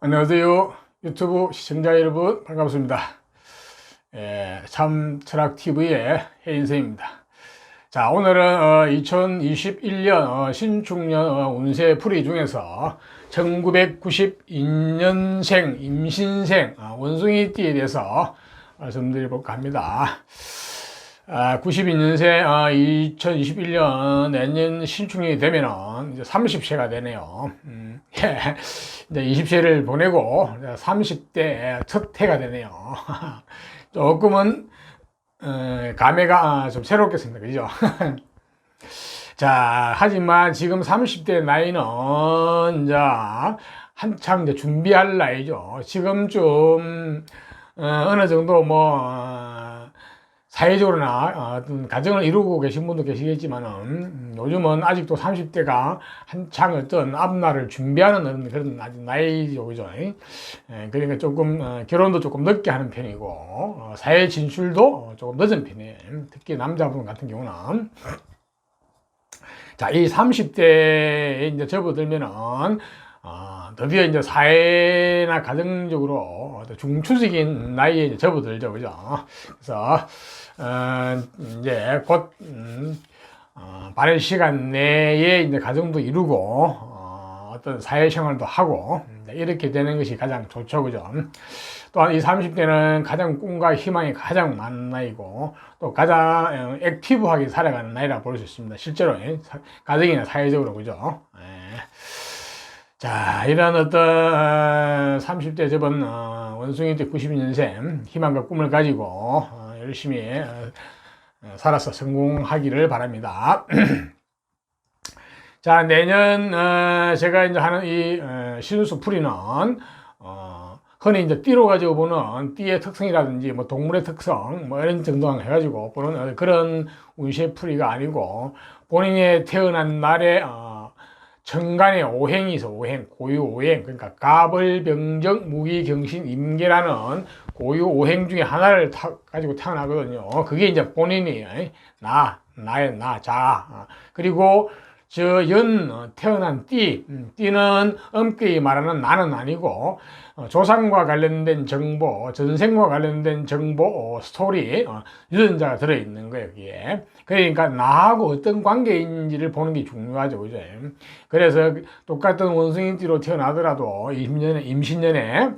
안녕하세요. 유튜브 시청자 여러분 반갑습니다. 참 철학TV의 해인생입니다. 자, 오늘은 2021년 신축년 운세풀이 중에서 1992년생 임신생 원숭이띠에 대해서 말씀드려볼까 합니다. 92년생 2021년 내년 신축년이 되면은 이제 30세가 되네요. 이제 20세를 보내고 30대 첫 해가 되네요. 조금은 감회가 좀 새롭겠습니다. 그죠? 자, 하지만 지금 30대 나이는 이제 한창 이제 준비할 나이죠. 지금 좀 어느 정도 사회적으로나 어떤 가정을 이루고 계신 분도 계시겠지만은 요즘은 아직도 30대가 한창 어떤 앞날을 준비하는 그런 아직 나이죠, 그죠? 그러니까 조금 결혼도 조금 늦게 하는 편이고 사회 진출도 조금 늦은 편이에요. 특히 남자분 같은 경우는 자, 이 30대에 이제 접어들면은 드디어 이제 사회나 가정적으로 중추적인 나이에 이제 접어들죠, 그죠? 그래서 이제 곧 빠른 시간 내에 이제 가정도 이루고 어떤 사회생활도 하고 이렇게 되는 것이 가장 좋죠, 그죠? 또한 이 30대는 가장 꿈과 희망이 가장 많은 나이고 또 가장 액티브하게 살아가는 나이라 볼 수 있습니다. 실제로 가정이나 사회적으로, 그죠? 자, 이런 어떤 30대 접은 원숭이 때 92년생 희망과 꿈을 가지고 열심히 살아서 성공하기를 바랍니다. 자, 내년 제가 이제 하는 이 신수 풀이는 흔히 이제 띠로 가지고 보는 띠의 특성이라든지 동물의 특성 이런 정도 해가지고 보는 그런 운세 풀이가 아니고 본인이 태어난 날에 천간에 오행이 있어. 오행, 고유 오행. 그러니까 갑을병정 무기경신 임계라는 고유 오행 중에 하나를 가지고 태어나거든요. 그게 이제 본인이 나의 나, 자. 그리고 태어난 띠는 엄격히 말하는 나는 아니고 조상과 관련된 정보, 전생과 관련된 정보, 스토리, 유전자가 들어있는 거예요, 여기에. 그러니까 나하고 어떤 관계인지를 보는 게 중요하죠, 그죠? 그래서 똑같은 원숭이띠로 태어나더라도 임신년에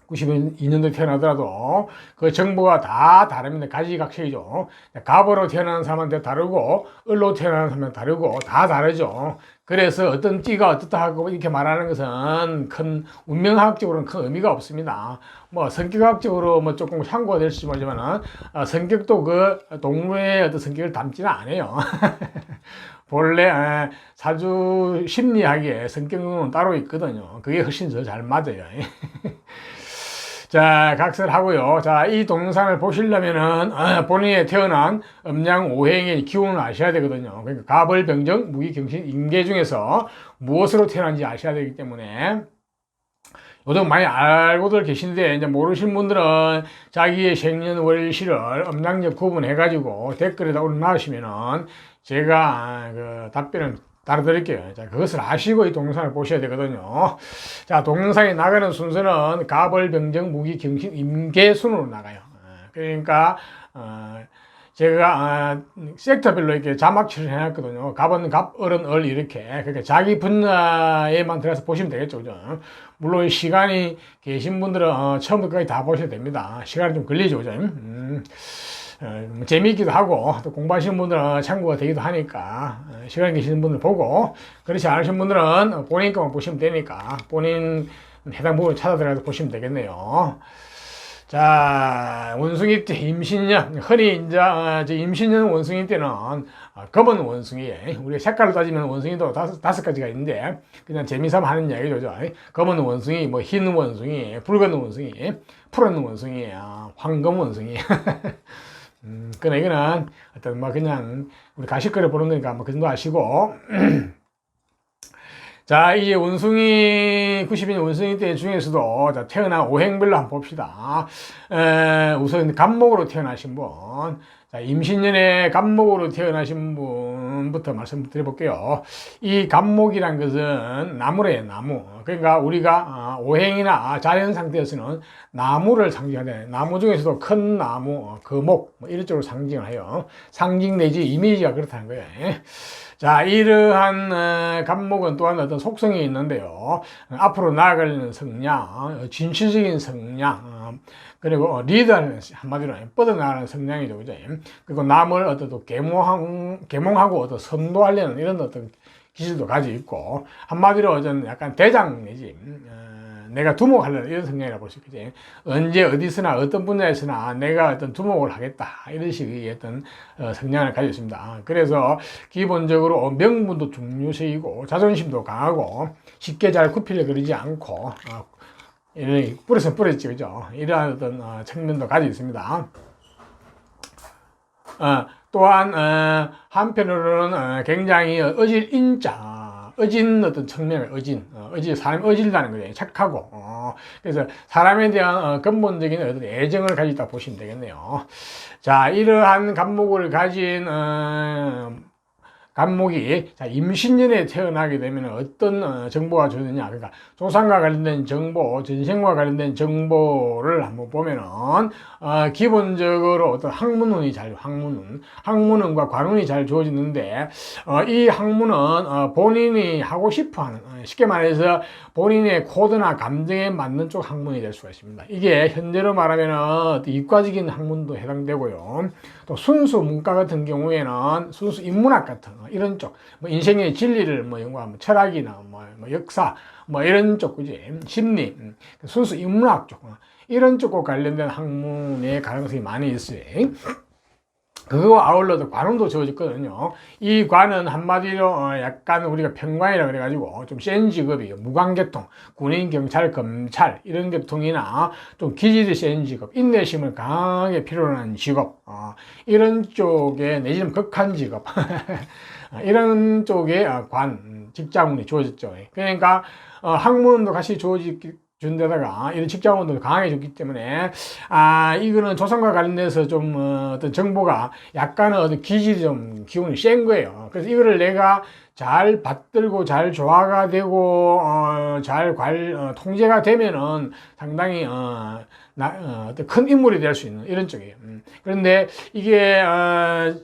92년도에 태어나더라도 그 정보가 다 다릅니다. 가지각색이죠. 갑으로 태어나는 사람한테 다르고 을로 태어나는 사람한테 다르고 다 다르죠. 그래서 어떤 띠가 어떻다 하고 이렇게 말하는 것은 큰 운명학적으로는 큰 의미가 없습니다. 성격학적으로 조금 참고가 될 수 있지만 성격도 그 동물의 어떤 성격을 담지는 않아요. 본래 사주 심리학에 성격은 따로 있거든요. 그게 훨씬 더 잘 맞아요. 자, 각설하고요. 자, 이 동영상을 보시려면은 본인이 태어난 음양 오행의 기운을 아셔야 되거든요. 그러니까 갑을병정 무기경신 임계 중에서 무엇으로 태어난지 아셔야 되기 때문에 요즘 많이 알고들 계신데 이제 모르신 분들은 자기의 생년월일을 음양력 구분해가지고 댓글에다 올려놔주시면은 제가 그 답변을 따라드릴게요. 자, 그것을 아시고 이 동영상을 보셔야 되거든요. 자, 동영상이 나가는 순서는 갑을병정 무기경신 임계 순으로 나가요. 그러니까 제가 섹터별로 이렇게 자막처럼 해놨거든요. 갑은 갑, 을은 을 이렇게. 그러니까 자기 분야에만 들어가서 보시면 되겠죠, 그죠? 물론 시간이 계신 분들은 처음부터 끝까지 다 보셔야 됩니다. 시간이 좀 걸리죠, 그죠? 재미있기도 하고 또 공부하시는 분들은 참고가 되기도 하니까 시간 계시는 분들 보고 그렇지 않으신 분들은 본인 것만 보시면 되니까 본인 해당 부분 찾아 들어가서 보시면 되겠네요. 자, 원숭이 때 임신년 흔히 이제 임신년 원숭이 때는 검은 원숭이, 우리 색깔로 따지면 원숭이도 다섯 가지가 있는데 그냥 재미삼아 하는 이야기죠. 검은 원숭이, 흰 원숭이, 붉은 원숭이, 푸른 원숭이, 황금 원숭이. 그러나 이거는 어떤 그냥 우리 가십거리 보는 거니까 그 정도 아시고. 자, 이제 원숭이 92년 원숭이 때 중에서도 태어난 오행별로 한번 봅시다. 우선 갑목으로 태어나신 분, 자, 임신년에 갑목으로 태어나신 분부터 말씀드려볼게요. 이 갑목이란 것은 나무래요, 나무. 그러니까 우리가 오행이나 자연 상태에서는 나무를 상징하잖아요. 나무 중에서도 큰 나무, 거목, 뭐 이런 쪽으로 상징을 해요. 상징 내지 이미지가 그렇다는 거예요. 자, 이러한 갑목은 또한 어떤 속성이 있는데요. 앞으로 나아가려는 성량, 진취적인 성량, 그리고 리더하는, 한마디로 뻗어나가는 성량이죠. 그죠? 그리고 남을 어떤 또 계몽하고 어떤 선도하려는 이런 어떤 기질도 가지고 있고, 한마디로 어떤 약간 대장 내지, 내가 두목하려는 이런 성향이라고 볼 수 있겠지. 언제 어디서나 어떤 분야에서나 내가 어떤 두목을 하겠다 이런 식의 어떤 성향을 가지고 있습니다. 그래서 기본적으로 명분도 중요시이고 자존심도 강하고 쉽게 잘 구피를 그리지 않고 이런 뿌려서 뿌렸지, 그죠? 이러한 어떤 측면도 가지고 있습니다. 또한 한편으로는 굉장히 어진 어떤 측면을 사람이 어질다는 거예요. 착하고. 그래서 사람에 대한 근본적인 어떤 애정을 가지고 있다 보시면 되겠네요. 자, 이러한 갑목을 가진 갑목이 임신년에 태어나게 되면 어떤 정보가 주느냐. 그러니까 조상과 관련된 정보, 전생과 관련된 정보를 한번 보면은 기본적으로 어떤 학문운과 관운이 잘 주어지는데 이 학문은 본인이 하고 싶어하는, 쉽게 말해서 본인의 코드나 감정에 맞는 쪽 학문이 될 수가 있습니다. 이게 현재로 말하면 이과적인 학문도 해당되고요. 또 순수 문과 같은 경우에는 순수 인문학 같은 이런 쪽, 뭐 인생의 진리를 뭐 연구하면 철학이나 뭐 역사 뭐 이런 쪽, 그지? 심리, 순수 인문학 쪽 이런 쪽과 관련된 학문의 가능성이 많이 있어요. 그거와 아울러서 관운도 주어졌거든요. 이 관은 한마디로 약간 우리가 평관이라 그래가지고 좀 센 직업이에요. 무관계통, 군인, 경찰, 검찰 이런 계통이나 좀 기질이 센 직업, 인내심을 강하게 필요로 하는 직업, 이런 쪽에 내지는 극한 직업 이런 쪽에 직장운이 주어졌죠. 그러니까 학문도 같이 준데다가 이런 직장원도 강해졌기 때문에 이거는 조상과 관련돼서 좀 어떤 정보가 약간은 어떤 기질이 좀 기운이 센 거예요. 그래서 이거를 내가 잘 받들고 잘 조화가 되고 잘 통제가 되면은 상당히 어떤 큰 인물이 될 수 있는 이런 쪽이에요. 그런데 이게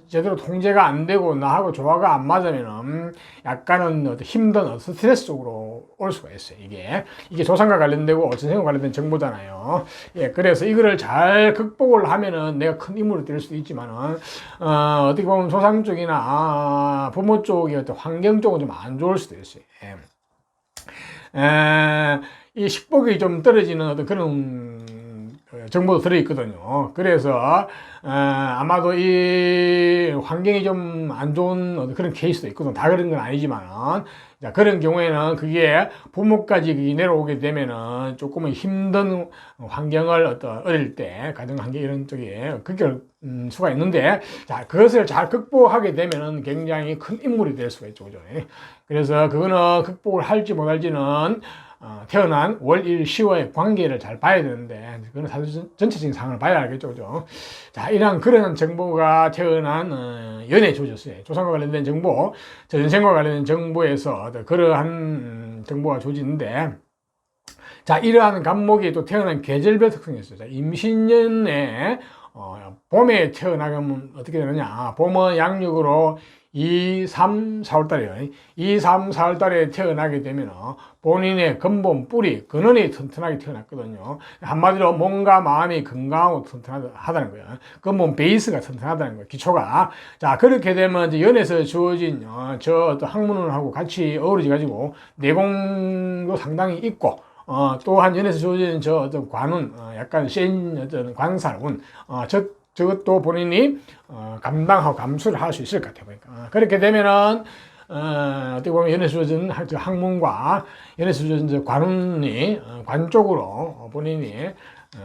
제대로 통제가 안 되고 나하고 조화가 안 맞으면은 약간은 어떤 힘든 스트레스 쪽으로 올 수가 있어요. 이게 조상과 관련되고 전생과 관련된 정보잖아요. 예, 그래서 이거를 잘 극복을 하면은 내가 큰 인물이 될 수도 있지만은 어떻게 보면 조상 쪽이나 부모 쪽의 어떤 환경 쪽은 좀 안 좋을 수도 있어요. 이 식복이 좀 떨어지는 어떤 그런 정보도 들어있거든요. 그래서 아마도 이 환경이 좀 안 좋은 그런 케이스도 있거든. 다 그런 건 아니지만 그런 경우에는 그게 부모까지 내려오게 되면은 조금은 힘든 환경을 어릴 때 가정 환경 이런 쪽에 겪을 수가 있는데, 자, 그것을 잘 극복하게 되면은 굉장히 큰 인물이 될 수가 있죠. 그죠? 그래서 그거는 극복을 할지 못할지는 태어난 월, 일, 시와의 관계를 잘 봐야 되는데, 그건 사실 전체적인 상황을 봐야 알겠죠. 그죠? 자, 이런 그런 정보가 태어난 연애에 주어졌어요. 조상과 관련된 정보, 전생과 관련된 정보에서 그러한 정보가 주어지는데, 자, 이러한 갑목이 또 태어난 계절별 특성이 있어요. 자, 임신년에 봄에 태어나면 어떻게 되느냐. 봄은 양력으로 2, 3, 4월 달이에요. 2, 3, 4월 달에 태어나게 되면 본인의 근본 뿌리, 근원이 튼튼하게 태어났거든요. 한마디로 몸과 마음이 건강하고 튼튼하다는 거예요. 근본 베이스가 튼튼하다는 거예요. 기초가. 자, 그렇게 되면 이제 연에서 주어진 저 학문하고 같이 어우러져 가지고 내공도 상당히 있고, 또한 연에서 주어진 저 어떤 관운, 약간 센 어떤 관살운, 저것도 본인이 감당하고 감수를 할 수 있을 것 같아요. 그러니까. 그렇게 되면은 어떻게 보면 연에서 주어진 학문과 연에서 주어진 관운이 관 쪽으로 본인이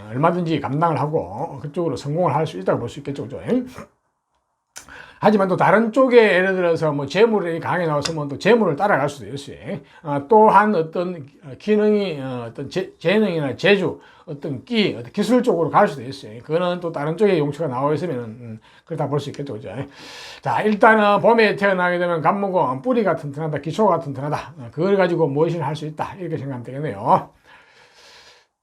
얼마든지 감당을 하고 그쪽으로 성공을 할 수 있다고 볼 수 있겠죠. 그죠? 하지만 또 다른 쪽에 예를 들어서 뭐 재물이 강하게 나왔으면 또 재물을 따라갈 수도 있어요. 또한 어떤 기능이 어떤 재능이나 재주, 어떤 끼, 어떤 기술 쪽으로 갈 수도 있어요. 그거는 또 다른 쪽에 용처가 나와 있으면 그렇다 볼 수 있겠죠, 그죠? 자, 일단은 봄에 태어나게 되면 간목은 뿌리가 튼튼하다, 기초가 튼튼하다. 그걸 가지고 무엇을 할 수 있다 이렇게 생각하면 되겠네요.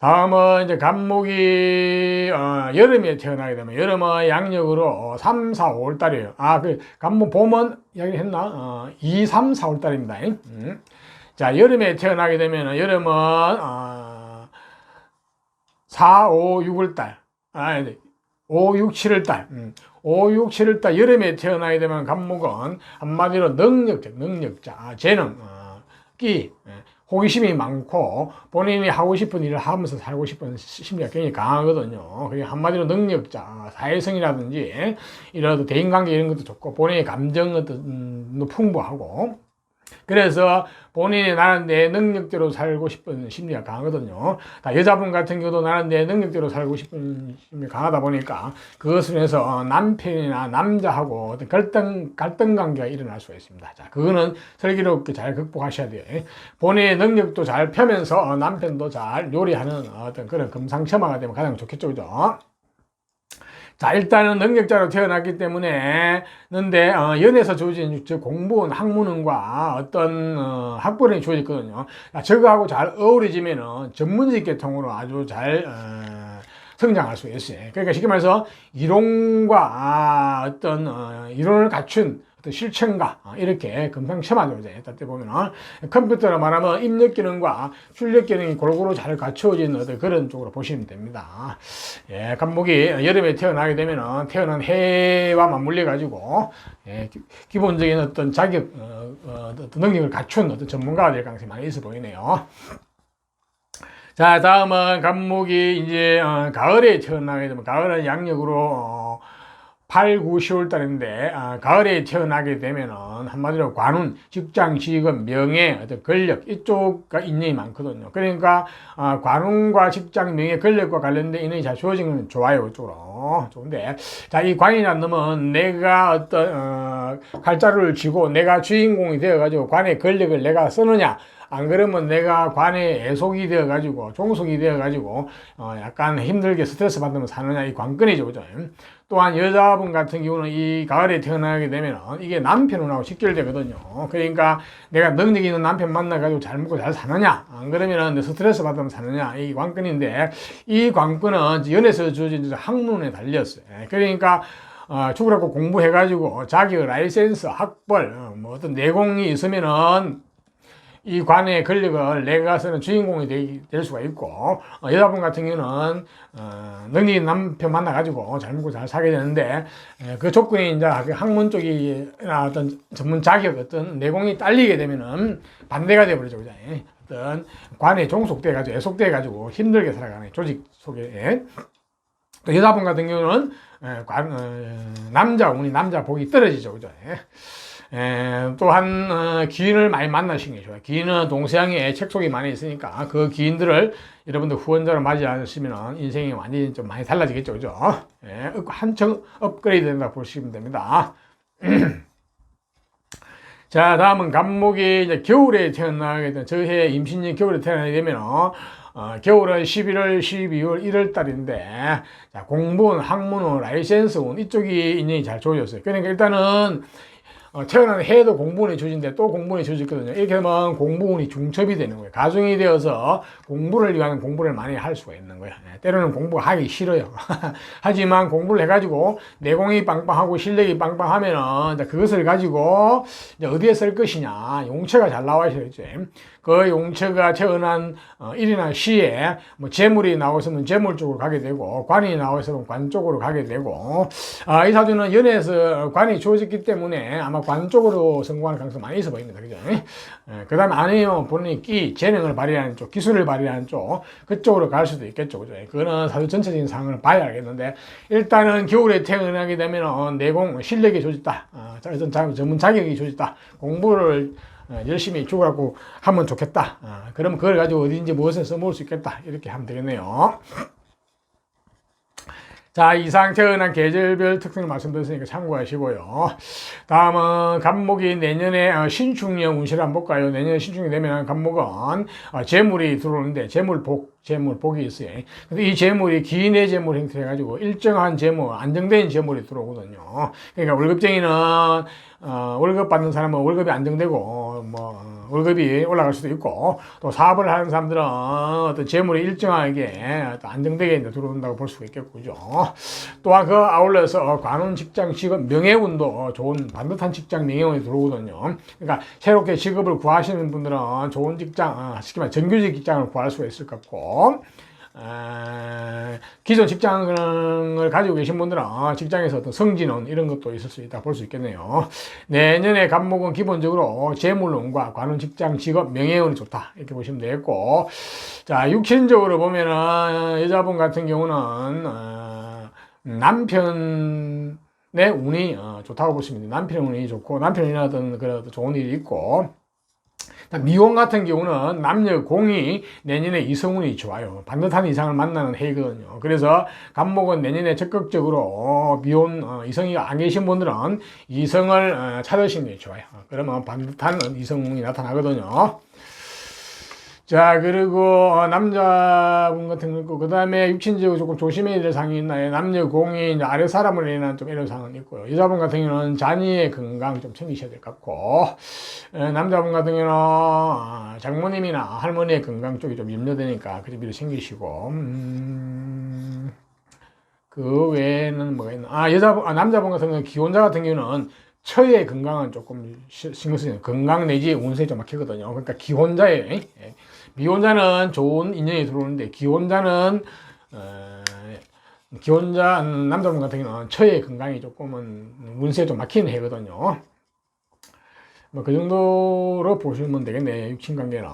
다음은 이제 간목이 여름에 태어나게 되면 여름은 양력으로 3, 4, 5월 달이에요. 그 간목 봄은 이야기 했나? 2, 3, 4월 달입니다. 자, 여름에 태어나게 되면 여름은 4, 5, 6월 달. 5, 6, 7월 달. 5, 6, 7월 달 여름에 태어나게 되면 간목은 한마디로 능력자, 재능, 끼, 호기심이 많고 본인이 하고 싶은 일을 하면서 살고 싶은 심리가 굉장히 강하거든요. 그게 한마디로 능력자, 사회성이라든지 이런 대인관계 이런 것도 좋고 본인의 감정도 풍부하고 그래서 본인이 나는 내 능력대로 살고 싶은 심리가 강하거든요. 여자분 같은 경우도 나는 내 능력대로 살고 싶은 심리가 강하다 보니까 그것을 해서 남편이나 남자하고 어떤 갈등 관계가 일어날 수가 있습니다. 자, 그거는 슬기롭게 잘 극복하셔야 돼요. 본인의 능력도 잘 펴면서 남편도 잘 요리하는 어떤 그런 금상첨화가 되면 가장 좋겠죠, 그죠? 자, 일단은 능력자로 태어났기 때문에 연에서 주어진 공부원, 학문원과 어떤 학벌이 주어졌거든요. 저거하고 잘 어우러지면은 전문직 계통으로 아주 잘 성장할 수 있어요. 그러니까 쉽게 말해서 이론과 어떤 이론을 갖춘 실천가 이렇게 금상첨화죠. 이때 보면은 컴퓨터로 말하면 입력 기능과 출력 기능이 골고루 잘 갖추어진 어떤 그런 쪽으로 보시면 됩니다. 간목이 여름에 태어나게 되면은 태어난 해와 맞물려 가지고 기본적인 어떤 자격 어떤 능력을 갖춘 어떤 전문가가 될 가능성이 많이 있어 보이네요. 자, 다음은 간목이 이제 가을에 태어나게 되면 가을은 양력으로 8, 9, 10월 달인데 가을에 태어나게 되면은 한마디로 관운, 직장, 직업, 명예, 어떤 권력 이쪽가 인연이 많거든요. 그러니까 관운과 직장, 명예, 권력과 관련된 인연이 잘 주어진 건 좋아요. 이쪽으로 좋은데 자, 이 관이라는 놈은 내가 어떤 칼자루를 쥐고 내가 주인공이 되어가지고 관의 권력을 내가 쓰느냐 안 그러면 내가 관의 애속이 되어가지고 종속이 되어가지고 약간 힘들게 스트레스 받으면 사느냐 이 관건이죠, 그죠? 또한 여자분 같은 경우는 이 가을에 태어나게 되면 이게 남편하고 직결되거든요. 그러니까 내가 능력 있는 남편 만나가지고 잘 먹고 잘 사느냐 안 그러면 스트레스 받으면 사느냐 이 관건인데 이 관건은 연에서 주어진 학문에 달렸어요. 그러니까 죽으라고 공부해가지고 자기 라이센스, 학벌, 뭐 어떤 내공이 있으면은 이 관의 권력을 내가 쓰는 주인공이 될 수가 있고 여자분 같은 경우는 능력 있는 남편 만나가지고 잘 먹고 잘 살게 되는데 그 조건이 이제 학문 쪽이나 어떤 전문 자격 어떤 내공이 딸리게 되면은 반대가 되어버리죠. 그죠? 어떤 관에 종속돼가지고 애속돼가지고 힘들게 살아가는 조직 속에 또 여자분 같은 경우는 남자 복이 떨어지죠. 그죠? 또한 기인을 많이 만나시는 게 좋아요. 기인은 동서양에 책속이 많이 있으니까 그 기인들을 여러분들 후원자로 맞이하시면 인생이 완전히 좀 많이 달라지겠죠, 그죠? 한층 업그레이드 된다 보시면 됩니다. 자, 다음은 간목이 이제 겨울에 태어나게 되면 저해 임신년 겨울에 태어나게 되면 겨울은 11월, 12월, 1월 달인데 자, 공부운, 학문운, 라이센스운 이쪽이 인연이 잘 좋아졌어요. 그러니까 일단은 태어난 해도 공부운이 주어진데 또 공부운이 주어졌거든요. 이렇게 되면 공부운이 중첩이 되는 거예요. 가중이 되어서 공부를 위한 공부를 많이 할 수가 있는 거예요. 때로는 공부가 하기 싫어요. 하지만 공부를 해가지고 내공이 빵빵하고 실력이 빵빵하면은 그것을 가지고 이제 어디에 쓸 것이냐. 용처가 잘 나와 있어야죠. 그 용처가 태어난 일이나 시에 뭐 재물이 나와있으면 재물 쪽으로 가게 되고 관이 나와있으면 관 쪽으로 가게 되고 이 사주는 연애에서 관이 주어졌기 때문에 아마 관 쪽으로 성공할 가능성이 많이 있어 보입니다. 그죠? 그 다음에 아니면 본인이 끼, 재능을 발휘하는 쪽, 기술을 발휘하는 쪽 그쪽으로 갈 수도 있겠죠. 그죠? 그거는 사주 전체적인 상황을 봐야 알겠는데 일단은 겨울에 태어나게 되면 내공, 실력이 좋아졌다. 전문 자격이 좋아졌다. 공부를 열심히 죽으라고 하면 좋겠다. 그러면 그걸 가지고 어딘지 무엇을 써먹을 수 있겠다. 이렇게 하면 되겠네요. 자, 이상 태어난 계절별 특징을 말씀드렸으니까 참고하시고요. 다음은 간목이 내년에 신축년 운세를 한번 볼까요? 내년에 신축이 되면 간목은 재물이 들어오는데 재물복이 있어요. 근데 이 재물이 기인의 재물 형태해가지고 일정한 재물, 안정된 재물이 들어오거든요. 그러니까 월급쟁이는 월급 받는 사람은 월급이 안정되고 월급이 올라갈 수도 있고, 또 사업을 하는 사람들은 어떤 재물이 일정하게 안정되게 들어온다고 볼 수가 있겠고, 그죠? 또한 그 아울러서 관원, 직장, 직업, 명예운도 좋은 반듯한 직장 명예운이 들어오거든요. 그러니까 새롭게 직업을 구하시는 분들은 좋은 직장, 쉽게 말해 정규직 직장을 구할 수가 있을 것 같고, 기존 직장을 가지고 계신 분들은 직장에서 어떤 승진운 이런 것도 있을 수 있다 볼 수 있겠네요. 내년에 간목은 기본적으로 재물운과 관운, 직장, 직업, 명예운이 좋다 이렇게 보시면 되겠고, 자, 육신적으로 보면은 여자분 같은 경우는 남편의 운이 좋다고 보시면 돼요. 남편의 운이 좋고, 남편이라든 그런 좋은 일이 있고, 미혼 같은 경우는 남녀 공이 내년에 이성운이 좋아요. 반듯한 이상을 만나는 해이거든요. 그래서 간목은 내년에 적극적으로 미혼 이성이 안 계신 분들은 이성을 찾으시는 게 좋아요. 그러면 반듯한 이성운이 나타나거든요. 자, 그리고 남자분 같은 거, 그 다음에 육신적으로 조금 조심해야 될 사항이 있나요? 남녀 공이 이제 아래 사람을 인한 좀 이런 상황이 있고요. 여자분 같은 경우는 자녀의 건강 좀 챙기셔야 될 것 같고, 남자분 같은 경우는 장모님이나 할머니의 건강 쪽이 좀 염려되니까 그 좀 미리 챙기시고, 그 외에는 뭐가 있나? 남자분 같은 경우는 기혼자 같은 경우는 처의 건강은 조금 신경 쓰이는 건강 내지 운세 좀 막히거든요. 그러니까 기혼자의 미혼자는 좋은 인연이 들어오는데 기혼자 남자분 같은 경우는 처의 건강이 조금은 운세 좀 막히는 해거든요. 뭐 그 정도로 보시면 되겠네, 육친관계는.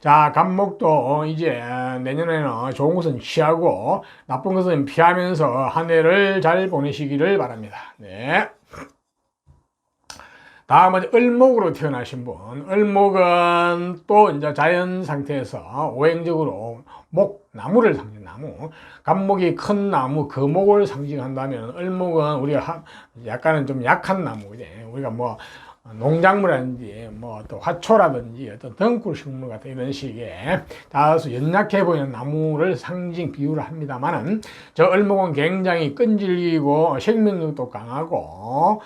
자, 간목도 이제 내년에는 좋은 것은 취하고 나쁜 것은 피하면서 한 해를 잘 보내시기를 바랍니다. 네. 다음은 을목으로 태어나신 분. 을목은 또 이제 자연 상태에서 오행적으로 나무를 상징, 나무. 간목이 큰 나무, 거목을 상징한다면 을목은 우리가 약간은 좀 약한 나무지. 우리가 농작물이라든지 또 화초라든지 어떤 덩굴 식물 같은 이런 식의 다소 연약해 보이는 나무를 상징 비유를 합니다만은 저 을목은 굉장히 끈질기고 생명력도 강하고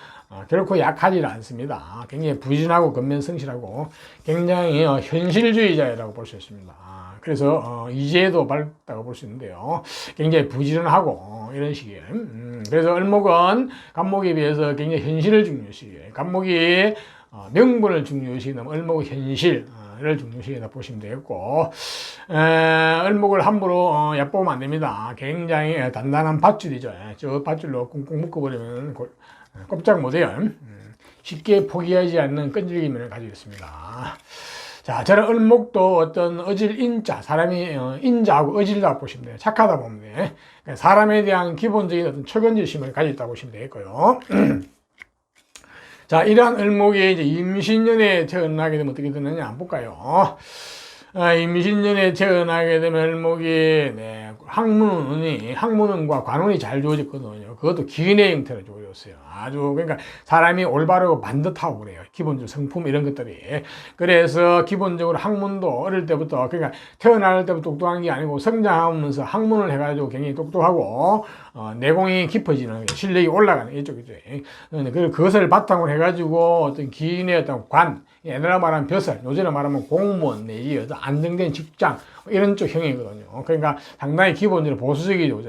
결코 약하지 않습니다. 굉장히 부진하고 근면성실하고 굉장히 현실주의자라고 볼 수 있습니다. 그래서 이재도 밝다고 볼 수 있는데요. 굉장히 부지런하고 이런 식이에요. 그래서 을목은 간목에 비해서 굉장히 현실을 중요시해요. 간목이 명분을 중요시하면 을목은 현실을 중요시하다 보시면 되겠고, 을목을 함부로 얕보면 안 됩니다. 굉장히 단단한 밧줄이죠. 저 밧줄로 꽁꽁 묶어버리면 꼼짝 못해요. 쉽게 포기하지 않는 끈질김을 가지고 있습니다. 자, 저는 을목도 어떤 어질인자, 사람이 인자하고 어질다 보시면 돼요. 착하다 보면 돼요. 사람에 대한 기본적인 어떤 철근질심을 가지고 있다고 보시면 되겠고요. 자, 이러한 을목이 이제 임신년에 태어나게 되면 어떻게 되느냐 한번 볼까요? 임신년에 태어나게 되면 을목이 학문운과 관운이 잘 주어졌거든요. 그것도 기인의 형태로 주어졌어요. 아주 그러니까 사람이 올바르고 반듯하고 그래요. 기본적으로 성품 이런 것들이. 그래서 기본적으로 학문도 어릴 때부터 그러니까 태어날 때부터 똑똑한 게 아니고 성장하면서 학문을 해가지고 굉장히 똑똑하고 내공이 깊어지는 실력이 올라가는 이쪽이죠. 그것을 바탕으로 해가지고 어떤 기인의 어떤 옛날에 말하면 벼슬, 요즘에 말하면 공무원 내지 어떤 안정된 직장 이런 쪽 형이거든요. 그러니까 상당히 기본적으로 보수적이죠.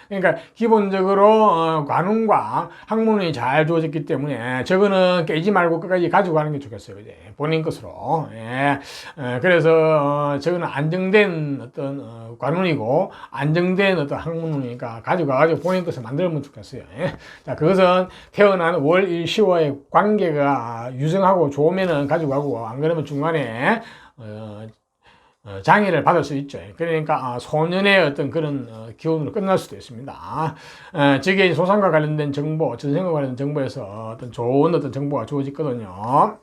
그러니까 기본적으로 관운과 학문이 잘 주어졌기 때문에 저거는 깨지 말고 끝까지 가지고 가는 게 좋겠어요. 이제 본인 것으로. 그래서 저거는 안정된 어떤 관운이고 안정된 어떤 학문이니까 가지고 가지고 본인 것을 만들면 좋겠어요. 자, 그것은 태어난 월, 일, 10월의 관계가 유정하고 좋으면은 가지고 가고 안 그러면 중간에 장애를 받을 수 있죠. 그러니까 소년의 어떤 그런 기운으로 끝날 수도 있습니다. 저게 소상과 관련된 정보, 전생과 관련된 정보에서 어떤 좋은 어떤 정보가 주어지거든요.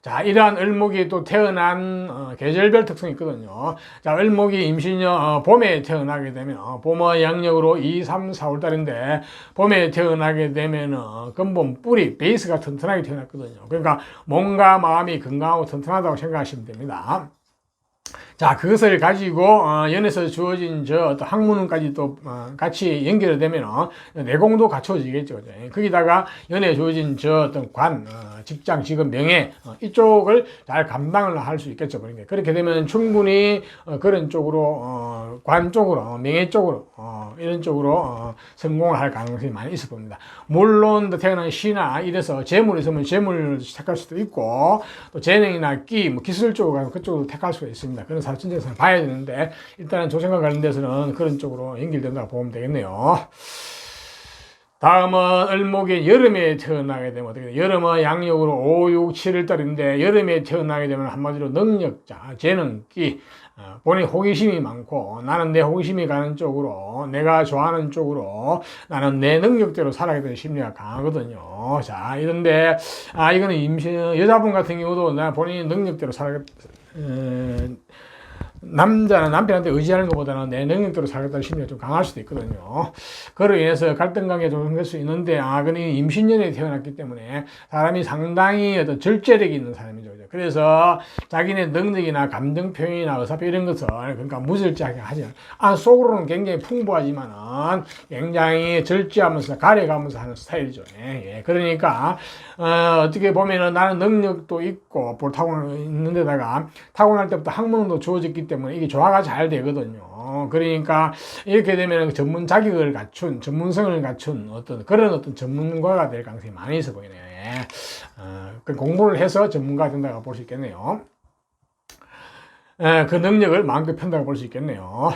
자, 이러한 을목이 또 태어난 계절별 특성이 있거든요. 자, 을목이 임신년 봄에 태어나게 되면 봄의 양력으로 2, 3, 4월 달인데 봄에 태어나게 되면 근본 뿌리 베이스가 튼튼하게 태어났거든요. 그러니까 몸과 마음이 건강하고 튼튼하다고 생각하시면 됩니다. 자, 그것을 가지고 연에서 주어진 저 학문까지 또 같이 연결이 되면 내공도 갖춰지겠죠. 거기다가 연에 주어진 저 어떤 관, 직장, 직업, 명예 이쪽을 잘 감당을 할 수 있겠죠. 그러니까 그렇게 되면 충분히 그런 쪽으로 관 쪽으로, 명예 쪽으로 이런 쪽으로 성공을 할 가능성이 많이 있어 봅니다. 물론 태어난 시나 이래서 재물이 있으면 재물을 택할 수도 있고 또 재능이나 끼, 뭐 기술 쪽으로 그쪽으로 택할 수가 있습니다. 그런 사천재에서 봐야 되는데 일단은 조생과 관련돼서는 그런 쪽으로 연결된다고 보면 되겠네요. 다음은 을목이 여름에 태어나게 되면 어떻게 돼요? 여름은 양력으로 5, 6, 7월 달인데 여름에 태어나게 되면 한마디로 능력자, 재능, 끼, 본인 호기심이 많고 나는 내 호기심이 가는 쪽으로 내가 좋아하는 쪽으로 나는 내 능력대로 살아야 되는 심리가 강하거든요. 자, 이런데 이거는 임신 여자분 같은 경우도 나 본인이 능력대로 살아야 남자는 남편한테 의지하는 것보다는 내 능력대로 살겠다는 심리가 좀 강할 수도 있거든요. 그로 인해서 갈등 관계가 좀 생길 수 있는데, 그는 임신년에 태어났기 때문에 사람이 상당히 어떤 절제력이 있는 사람이죠. 그래서 자기네 능력이나 감정 표현이나 의사 표현 이런 것을 그러니까 무절제하게 하지 속으로는 굉장히 풍부하지만은 굉장히 절제하면서 가려가면서 하는 스타일이죠. 예. 그러니까 어떻게 보면은 나는 능력도 있고 타고난 있는데다가 타고날 때부터 학문도 주어졌기 때문에 이게 조화가 잘 되거든요. 그러니까 이렇게 되면 전문 자격을 갖춘 전문성을 갖춘 그런 전문가가 될 가능성이 많이 있어 보이네요. 그 공부를 해서 전문가가 된다고 볼 수 있겠네요. 그 능력을 마음껏 편다고 볼 수 있겠네요.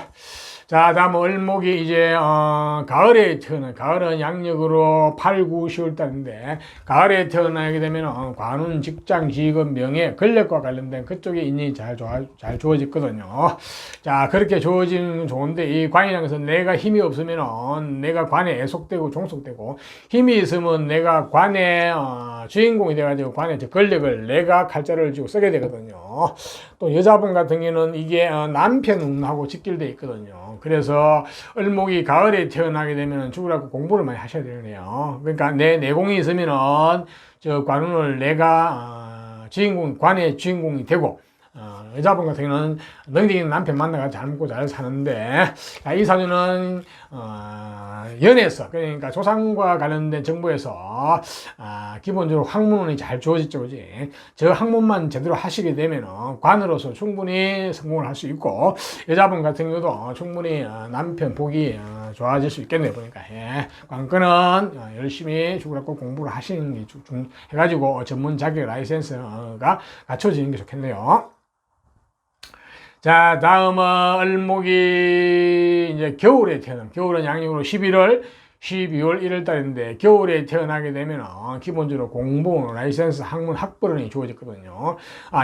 자, 다음 을목이 이제 가을에 태어난 가을은 양력으로 8, 9, 10월 달인데 가을에 태어나게 되면 관운, 직장, 직업, 명예, 권력과 관련된 그쪽에 인연이 잘 주어졌거든요. 자, 그렇게 주어지는 건 좋은데 이 관이라는 것은 내가 힘이 없으면 내가 관에 애속되고 종속되고 힘이 있으면 내가 관의 주인공이 돼가지고 관의 권력을 내가 칼자루를 쥐고 쓰게 되거든요. 또 여자분 같은 경우는 이게 남편하고 직결되어 있거든요. 그래서 을목이 가을에 태어나게 되면 죽으라고 공부를 많이 하셔야 되네요. 그러니까 내 내공이 있으면은 저 관운을 내가 관의 주인공이 되고 여자분 같은 경우는 능력 있는 남편 만나가 잘 먹고 잘 사는데 이 사주는 연에서 그러니까 조상과 관련된 정보에서 기본적으로 학문이 잘 주어졌죠. 그지? 저 학문만 제대로 하시게 되면 관으로서 충분히 성공을 할 수 있고 여자분 같은 경우도 충분히 남편 복이 좋아질 수 있겠네요. 보니까 관건은 열심히 죽으라고 공부를 하시는 게 해가지고 전문 자격 라이센스가 갖춰지는 게 좋겠네요. 자, 다음은 을목이 이제 겨울에 겨울은 양력으로 11월, 12월, 1월 달인데 겨울에 태어나게 되면 기본적으로 공부, 라이센스, 학문, 학벌운이 주어졌거든요.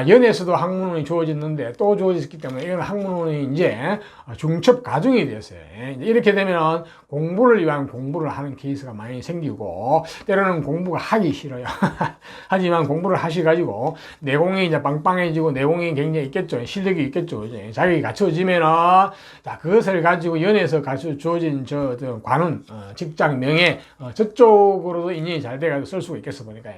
연에서도 학문운이 주어졌는데 또 주어졌기 때문에 이건 학문운이 이제 중첩 가중이 됐어요. 이렇게 되면 공부를 위한 공부를 하는 케이스가 많이 생기고 때로는 공부가 하기 싫어요. 하지만 공부를 하셔가지고 내공이 이제 빵빵해지고 내공이 굉장히 있겠죠. 실력이 있겠죠. 이제 자격이 갖춰지면은 자, 그것을 가지고 연에서 주어진 저 관운, 직장, 명예 저쪽으로도 인연이 잘 돼가지고 쓸 수가 있겠어 보니까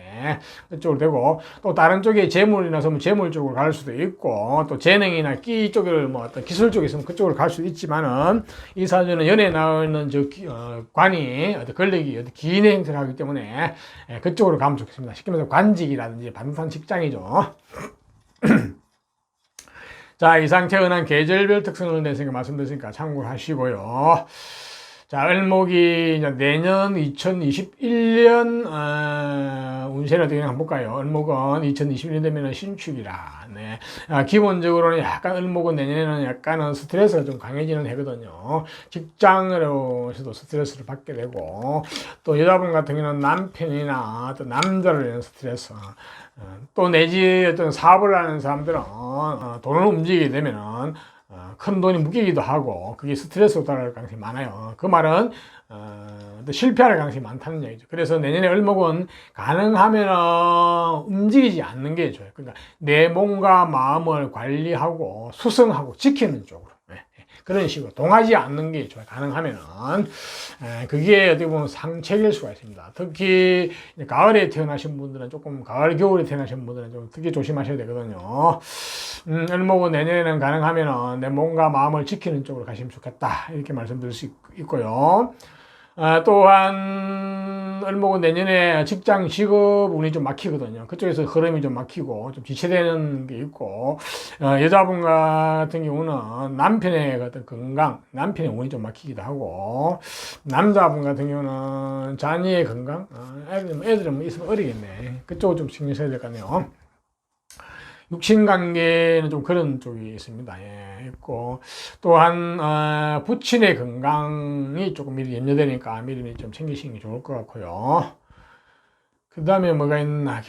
그쪽으로 되고 또 다른 쪽에 재물이나 있으면 재물 쪽으로 갈 수도 있고 또 재능이나 끼 쪽을 뭐 어떤 기술 쪽에 있으면 그쪽으로 갈 수도 있지만은 이 사주는 연에 나와 있는 저 관이 권력이 기인의 행세를 하기 때문에 그쪽으로 가면 좋겠습니다. 쉽게 말해서 관직이라든지 반듯한 직장이죠. 자, 이상 태어난 계절별 특성을 내서 말씀드렸으니까 참고를 하시고요. 자, 을목이 이제 내년 2021년 운세를 어떻게 한번 볼까요? 을목은 2021년 되면 신축이라. 네. 기본적으로는 약간 을목은 내년에는 약간은 스트레스가 좀 강해지는 해거든요. 직장으로서도 스트레스를 받게 되고 또 여자분 같은 경우는 남편이나 또 남자를 위한 스트레스 또 내지 어떤 사업을 하는 사람들은 돈을 움직이게 되면은 큰 돈이 묶이기도 하고 그게 스트레스로 따라갈 가능성이 많아요. 그 말은 또 실패할 가능성이 많다는 얘기죠. 그래서 내년에 을목은 가능하면 움직이지 않는 게 좋아요. 그러니까 내 몸과 마음을 관리하고 수성하고 지키는 쪽으로. 그런 식으로 동하지 않는 게 좋아요. 가능하면은 그게 어떻게 보면 상책일 수가 있습니다. 특히 가을에 태어나신 분들은 조금 가을 겨울에 태어나신 분들은 좀 특히 조심하셔야 되거든요. 을목은 내년에는 가능하면은 내 몸과 마음을 지키는 쪽으로 가시면 좋겠다 이렇게 말씀드릴 수 있고요. 또한 을목은 내년에 직장 직업 운이 좀 막히거든요. 그쪽에서 흐름이 좀 막히고 좀 지체되는 게 있고 여자분 같은 경우는 남편의 어떤 건강, 남편의 운이 좀 막히기도 하고 남자분 같은 경우는 자녀의 건강, 애들은 뭐 있으면 어리겠네. 그쪽을 좀 신경 써야 될 것 같네요. 육신 관계는 좀 그런 쪽이 있습니다. 예, 있고 또한 부친의 건강이 조금 미리 염려되니까 미리 좀 챙기시는 게 좋을 것 같고요. 그 다음에 뭐가 있나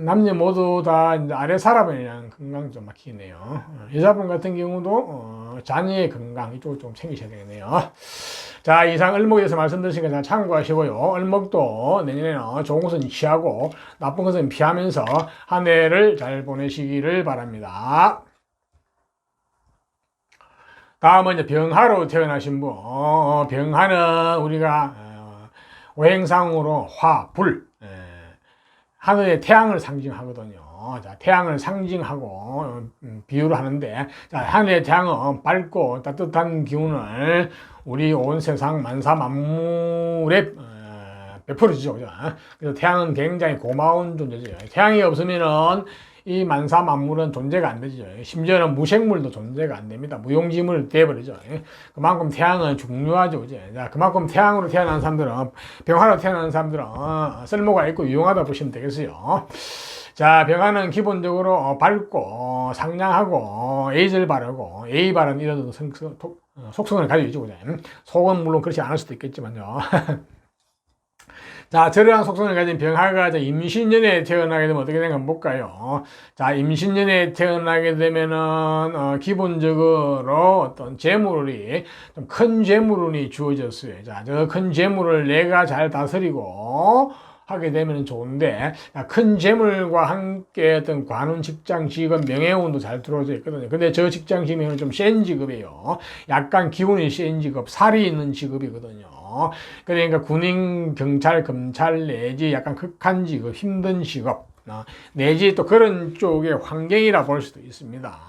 남녀 모두 다 이제 아래 사람에 대한 건강 좀 막히네요. 여자분 같은 경우도 자녀의 건강 이쪽을 좀 챙기셔야 되겠네요. 자, 이상 을목에 대해서 말씀드린 거 잘 참고하시고요. 을목도 내년에는 좋은 것은 취하고 나쁜 것은 피하면서 한 해를 잘 보내시기를 바랍니다. 다음은 이제 병화로 태어나신 분. 병화는 우리가 오행상으로 화, 불, 하늘의 태양을 상징하거든요. 자, 태양을 상징하고 비유를 하는데, 자, 하늘의 태양은 밝고 따뜻한 기운을 우리 온 세상 만사 만물에 베풀어주죠. 그래서 태양은 굉장히 고마운 존재죠. 태양이 없으면은 이 만사 만물은 존재가 안 되죠. 심지어는 무생물도 존재가 안 됩니다. 무용지물 되어버리죠. 그만큼 태양은 중요하죠. 자, 그만큼 태양으로 태어난 사람들은, 병화로 태어난 사람들은 쓸모가 있고 유용하다 보시면 되겠어요. 자, 병화는 기본적으로 밝고 상냥하고 예의를 바르고 예의 바른 이런 속성을 가지고 있죠. 속은 물론 그렇지 않을 수도 있겠지만요. 자, 저러한 속성을 가진 병화가 임신년에 태어나게 되면 어떻게 되는가 볼까요? 자, 임신년에 태어나게 되면은, 기본적으로 어떤 재물이, 좀 큰 재물운이 주어졌어요. 자, 저 큰 재물을 내가 잘 다스리고, 하게 되면 좋은데, 큰 재물과 함께 어떤 관운, 직장, 직업, 명예운도 잘 들어오져 있거든요. 근데 저 직장, 직업은 좀 센 직업이에요. 약간 기운이 센 직업, 살이 있는 직업이거든요. 그러니까 군인, 경찰, 검찰 내지 약간 극한 직업, 힘든 직업, 내지 또 그런 쪽의 환경이라 볼 수도 있습니다.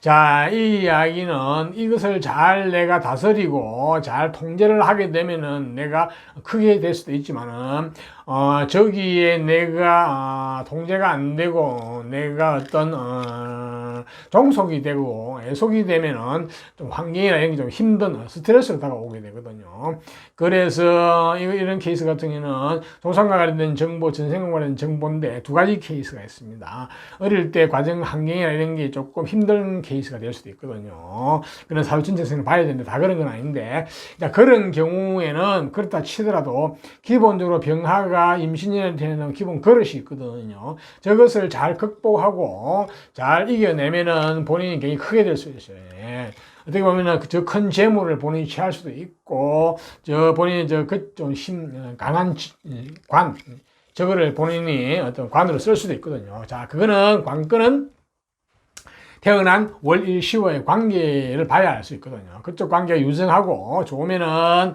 자, 이 이야기는 이것을 잘 내가 다스리고 잘 통제를 하게 되면은 내가 크게 될 수도 있지만은 저기에 내가 통제가 안 되고 내가 어떤 종속이 되고 애속이 되면은 좀 환경이나 이런 게 좀 힘든 스트레스로 다가오게 되거든요. 그래서 이런 케이스 같은 경우는 조상과 관련된 정보, 전생과 관련된 정보인데 두 가지 케이스가 있습니다. 어릴 때 과정 환경이나 이런 게 조금 힘든 케이스가 될 수도 있거든요. 그런 사회 전체성을 봐야 되는데 다 그런 건 아닌데, 그런 경우에는 그렇다 치더라도 기본적으로 병화가 임신년에 되는 기본 그릇이 있거든요. 저것을 잘 극복하고 잘 이겨내면은 본인이 굉장히 크게 될 수 있어요. 어떻게 보면은 저 큰 재물을 본인이 취할 수도 있고, 본인이 강한 관, 저거를 본인이 어떤 관으로 쓸 수도 있거든요. 자, 관건은 태어난 월일시와의 관계를 봐야 알 수 있거든요. 그쪽 관계가 유정하고 좋으면은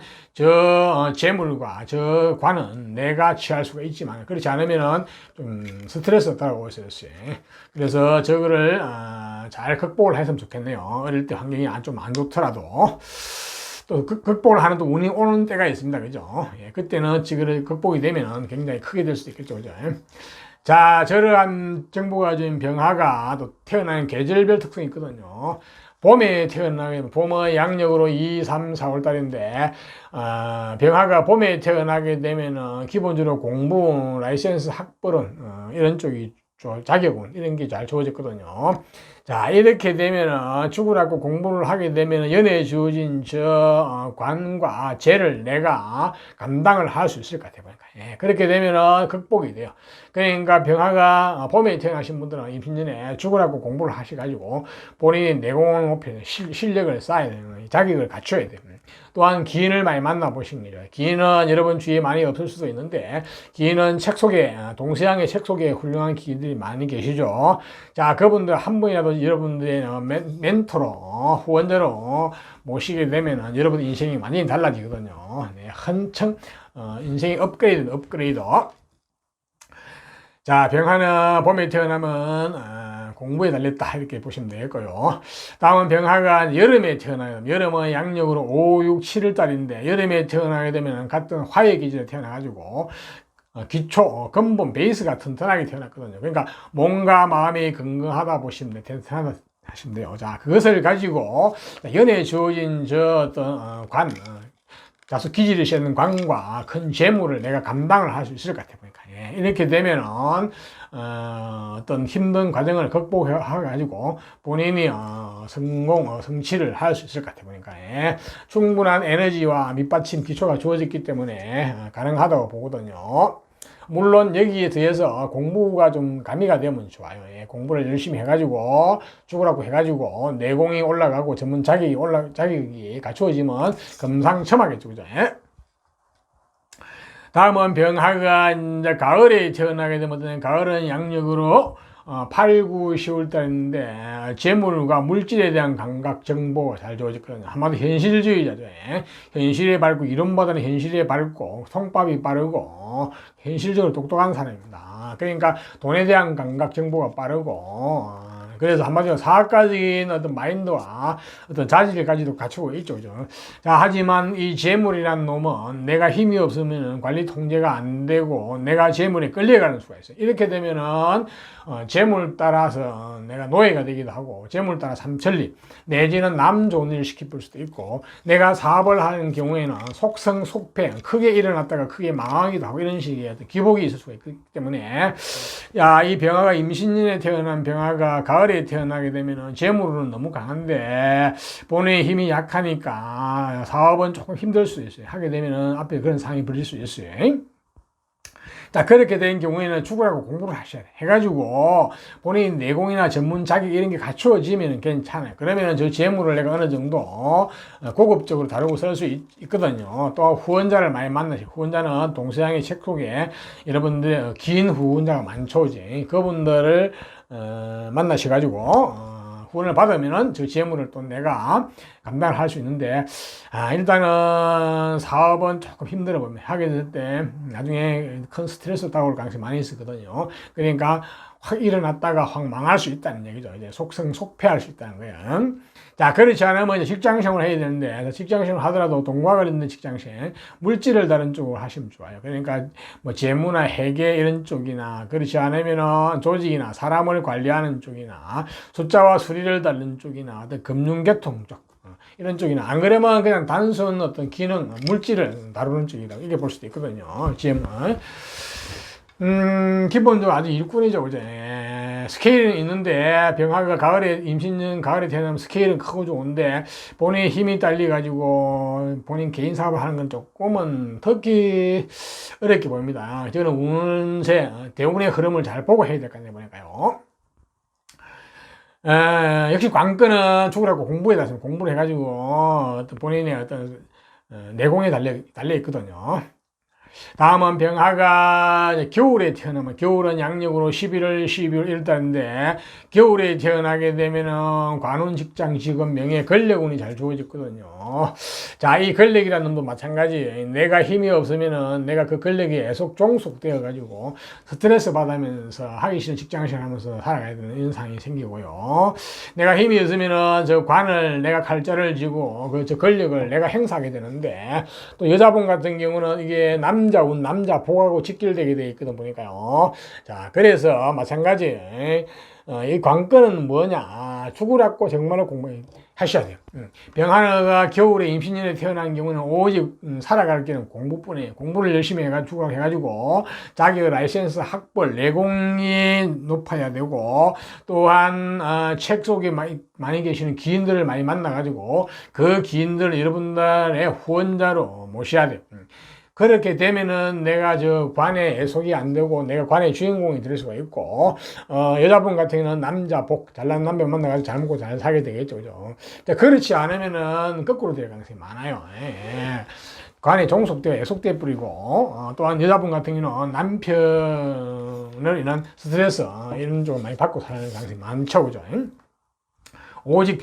재물과 저 관은 내가 취할 수가 있지만 그렇지 않으면은 좀 스트레스가 따라오고 있어요. 그래서 저거를 잘 극복을 했으면 좋겠네요. 어릴 때 환경이 좀 안 좋더라도 또 극복을 하는 또 운이 오는 때가 있습니다. 그죠? 예, 그때는 지금 극복이 되면은 굉장히 크게 될 수도 있겠죠. 그죠? 자, 저러한 정보가 가진 병화가 또 태어나는 계절별 특성이 있거든요. 봄에 태어나게 되면 봄의 양력으로 2, 3, 4월 달인데 병화가 봄에 태어나게 되면은 기본적으로 공부, 라이센스, 학벌은 이런 쪽이 자격은 이런 게 잘 주어졌거든요. 자, 이렇게 되면은 죽으라고 공부를 하게 되면은 연애에 주어진 저 관과 죄를 내가 감당을 할 수 있을 것 같아요. 보니까. 예, 그렇게 되면은 극복이 돼요. 그러니까 병화가 봄에 태어나신 분들은 임신전에 죽으라고 공부를 하셔가지고 본인의 내공을 높이는 실력을 쌓아야 되는 거예요. 자격을 갖춰야 돼요. 또한 기인을 많이 만나보신 거죠. 기인은 여러분 주위에 많이 없을 수도 있는데, 기인은 책 속에, 동서양의 책 속에 훌륭한 기인들이 많이 계시죠. 자, 그분들 한 분이라도 여러분들의 멘토로, 후원자로 모시게 되면 여러분 인생이 완전히 달라지거든요. 네, 한층, 인생이 업그레이드. 자, 병화는 봄에 태어나면 공부에 달렸다 이렇게 보시면 되겠고요. 다음은 병화가 여름에 태어나요. 여름은 양력으로 5, 6, 7월 달인데 여름에 태어나게 되면 같은 화의 기준에 태어나가지고 기초, 근본, 베이스가 튼튼하게 태어났거든요. 그러니까 몸과 마음이 건강하다 보시면 돼요. 튼튼하다 하시면 돼요. 자, 그것을 가지고 연애에 주어진 저 어떤 다소 기질이 있는 관과 큰 재물을 내가 감당을 할 수 있을 것 같아요. 그러니까 예, 이렇게 되면은 어떤 힘든 과정을 극복해가지고 본인이 성취를 할 수 있을 것 같아요. 보니까 예, 충분한 에너지와 밑받침 기초가 주어졌기 때문에 가능하다고 보거든요. 물론 여기에 대해서 공부가 좀 가미가 되면 좋아요. 예, 공부를 열심히 해가지고 죽으라고 해가지고 내공이 올라가고 전문 자격이 갖추어지면 금상첨화겠죠. 그죠? 예? 다음은 병화가 이제 가을에 태어나게 되면 가을은 양력으로 8, 9, 10월 달인데 재물과 물질에 대한 감각 정보가 잘 주어졌거든요. 한마디로 현실주의자죠. 현실에 밝고 이론보다는 현실에 밝고 통밥이 빠르고 현실적으로 똑똑한 사람입니다. 그러니까 돈에 대한 감각 정보가 빠르고 그래서 한마디로 사학가적인 어떤 마인드와 어떤 자질을 가지고 갖추고 있죠. 그죠? 자, 하지만 이 재물이라는 놈은 내가 힘이 없으면 관리 통제가 안 되고 내가 재물에 끌려가는 수가 있어요. 이렇게 되면은 재물 따라서 내가 노예가 되기도 하고 재물 따라 삼천리 내지는 남 좋은 일을 시킬 수도 있고 내가 사업을 하는 경우에는 속성속패 크게 일어났다가 크게 망하기도 하고 이런 식의 어떤 기복이 있을 수가 있기 때문에 야, 이 병화가 임신년에 태어난 병화가 가을에 태어나게 되면은 재물은 너무 강한데 본인의 힘이 약하니까 사업은 조금 힘들 수 있어요. 하게 되면은 앞에 그런 상황이 벌어질 수 있어요. 자, 그렇게 된 경우에는 죽으라고 공부를 하셔야 돼. 해가지고 본인 내공이나 전문 자격 이런 게 갖추어지면 괜찮아요. 그러면 저 재물을 내가 어느 정도 고급적으로 다루고 쓸 수 있거든요. 또 후원자를 많이 만나세요. 후원자는 동서양의 책 속에 여러분들의 긴 후원자가 많죠. 이제 그분들을 만나셔가지고 후원을 받으면은 저 재물을 또 내가 감당을 할 수 있는데, 일단은 사업은 조금 힘들어 보면 하게 될 때 나중에 큰 스트레스 따올 가능성이 많이 있었거든요. 그러니까 확 일어났다가 확 망할 수 있다는 얘기죠. 이제 속패할 수 있다는 거예요. 자, 그렇지 않으면 이제 직장생활을 해야 되는데, 직장생활을 하더라도 돈과 관련된 직장생, 물질을 다른 쪽으로 하시면 좋아요. 그러니까 뭐 재무나 회계 이런 쪽이나, 그렇지 않으면은 조직이나 사람을 관리하는 쪽이나, 숫자와 수리를 다루는 쪽이나, 어떤 금융계통 쪽, 이런 쪽이나, 안 그러면 그냥 단순 어떤 기능, 물질을 다루는 쪽이다. 이렇게 볼 수도 있거든요. GM은. 기본적으로 아주 일꾼이죠. 그죠? 스케일은 있는데, 병화가 가을에, 임신년 가을에 태어나면 스케일은 크고 좋은데, 본인의 힘이 딸려가지고, 본인 개인 사업을 하는 건 조금은 특히 어렵게 보입니다. 저는 운세, 대운의 흐름을 잘 보고 해야 될 것 같네요. 보니까요. 역시 관건은 죽으라고 공부해놨으면 공부를 해가지고, 어떤 본인의 어떤, 내공에 달려 있거든요. 다음은 병화가 겨울에 태어나면, 겨울은 양력으로 11월, 12월 1달인데, 겨울에 태어나게 되면은 관운, 직장, 직업, 명예, 권력운이 잘 주어졌거든요. 자, 이 권력이라는 놈도 마찬가지. 내가 힘이 없으면은 내가 그 권력에 애속 종속되어가지고 스트레스 받으면서 하기 싫은 직장생활 하면서 살아가야 되는 이런 상황이 생기고요. 내가 힘이 없으면은 저 관을 내가 칼자를 쥐고 그 저 권력을 내가 행사하게 되는데, 또 여자분 같은 경우는 이게 남자운, 남자 복하고 직결되게 되어 있거든 보니까요. 자, 그래서 마찬가지. 이 관건은 뭐냐? 죽으라고 정말로 공부해. 하셔야 돼요. 병하나가 겨울에 임신년에 태어난 경우는 오직 살아갈 길은 공부뿐이에요. 공부를 열심히 해가지고 자기 라이센스 학벌, 내공이 높아야 되고, 또한 책 속에 많이 계시는 기인들을 많이 만나가지고 그 기인들을 여러분들의 후원자로 모셔야 돼요. 그렇게 되면은 내가 저 관에 애속이 안 되고 내가 관의 주인공이 될 수가 있고, 여자분 같은 경우는 남자 잘난 남자 만나가지고 잘 먹고 잘 살게 되겠죠. 그죠? 자, 그렇지 않으면은 거꾸로 될 가능성이 많아요. 예. 관에 종속되어 애속돼 뿌리고, 또한 여자분 같은 경우는 남편을 인한 스트레스, 이런 쪽을 많이 받고 사는 가능성이 많죠. 그죠? 오직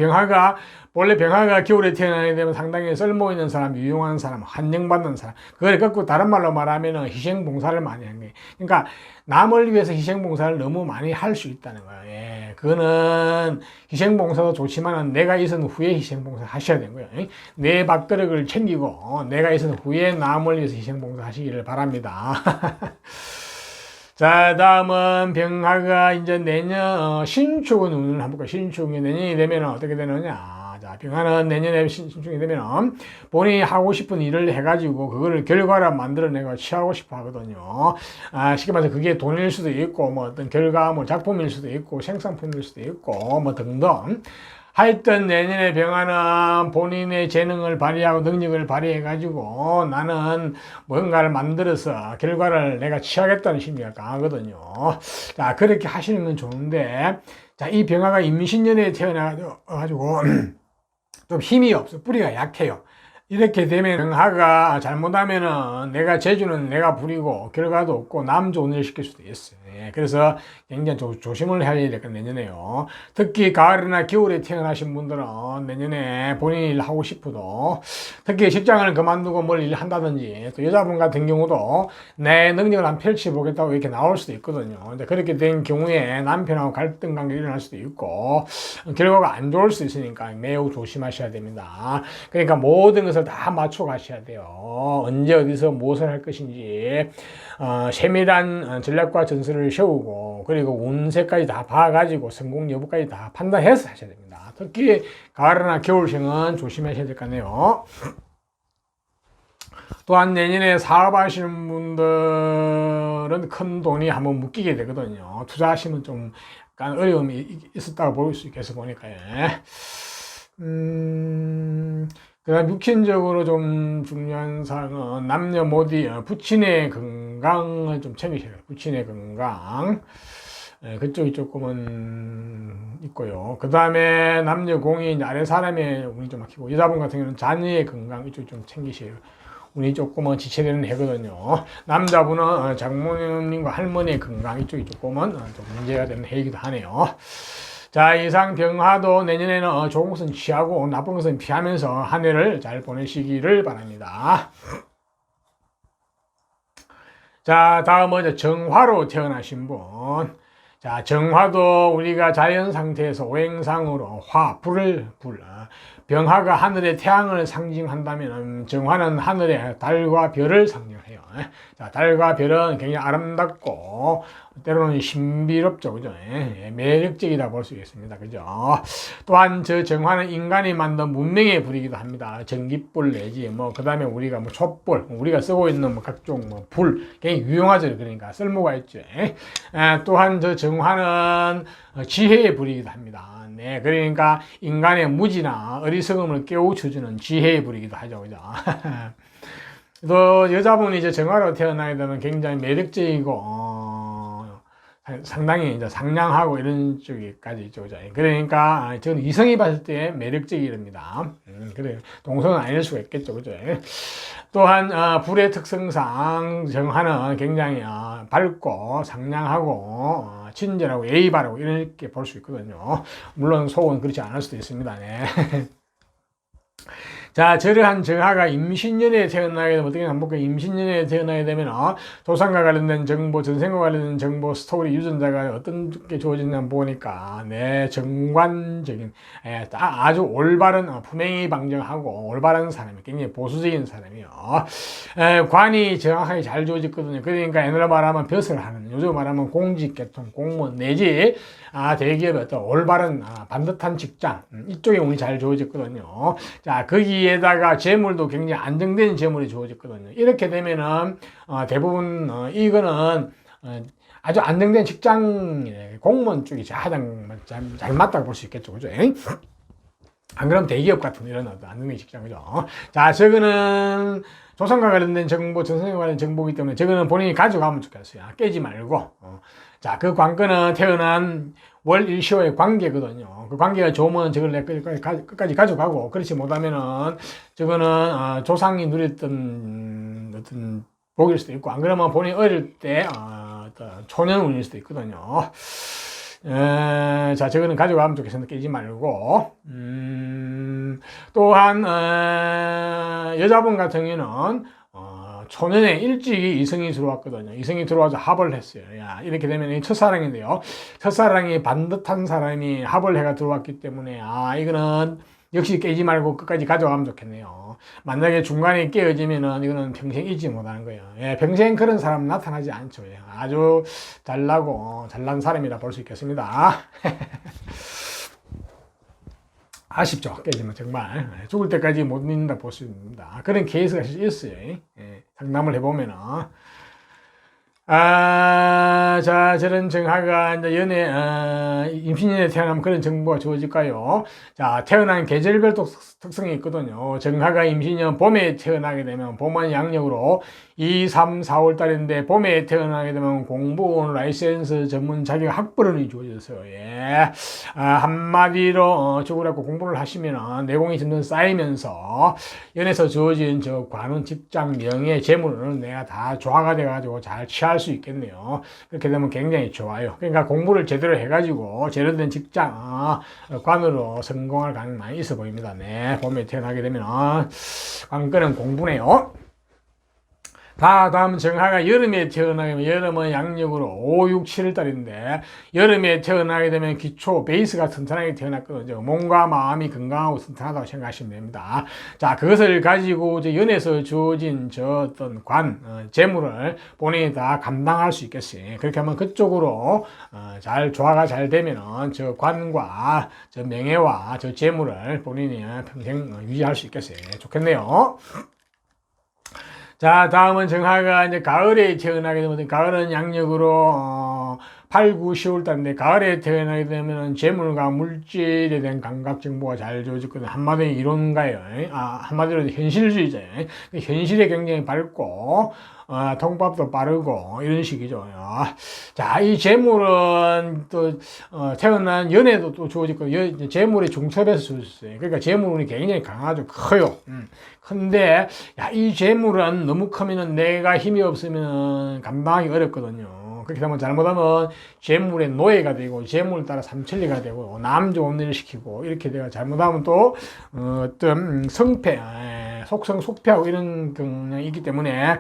원래 병화가 겨울에 태어나게 되면 상당히 쓸모 있는 사람, 유용한 사람, 환영받는 사람. 그걸 갖고 다른 말로 말하면 희생봉사를 많이 하는 거예요. 그러니까 남을 위해서 희생봉사를 너무 많이 할 수 있다는 거예요. 예. 그거는 희생봉사도 좋지만 내가 있은 후에 희생봉사 하셔야 되는 거예요. 내 밥그릇을 챙기고 내가 있은 후에 남을 위해서 희생봉사 하시기를 바랍니다. 자, 다음은 병화가 이제 내년 신축은 운을 한번 볼까요? 신축이 내년이 되면 어떻게 되느냐? 자, 병화는 내년에 신축이 되면 본인이 하고 싶은 일을 해가지고 그거를 결과를 만들어내고 취하고 싶어 하거든요. 쉽게 말해서 그게 돈일 수도 있고, 뭐 어떤 작품일 수도 있고, 생산품일 수도 있고, 뭐 등등. 하여튼 내년에 병화는 본인의 재능을 발휘하고 능력을 발휘해가지고 나는 뭔가를 만들어서 결과를 내가 취하겠다는 심리가 강하거든요. 자, 그렇게 하시는 건 좋은데, 자, 이 병화가 임신년에 태어나가지고 좀 힘이 없어. 뿌리가 약해요. 이렇게 되면 병화가 잘못하면은 내가 재주는 내가 부리고 결과도 없고 남 좋은 일 시킬 수도 있어요. 그래서 굉장히 조심을 해야 될 것 내년에요. 특히 가을이나 겨울에 태어나신 분들은 내년에 본인이 일 하고 싶어도, 특히 직장을 그만두고 뭘 일한다든지, 또 여자분 같은 경우도 내 능력을 한번 펼쳐보겠다고 이렇게 나올 수도 있거든요. 그렇게 된 경우에 남편하고 갈등 관계가 일어날 수도 있고 결과가 안 좋을 수 있으니까 매우 조심하셔야 됩니다. 그러니까 모든 것을 다 맞춰 가셔야 돼요. 언제 어디서 무엇을 할 것인지 세밀한 전략과 전술을 세우고, 그리고 운세까지 다 봐가지고 성공 여부까지 다 판단해서 하셔야 됩니다. 특히 가을이나 겨울생은 조심하셔야 될 것 같네요. 또한 내년에 사업하시는 분들은 큰 돈이 한번 묶이게 되거든요. 투자하시면 좀 약간 어려움이 있었다고 볼 수 있겠어 보니까요. 그다음 육신적으로 좀 중요한 사항은 남녀 모두 부친의 건강을 좀 챙기셔야 돼요. 부친의 건강. 그쪽이 조금은 있고요. 그 다음에 남녀 공이 아래 사람의 운이 좀 막히고, 여자분 같은 경우는 자녀의 건강 이쪽 좀 챙기셔야 돼요. 운이 조금은 지체되는 해거든요. 남자분은 장모님과 할머니의 건강 이쪽이 조금은 좀 문제가 되는 해이기도 하네요. 자, 이상 병화도 내년에는 좋은 것은 취하고 나쁜 것은 피하면서 한 해를 잘 보내시기를 바랍니다. 자, 다음은 정화로 태어나신 분. 자, 정화도 우리가 자연 상태에서 오행상으로 병화가 하늘의 태양을 상징한다면 정화는 하늘의 달과 별을 상징해요. 자, 달과 별은 굉장히 아름답고 때로는 신비롭죠. 그죠? 매력적이다 볼 수 있습니다. 그죠? 또한 저 정화는 인간이 만든 문명의 불이기도 합니다. 전기불 내지 그 다음에 우리가 촛불, 우리가 쓰고 있는 각종 불, 굉장히 유용하죠. 그러니까 쓸모가 있죠. 또한 저 정화는 지혜의 불이기도 합니다. 네, 그러니까 인간의 무지나 어리석음을 깨우쳐주는 지혜의 불이기도 하죠. 그죠? 또 여자분이 이제 정화로 태어나게 되면 굉장히 매력적이고 상당히 이제 상냥하고 이런 쪽까지 있죠. 그죠? 그러니까 저는 이성이 봤을 때 매력적이랍니다. 그래 동성은 아닐 수가 있겠죠. 그죠? 또한 불의 특성상 정화는 굉장히 밝고 상냥하고 친절하고 예의 바르고 이렇게 볼 수 있거든요. 물론 속은 그렇지 않을 수도 있습니다. 네. 자, 저러한 정화가 임신년에 태어나게 되면 어떻게 한번 볼까요? 임신년에 태어나게 되면 조상과 관련된 정보, 전생과 관련된 정보, 스토리 유전자가 어떤 게 주어지냐 보니까 정관적인 아주 올바른 품행이 방정하고 올바른 사람이 굉장히 보수적인 사람이요. 관이 정확하게 잘 주어졌거든요. 그러니까 옛날에 말하면 벼슬 하는, 요즘 말하면 공직계통, 공무원 내지 대기업의 어떤 올바른 반듯한 직장 이쪽에 운이 잘 주어졌거든요. 자, 거기에다가 재물도 굉장히 안정된 재물이 주어졌거든요. 이렇게 되면은 대부분 이거는 아주 안정된 직장 공무원 쪽이 가장 잘 맞다고 볼 수 있겠죠, 그죠? 안 그러면 대기업 같은 이런 어떤 안정된 직장, 그죠? 자, 저거는 조상과 관련된 정보, 전생과 관련된 정보이기 때문에 저거는 본인이 가져가면 좋겠어요. 깨지 말고. 자, 그 관건은 태어난 월 일시호의 관계거든요. 그 관계가 좋으면 저걸 끝까지 가져가고, 그렇지 못하면은 저거는 조상이 누렸던 어떤 복일 수도 있고, 안 그러면 본인이 어릴 때 초년운일 수도 있거든요. 자, 저거는 가져가면 좋겠습니다. 깨지 말고. 또한 여자분 같은 경우는 초년에 일찍이 이성이 들어왔거든요. 이성이 들어와서 합을 했어요. 야, 이렇게 되면 이 첫사랑인데요. 첫사랑이 반듯한 사람이 합을 해가 들어왔기 때문에 이거는 역시 깨지 말고 끝까지 가져가면 좋겠네요. 만약에 중간에 깨어지면은 이거는 평생 잊지 못하는 거예요. 평생 그런 사람 나타나지 않죠. 아주 잘나고 잘난 사람이라 볼 수 있겠습니다. 아쉽죠. 깨지면 정말 죽을 때까지 못 잊는다 볼 수 있습니다. 그런 케이스가 있어요. 상담을 해보면은 자, 저런 정화가 이제 임신년에 태어나면 그런 정보가 주어질까요? 자, 태어난 계절별 특성이 있거든요. 정화가 임신년 봄에 태어나게 되면 봄은 양력으로 2, 3, 4월 달인데 봄에 태어나게 되면 공무원 라이센스 전문 자격 학벌운이 주어졌어요. 한마디로 죽으라고 공부를 하시면 내공이 점점 쌓이면서 연에서 주어진 저 관운, 직장, 명예, 재물은 내가 다 조화가 돼가지고 잘 취할 수 있겠네요. 그렇게 되면 굉장히 좋아요. 그러니까 공부를 제대로 해가지고 제대로 된 직장, 관으로 성공할 가능성이 많이 있어 보입니다. 봄에 태어나게 되면 관건은 공부네요. 다음 정화가 여름에 태어나게 되면 여름은 양력으로 5, 6, 7월 달인데 여름에 태어나게 되면 기초 베이스가 튼튼하게 태어났거든요. 몸과 마음이 건강하고 튼튼하다고 생각하시면 됩니다. 자, 그것을 가지고 이제 연에서 주어진 저 어떤 재물을 본인이 다 감당할 수 있겠어요. 그렇게 하면 그쪽으로 잘 조화가 잘 되면은 저 관과 저 명예와 저 재물을 본인이 평생 유지할 수 있겠어요. 좋겠네요. 자, 다음은 정화가 이제 가을에 태어나게 되면, 가을은 양력으로 8, 9, 10월 달인데, 가을에 태어나게 되면 재물과 물질에 대한 감각 정보가 잘 주어졌거든요. 한마디로 이론가요. 한마디로 현실주의자예요. 현실에 굉장히 밝고, 통밥도 빠르고, 이런 식이죠. 자, 이 재물은 또, 태어난 연애도 또 주어졌거든요. 재물이 중첩에서 주어졌어요. 그러니까 재물운이 굉장히 강하죠. 커요. 근데, 이 재물은 너무 크면은 내가 힘이 없으면 감당하기 어렵거든요. 그렇게 되면 잘못하면 재물의 노예가 되고, 재물을 따라 삼천리가 되고, 남 좋은 일을 시키고, 이렇게 돼가 잘못하면 또, 어떤 성패, 속성, 속패하고 이런 경향이 있기 때문에,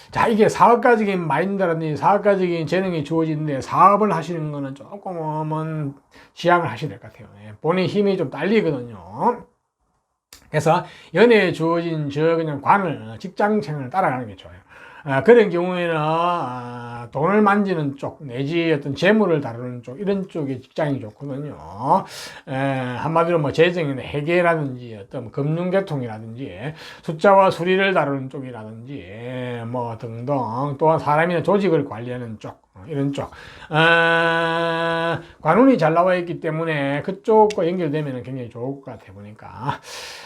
자, 이게 사업가적인 마인드라든지 사업가적인 재능이 주어지는데 사업을 하시는 거는 조금은 지양을 하셔야 될 것 같아요. 본인 힘이 좀 딸리거든요. 그래서 연애에 주어진 그냥 관을, 직장생을 따라가는 게 좋아요. 그런 경우에는 돈을 만지는 쪽 내지 어떤 재물을 다루는 쪽 이런 쪽에 직장이 좋거든요. 한마디로 뭐 재정이나 회계라든지 어떤 금융계통이라든지 숫자와 수리를 다루는 쪽이라든지 뭐 등등, 또한 사람이나 조직을 관리하는 쪽 이런 쪽 관운이 잘 나와 있기 때문에 그쪽과 연결되면 굉장히 좋을 것 같아 보니까.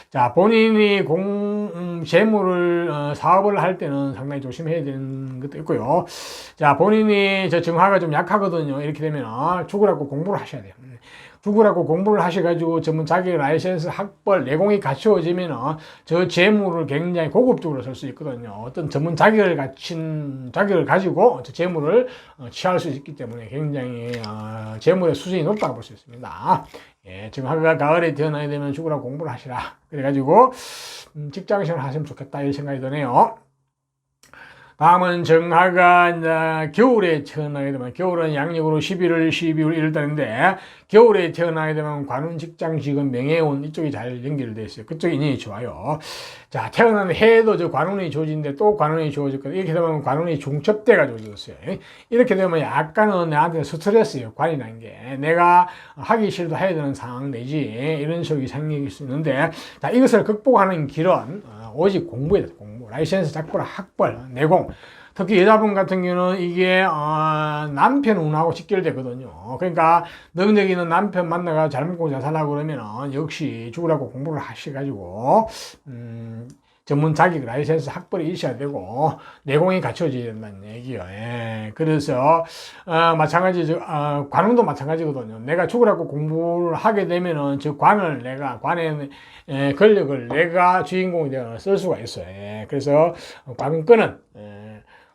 자, 본인이 재물을 사업을 할 때는 상당히 조심해야 되는 것도 있고요. 자, 본인이 저 정화가 좀 약하거든요. 이렇게 되면 죽으라고 공부를 하셔야 돼요. 죽으라고 공부를 하셔가지고 전문 자격 라이센스 학벌 내공이 갖추어지면 저 재물을 굉장히 고급적으로 쓸 수 있거든요. 어떤 전문 자격을 가지고 저 재물을 취할 수 있기 때문에 굉장히 재물의 수준이 높다고 볼 수 있습니다. 지금 하루가 가을에 태어나게 되면 죽으라고 공부를 하시라. 그래가지고 직장생활 하시면 좋겠다 이 생각이 드네요. 다음은 정화가 이제 겨울에 태어나게 되면, 겨울은 양력으로 11월, 12월 1월달인데 겨울에 태어나게 되면 관운, 직장, 직업, 명예운 이쪽이 잘 연결되어 있어요. 그쪽 인연이 좋아요. 자, 태어나는 해도 저 관운이 주어진데 또 관운이 주어졌거든요. 이렇게 되면 관운이 중첩대가 주어졌어요. 이렇게 되면 약간은 나한테 스트레스예요. 관이라는 게. 내가 하기 싫어도 해야 되는 상황 내지 이런 식으로 생길 수 있는데, 자, 이것을 극복하는 길은 오직 공부에 대해서 공부, 라이센스 작부라 학벌, 내공. 특히 여자분 같은 경우는 이게 남편 운하고 직결되거든요. 그러니까 능력 있는 남편 만나가 잘 먹고 잘 살라고 그러면은 역시 죽으라고 공부를 하셔가지고 전문 자격, 라이센스 학벌이 있어야 되고 내공이 갖춰져야 된다는 얘기예요. 예. 그래서 마찬가지 관운도 마찬가지거든요. 내가 죽으라고 공부를 하게 되면은 저 관을 내가 관의 권력을 내가 주인공이 되어 쓸 수가 있어요. 예. 그래서 관건은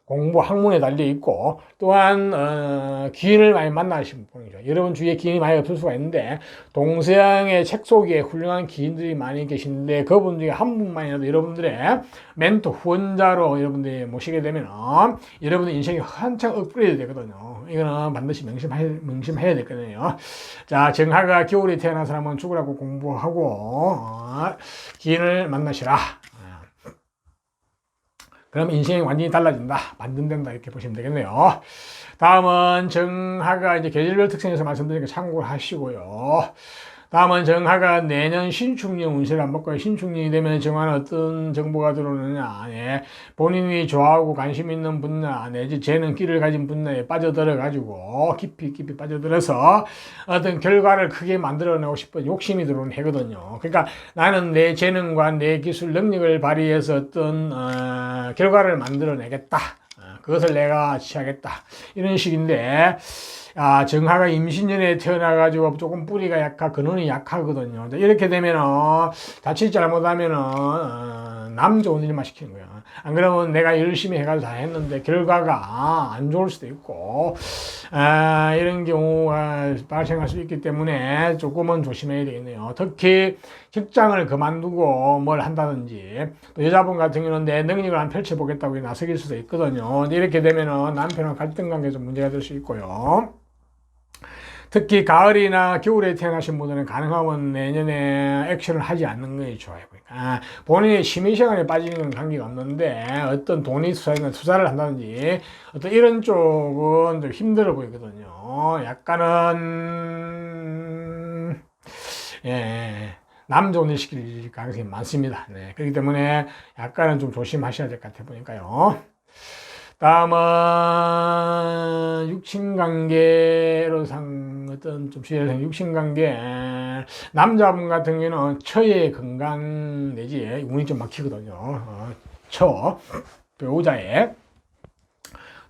공부 학문에 달려 있고, 또한 귀인을 많이 만나시는 분이죠. 여러분 주위에 귀인이 많이 없을 수가 있는데 동서양의 책 속에 훌륭한 귀인들이 많이 계신데 그분 중에 한 분만이라도 여러분들의 멘토, 후원자로 여러분들이 모시게 되면 여러분의 인생이 한창 업그레이드 되거든요. 이거는 반드시 명심해야 되거든요. 자, 정화가 겨울에 태어난 사람은 죽으라고 공부하고 귀인을 만나시라. 그럼 인생이 완전히 달라진다, 반전된다 이렇게 보시면 되겠네요. 다음은 정화가 이제 계절별 특성에서 말씀드리니까 참고를 하시고요. 다음은 정화가 내년 신축년 운세를 한번 볼까요? 신축년이 되면 정화는 어떤 정보가 들어오느냐, 본인이 좋아하고 관심 있는 분야 내지 재능 끼를 가진 분야에 빠져들어 가지고 깊이 빠져들어서 어떤 결과를 크게 만들어내고 싶은 욕심이 들어오는 해거든요. 그러니까 나는 내 재능과 내 기술 능력을 발휘해서 어떤 결과를 만들어내겠다, 그것을 내가 취하겠다 이런 식인데, 정화가 임신년에 태어나가지고 조금 뿌리가 근원이 약하거든요. 이렇게 되면은, 자칫 잘못하면은, 남 좋은 일만 시키는 거야. 안 그러면 내가 열심히 해가지고 다 했는데, 결과가 안 좋을 수도 있고, 이런 경우가 발생할 수 있기 때문에 조금은 조심해야 되겠네요. 특히, 직장을 그만두고 뭘 한다든지, 또 여자분 같은 경우는 내 능력을 한번 펼쳐보겠다고 나서길 수도 있거든요. 이렇게 되면은 남편과 갈등 관계에 좀 문제가 될 수 있고요. 특히 가을이나 겨울에 태어나신 분들은 가능하면 내년에 액션을 하지 않는 것이 좋아요. 그러니까 본인이 취미생활에 빠지는 건 관계가 없는데 어떤 돈이 투자를 한다든지 어떤 이런 쪽은 좀 힘들어 보이거든요. 약간은 남 좋은 일 시킬 가능성이 많습니다. 그렇기 때문에 약간은 좀 조심하셔야 될 것 같아 보니까요. 다음은 육친관계로상 어떤 좀 주의할 육친관계, 남자분 같은 경우는 처의 건강 내지 운이 좀 막히거든요. 처 배우자의.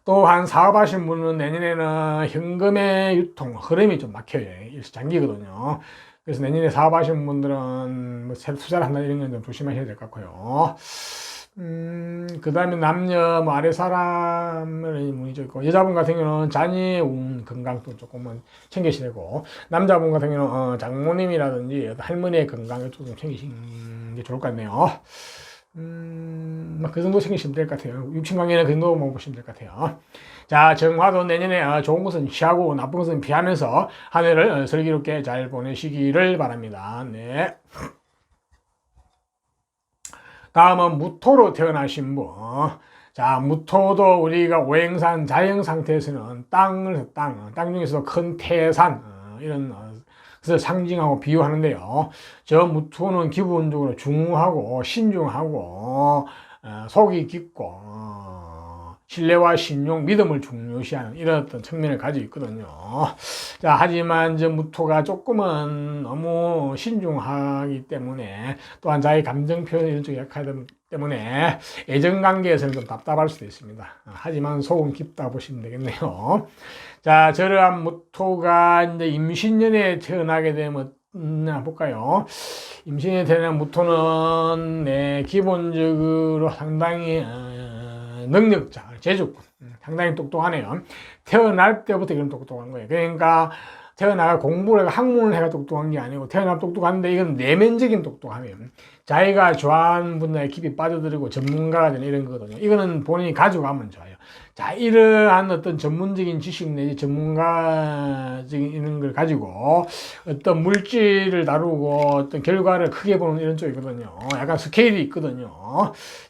또한 사업하신 분은 내년에는 현금의 유통 흐름이 좀 막혀요. 일시장기거든요. 그래서 내년에 사업하시는 분들은 뭐 새로 투자를 한다 이런 건 좀 조심하셔야 될 것 같고요. 그 다음에 남녀, 아래 사람의 운이 좀 있고, 여자분 같은 경우는 자녀의 운, 건강도 조금은 챙기셔야 되고, 남자분 같은 경우는 장모님이라든지 할머니의 건강을 좀 챙기시는 게 좋을 것 같네요. 그 정도 챙기시면 될 것 같아요. 육친관계는 그 정도만 보시면 될 것 같아요. 자, 정화도 내년에 좋은 것은 취하고 나쁜 것은 피하면서 한 해를 슬기롭게 잘 보내시기를 바랍니다. 네. 다음은 무토로 태어나신 분. 자, 무토도 우리가 오행산 자영 상태에서는 땅 중에서도 큰 태산, 이런 것을 상징하고 비유하는데요. 저 무토는 기본적으로 중후하고 신중하고 속이 깊고 신뢰와 신용, 믿음을 중요시하는 이런 어떤 측면을 가지고 있거든요. 자, 하지만 저 무토가 조금은 너무 신중하기 때문에, 또한 자기 감정 표현 이런 쪽이 약하기 때문에 애정 관계에서는 좀 답답할 수도 있습니다. 하지만 속은 깊다 보시면 되겠네요. 자, 저러한 무토가 이제 임신년에 태어나게 되면 볼까요? 임신년에 태어난 무토는 기본적으로 상당히 능력자, 재주꾼, 상당히 똑똑하네요. 태어날 때부터 이런 똑똑한 거예요. 그러니까 태어나가 공부를 학문을 해가 똑똑한 게 아니고 태어나 똑똑한데 이건 내면적인 똑똑함이에요. 자기가 좋아하는 분야에 깊이 빠져들고 전문가가 되는 이런 거거든요. 이거는 본인이 가지고 가면 좋아요. 자, 이러한 어떤 전문적인 지식 내지 전문가적인 이런 걸 가지고 어떤 물질을 다루고 어떤 결과를 크게 보는 이런 쪽이거든요. 약간 스케일이 있거든요.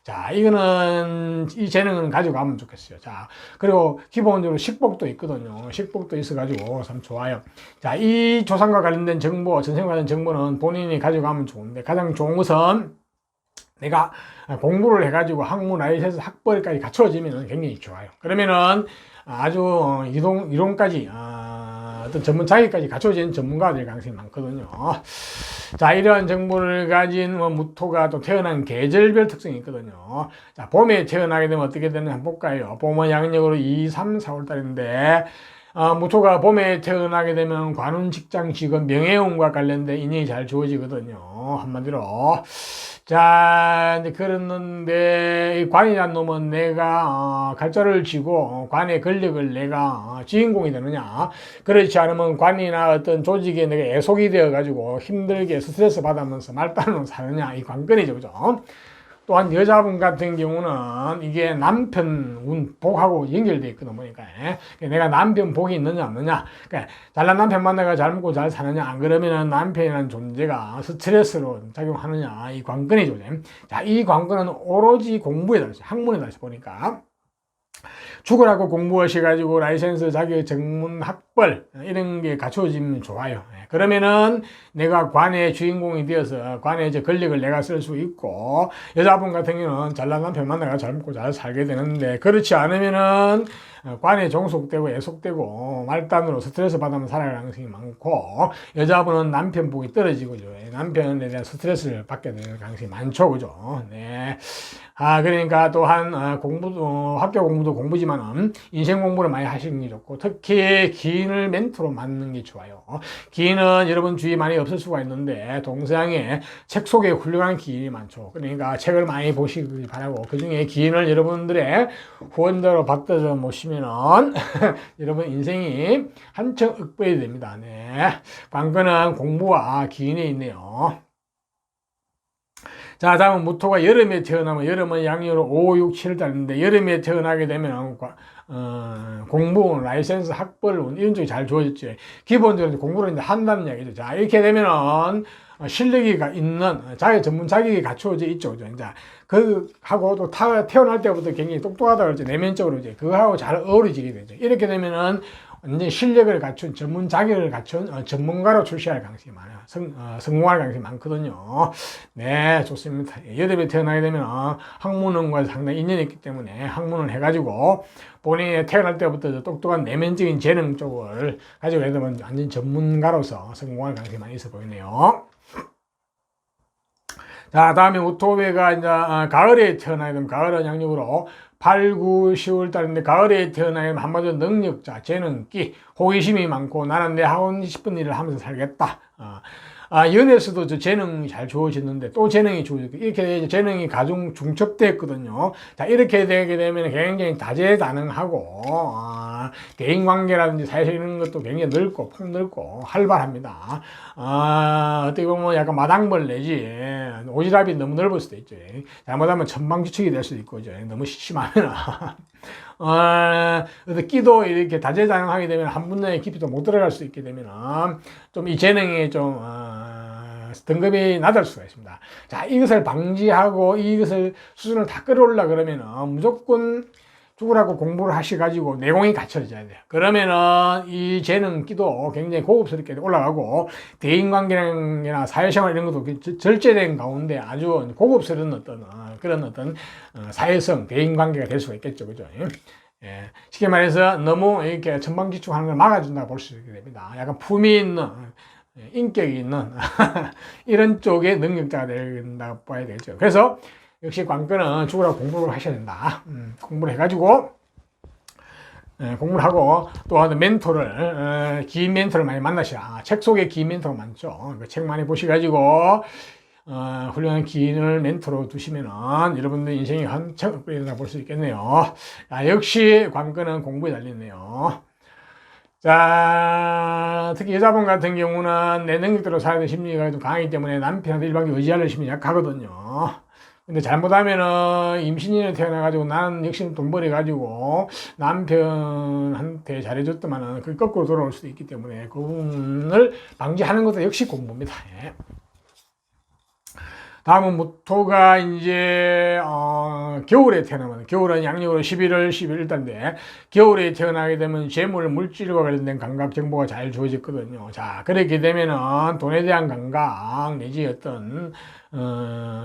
자, 이거는 이 재능은 가지고 가면 좋겠어요. 자, 그리고 기본적으로 식복도 있거든요. 식복도 있어가지고 참 좋아요. 자, 이 조상과 관련된 정보, 전생과 관련된 정보는 본인이 가지고 가면 좋은데 가장 좋은 것은 내가 공부를 해가지고 학문 라이센스 학벌까지 갖춰지면 굉장히 좋아요. 그러면은 아주 이론까지 어떤 전문 자격까지 갖춰진 전문가가 될 가능성이 많거든요. 자, 이러한 정보를 가진 무토가 또 태어난 계절별 특성이 있거든요. 자, 봄에 태어나게 되면 어떻게 되는지 한번 볼까요? 봄은 양력으로 2, 3, 4월 달인데 무토가 봄에 태어나게 되면 관운, 직장, 직업, 명예운과 관련된 인연이 잘 주어지거든요. 한마디로. 자, 이제 그랬는데, 이 관이란 놈은 내가, 갈자를 쥐고, 관의 권력을 내가, 주인공이 되느냐. 그렇지 않으면 관이나 어떤 조직에 내가 애속이 되어가지고 힘들게 스트레스 받으면서 말단으로 사느냐. 이 관건이죠. 그죠? 또한 여자분 같은 경우는 이게 남편 운, 복하고 연결되어 있거든, 보니까. 내가 남편 복이 있느냐, 없느냐. 그러니까 잘난 남편 만나가 잘 먹고 잘 사느냐, 안 그러면은 남편이라는 존재가 스트레스로 작용하느냐, 이 관건이죠. 자, 이 관건은 오로지 공부에 달렸어요. 학문에 달렸어요, 보니까. 죽으라고 공부하셔가지고 라이센스 자격 전문 학벌 이런 게 갖춰지면 좋아요. 그러면은 내가 관의 주인공이 되어서 관의 이제 권력을 내가 쓸 수 있고 여자분 같은 경우는 잘난 남편 만나가 잘 먹고 잘 살게 되는데 그렇지 않으면은 관에 종속되고 애속되고 말단으로 스트레스 받으면 살아갈 가능성이 많고 여자분은 남편 복이 떨어지고죠. 남편에 대한 스트레스를 받게 되는 가능성이 많죠. 그죠? 네. 그러니까 또한 공부도 학교 공부도 공부지만은 인생 공부를 많이 하시는 게 좋고 특히 기인을 멘토로 만드는 게 좋아요. 기인은 여러분 주위에 많이 없을 수가 있는데 동서양에 책 속에 훌륭한 기인이 많죠. 그러니까 책을 많이 보시기 바라고 그 중에 기인을 여러분들의 후원자로 받들어 모시면은 여러분 인생이 한층 업그레이드 됩니다. 네. 관건은 공부와 기인에 있네요. 자, 다음은 무토가 여름에 태어나면 여름은 양력으로 5, 6, 7을 달는데 여름에 태어나게 되면 공부, 라이센스, 학벌 이런 쪽이 잘 주어졌죠. 기본적으로 공부를 이제 한다는 이야기죠. 자, 이렇게 되면은 실력이 있는 자기 전문 자격이 갖추어져 있죠. 그죠? 이제 그하고 또 태어날 때부터 굉장히 똑똑하다 그러죠. 내면적으로 이제 그거하고 잘 어우러지게 되죠. 이렇게 되면은 완전 실력을 갖춘 전문 자격을 갖춘 전문가로 출시할 가능성이 많아요. 성공할 가능성이 많거든요. 네, 좋습니다. 여름에 태어나게 되면 학문과 상당히 인연이 있기 때문에 학문을 해가지고 본인이 태어날 때부터 똑똑한 내면적인 재능 쪽을 가지고 되면 완전 전문가로서 성공할 가능성이 많이 있어 보이네요. 자, 다음에 무토회가 이제 가을에 태어나게 되면 가을은 양력으로 8, 9, 10월 달인데 가을에 태어나면 한마디로 능력자, 재능기, 호기심이 많고 나는 내 하고 싶은 일을 하면서 살겠다. 연애에서도 저 재능이 잘 주어지는데 또 재능이 주어지고 이렇게 재능이 가중 중첩됐거든요. 자, 이렇게 되게 되면 굉장히 다재다능하고 대인관계라든지 사회적 이런 것도 굉장히 넓고 폭넓고 활발합니다. 어떻게 보면 약간 마당벌레지 오지랖이 너무 넓을 수도 있죠. 잘못하면 천방지축이 될 수도 있고 너무 심하면 끼도 이렇게 다재다능하게 되면 한 분야에 깊이도 못 들어갈 수 있게 되면 좀 이 재능이 좀 등급이 낮을 수가 있습니다. 자, 이것을 방지하고 이것을 수준을 다 끌어올라 그러면 무조건 죽으라고 공부를 하셔가지고 내공이 갖춰져야 돼요. 그러면은 이 재능 끼도 굉장히 고급스럽게 올라가고 대인관계나 사회생활 이런 것도 절제된 가운데 아주 고급스러운 어떤 그런 어떤 사회성, 대인관계가 될 수가 있겠죠. 그죠? 예. 쉽게 말해서 너무 이렇게 천방지축하는 걸 막아준다고 볼 수 있게 됩니다. 약간 품이 있는, 인격이 있는 이런 쪽의 능력자가 된다고 봐야 되죠. 그래서 역시 관건은 죽으라고 공부를 하셔야 된다. 공부를 해가지고 공부를 하고 또 멘토를 긴 멘토를 많이 만나셔야 책 속에 긴 멘토가 많죠. 그 책 많이 보셔가지고 훌륭한 기인을 멘토로 두시면은 여러분들 인생이 한참 업그레이드다 볼 수 있겠네요. 역시 관건은 공부에 달리네요. 자, 특히 여자분 같은 경우는 내 능력대로 살아야 되는 심리가 좀 강하기 때문에 남편한테 일방적으로 의지하는 심리 약하거든요. 근데 잘못하면은 임신인에 태어나가지고 나는 역시 돈벌이 가지고 남편한테 잘해줬더만은 그게 거꾸로 돌아올 수도 있기 때문에 그 부분을 방지하는 것도 역시 공부입니다. 예. 다음은 무토가 이제 겨울에 태어나면, 겨울은 양력으로 11월 11일인데 겨울에 태어나게 되면 재물, 물질과 관련된 감각 정보가 잘 주어졌거든요. 자, 그렇게 되면은 돈에 대한 감각 내지 어떤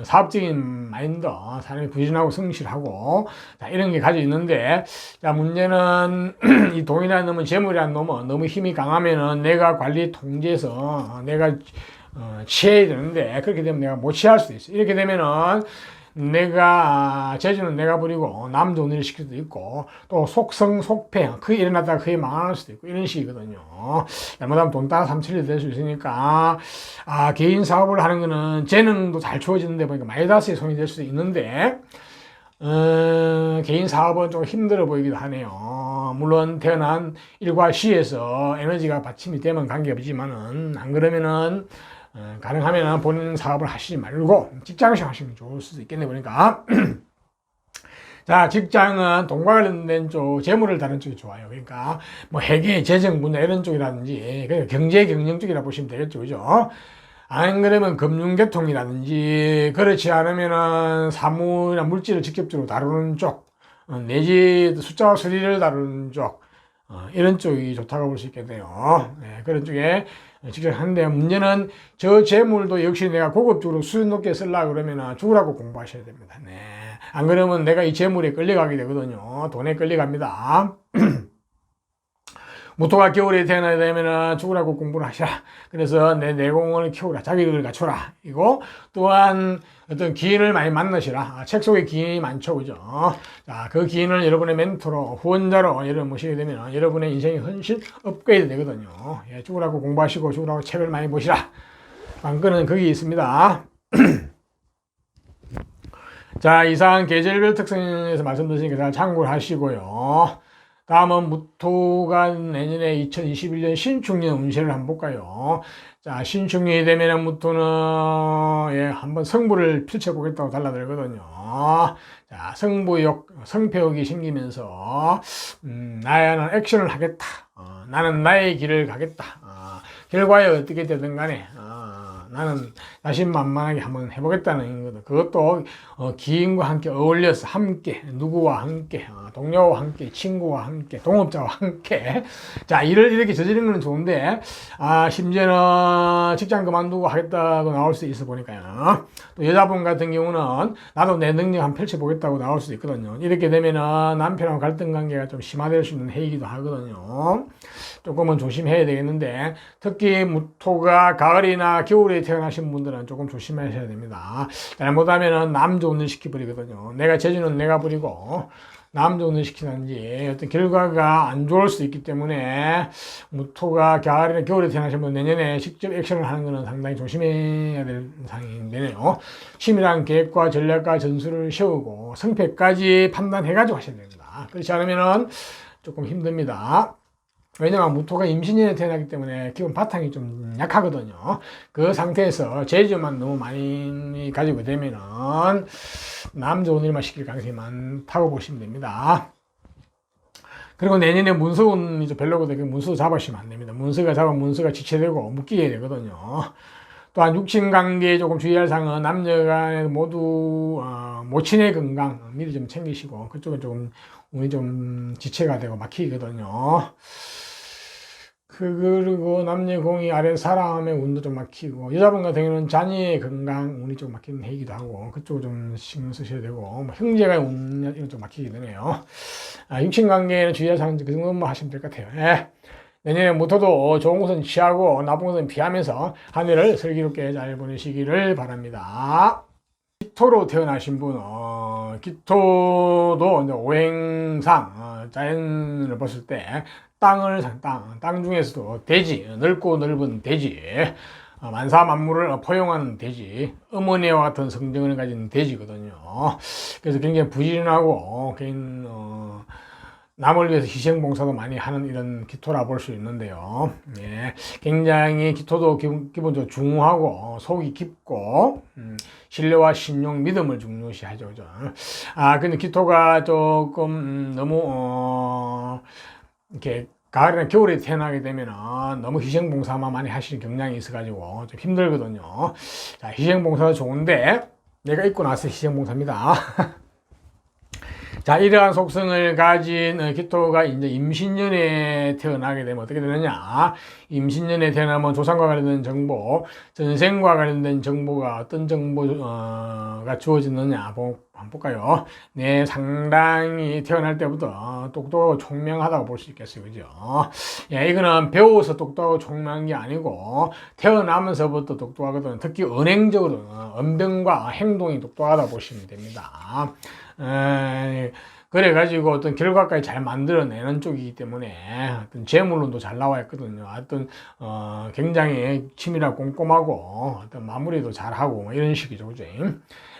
사업적인 마인드, 사람이 부진하고 성실하고, 자, 이런 게 가지고 있는데, 자, 문제는 이 돈이라는 놈은, 재물이라는 놈은 너무 힘이 강하면은 내가 관리 통제해서 내가 취해야 되는데, 그렇게 되면 내가 못 취할 수도 있어. 이렇게 되면은 내가 재주는 내가 부리고 남 좋은 일을 시킬 수도 있고, 또 속성 속패 그게 일어났다가 그게 망할 수도 있고, 이런 식이거든요. 잘못하면 돈 따라 삼천리 될 수 있으니까 개인 사업을 하는 거는 재능도 잘 주어지는데 보니까 마이너스에 손이 될 수도 있는데, 개인 사업은 좀 힘들어 보이기도 하네요. 물론 태어난 일과 시에서 에너지가 받침이 되면 관계없지만은, 안 그러면은 가능하면 본인 사업을 하시지 말고 직장에서 하시면 좋을 수도 있겠네 보니까. 자, 직장은 돈과 관련된 쪽, 재물을 다룬 쪽이 좋아요. 그러니까 뭐 회계, 재정 분야 이런 쪽이라든지, 경제 경영 쪽이라 보시면 되겠죠, 그죠? 안 그러면 금융계통이라든지, 그렇지 않으면은 사물이나 물질을 직접적으로 다루는 쪽, 내지 숫자와 수리를 다루는 쪽, 이런 쪽이 좋다고 볼 수 있겠네요. 네, 그런 쪽에 직접 하는데, 문제는 저 재물도 역시 내가 고급적으로 수준 높게 쓰려고 그러면 죽으라고 공부하셔야 됩니다. 네. 안 그러면 내가 이 재물에 끌려가게 되거든요. 돈에 끌려갑니다. 무토가 겨울에 태어나게 되면 죽으라고 공부를 하시라. 그래서 내 내공을 키우라. 자기를 갖춰라. 이거 또한 어떤 기인을 많이 만나시라. 책 속에 기인이 많죠. 그죠? 자, 그 기인을 여러분의 멘토로, 후원자로 여러분 모시게 되면 여러분의 인생이 훨씬 업그레이드 되거든요. 예, 죽으라고 공부하시고 죽으라고 책을 많이 보시라. 관건은 거기 있습니다. 자, 이상 계절별 특성에서 말씀드리니까 잘 참고를 하시고요. 다음은 무토가 내년에 2021년 신축년 운세를 한번 볼까요? 자, 신축년이 되면 무토는 한번 성부를 펼쳐보겠다고 달라들거든요. 자, 성부욕, 성패욕이 생기면서 나는 액션을 하겠다. 나는 나의 길을 가겠다. 결과에 어떻게 되든 간에 나는 자신만만하게 한번 해보겠다는 거거든. 그것도 기인과 함께 어울려서 함께, 누구와 함께, 동료와 함께, 친구와 함께, 동업자와 함께. 자, 일을 이렇게 저지르는 건 좋은데, 심지어는 직장 그만두고 하겠다고 나올 수 있어 보니까요. 또 여자분 같은 경우는 나도 내 능력 한번 펼쳐보겠다고 나올 수도 있거든요. 이렇게 되면은 남편하고 갈등 관계가 좀 심화될 수 있는 해이기도 하거든요. 조금은 조심해야 되겠는데, 특히 무토가 가을이나 겨울에 태어나신 분들은 조금 조심하셔야 됩니다. 잘못하면은 남 좋은 일 시켜버리거든요. 내가 재주는 내가 부리고 남 좋은 일 시키는지 어떤 결과가 안 좋을 수 있기 때문에, 무토가 가을이나 겨울에 태어나신 분 내년에 직접 액션을 하는 것은 상당히 조심해야 될 상황이 되네요. 치밀한 계획과 전략과 전술을 세우고 성패까지 판단해가지고 하셔야 됩니다. 그렇지 않으면은 조금 힘듭니다. 왜냐면 무토가 임신년에 태어나기 때문에 기본 바탕이 좀 약하거든요. 그 상태에서 재주만 너무 많이 가지고 되면은 남 좋은 일만 시킬 가능성이 많다고 보시면 됩니다. 그리고 내년에 문서운이 좀 별로거든요. 문서 잡으시면 안 됩니다. 문서가 잡으면 문서가 지체되고 묶이게 되거든요. 또한 육친 관계에 조금 주의할 사항은 남녀 간에 모두 모친의 건강 미리 좀 챙기시고, 그쪽은 조금 운이 좀 지체가 되고 막히거든요. 그리고 남녀 공이 아래 사람의 운도 좀 막히고, 여자분 같은 경우는 자녀의 건강 운이 좀 막히는 해이기도 하고, 그쪽을 좀 신경 쓰셔야 되고, 뭐 형제가 운 이런 좀 막히게 되네요. 육친 관계에는 주의할 사항 그 정도만 하시면 될 것 같아요. 예. 내년에 무토도 좋은 곳은 취하고 나쁜 곳은 피하면서 한 해를 슬기롭게 잘 보내시기를 바랍니다. 기토로 태어나신 분, 기토도 이제 오행상, 자연을 봤을 때 땅 중에서도 대지, 넓고 넓은 대지, 만사 만물을 포용하는 대지, 어머니와 같은 성정을 가진 대지거든요. 그래서 굉장히 부지런하고, 남을 위해서 희생봉사도 많이 하는 이런 기토라 볼 수 있는데요. 예, 굉장히 기토도 기본적으로 중후하고 속이 깊고 신뢰와 신용, 믿음을 중요시하죠. 그죠? 근데 기토가 조금 너무 이렇게 가을이나 겨울에 태어나게 되면은 너무 희생봉사만 많이 하시는 경향이 있어가지고 좀 힘들거든요. 자, 희생봉사도 좋은데 내가 입고 나서 희생봉사입니다. 자, 이러한 속성을 가진 기토가 이제 임신년에 태어나게 되면 어떻게 되느냐? 임신년에 태어나면 조상과 관련된 정보, 전생과 관련된 정보가 어떤 정보가 주어지느냐? 한번 볼까요? 네, 상당히 태어날 때부터 똑똑하고 총명하다고 볼 수 있겠어요. 그죠? 예, 이거는 배워서 똑똑하고 총명한 게 아니고 태어나면서부터 똑똑하거든요. 특히 언행적으로, 언변과 행동이 똑똑하다고 보시면 됩니다. 그래가지고 어떤 결과까지 잘 만들어내는 쪽이기 때문에 어떤 재물론도 잘 나와 있거든요. 어떤 굉장히 치밀하고 꼼꼼하고 어떤 마무리도 잘하고 뭐 이런 식이죠, 그죠?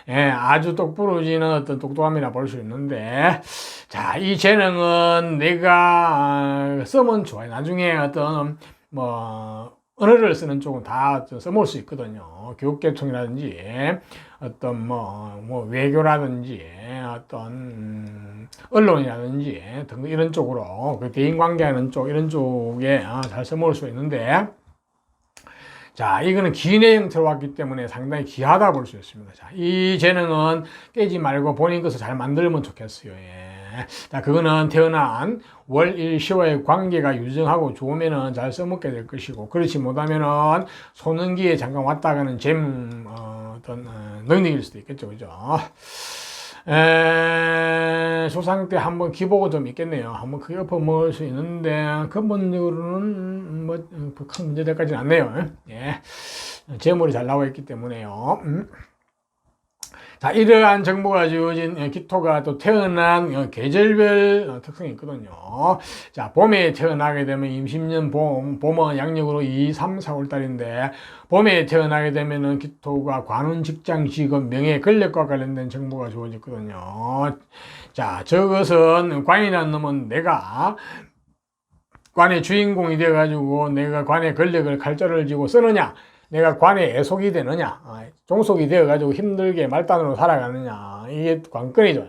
예, 아주 똑부러지는 어떤 똑똑함이라 볼 수 있는데, 자, 이 재능은 내가 쓰면 좋아요. 나중에 어떤 언어를 쓰는 쪽은 다 써먹을 수 있거든요. 교육계통이라든지, 어떤 외교라든지, 어떤 언론이라든지 등 이런 쪽으로 그 대인관계하는 쪽 이런 쪽에 잘 써먹을 수 있는데, 자, 이거는 기내 형태로 왔기 때문에 상당히 귀하다 볼 수 있습니다. 자, 이 재능은 깨지 말고 본인 것을 잘 만들면 좋겠어요. 예. 자, 그거는 태어난 월, 일, 시와의 관계가 유정하고 좋으면은 잘 써먹게 될 것이고, 그렇지 못하면은 소년기에 잠깐 왔다 가는 어떤 능력일 수도 있겠죠. 그죠? 조상 때 한번 기복은 좀 있겠네요. 한번 크게 엎어먹을 수 있는데, 근본적으로는 큰 문제들까지는 않네요. 예. 재물이 잘 나와 있기 때문에요. 자, 이러한 정보가 주어진 기토가 또 태어난 계절별 특성이 있거든요. 자, 봄에 태어나게 되면 임신년 봄은 양력으로 2, 3, 4월 달인데, 봄에 태어나게 되면은 기토가 관운, 직장, 직업, 명예, 권력과 관련된 정보가 주어지거든요. 자, 저것은 관이라는 놈은 내가 관의 주인공이 돼가지고 내가 관의 권력을 칼자루를 쥐고 쓰느냐, 내가 관의 애속이 되느냐, 종속이 되어가지고 힘들게 말단으로 살아가느냐, 이게 관건이죠.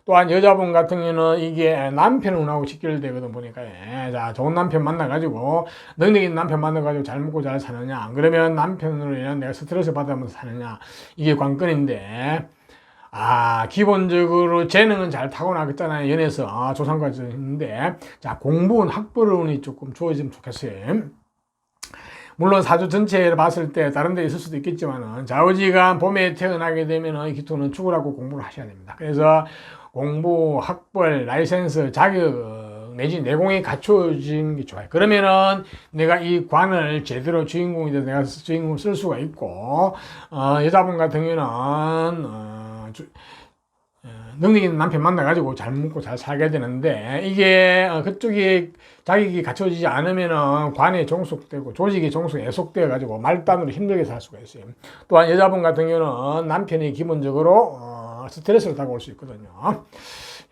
또한 여자분 같은 경우는 이게 남편하고 직결되거든 보니까. 자, 좋은 남편 만나가지고 능력 있는 남편 만나가지고 잘 먹고 잘 사느냐, 안 그러면 남편으로 인한 내가 스트레스 받으면서 사느냐, 이게 관건인데, 기본적으로 재능은 잘 타고나겠잖아요. 연애에서 조상까지 있는데, 자, 공부는 학벌운이 조금 주어지면 좋겠어요. 물론 사주 전체를 봤을 때 다른 데 있을 수도 있겠지만은 좌우지간 봄에 태어나게 되면은 이 기토는 죽으라고 공부를 하셔야 됩니다. 그래서 공부, 학벌, 라이센스, 자격 내지 내공이 갖춰진 게 좋아요. 그러면은 내가 이 관을 제대로 주인공이 돼서 내가 주인공을 쓸 수가 있고, 여자분 같은 경우는 능력 있는 남편 만나가지고 잘 먹고 잘 살게 되는데, 이게 그쪽이 자격이 갖춰지지 않으면은 관에 종속되고 조직이 애속되어 가지고 말단으로 힘들게 살 수가 있어요. 또한 여자분 같은 경우는 남편이 기본적으로 스트레스를 타고 올 수 있거든요.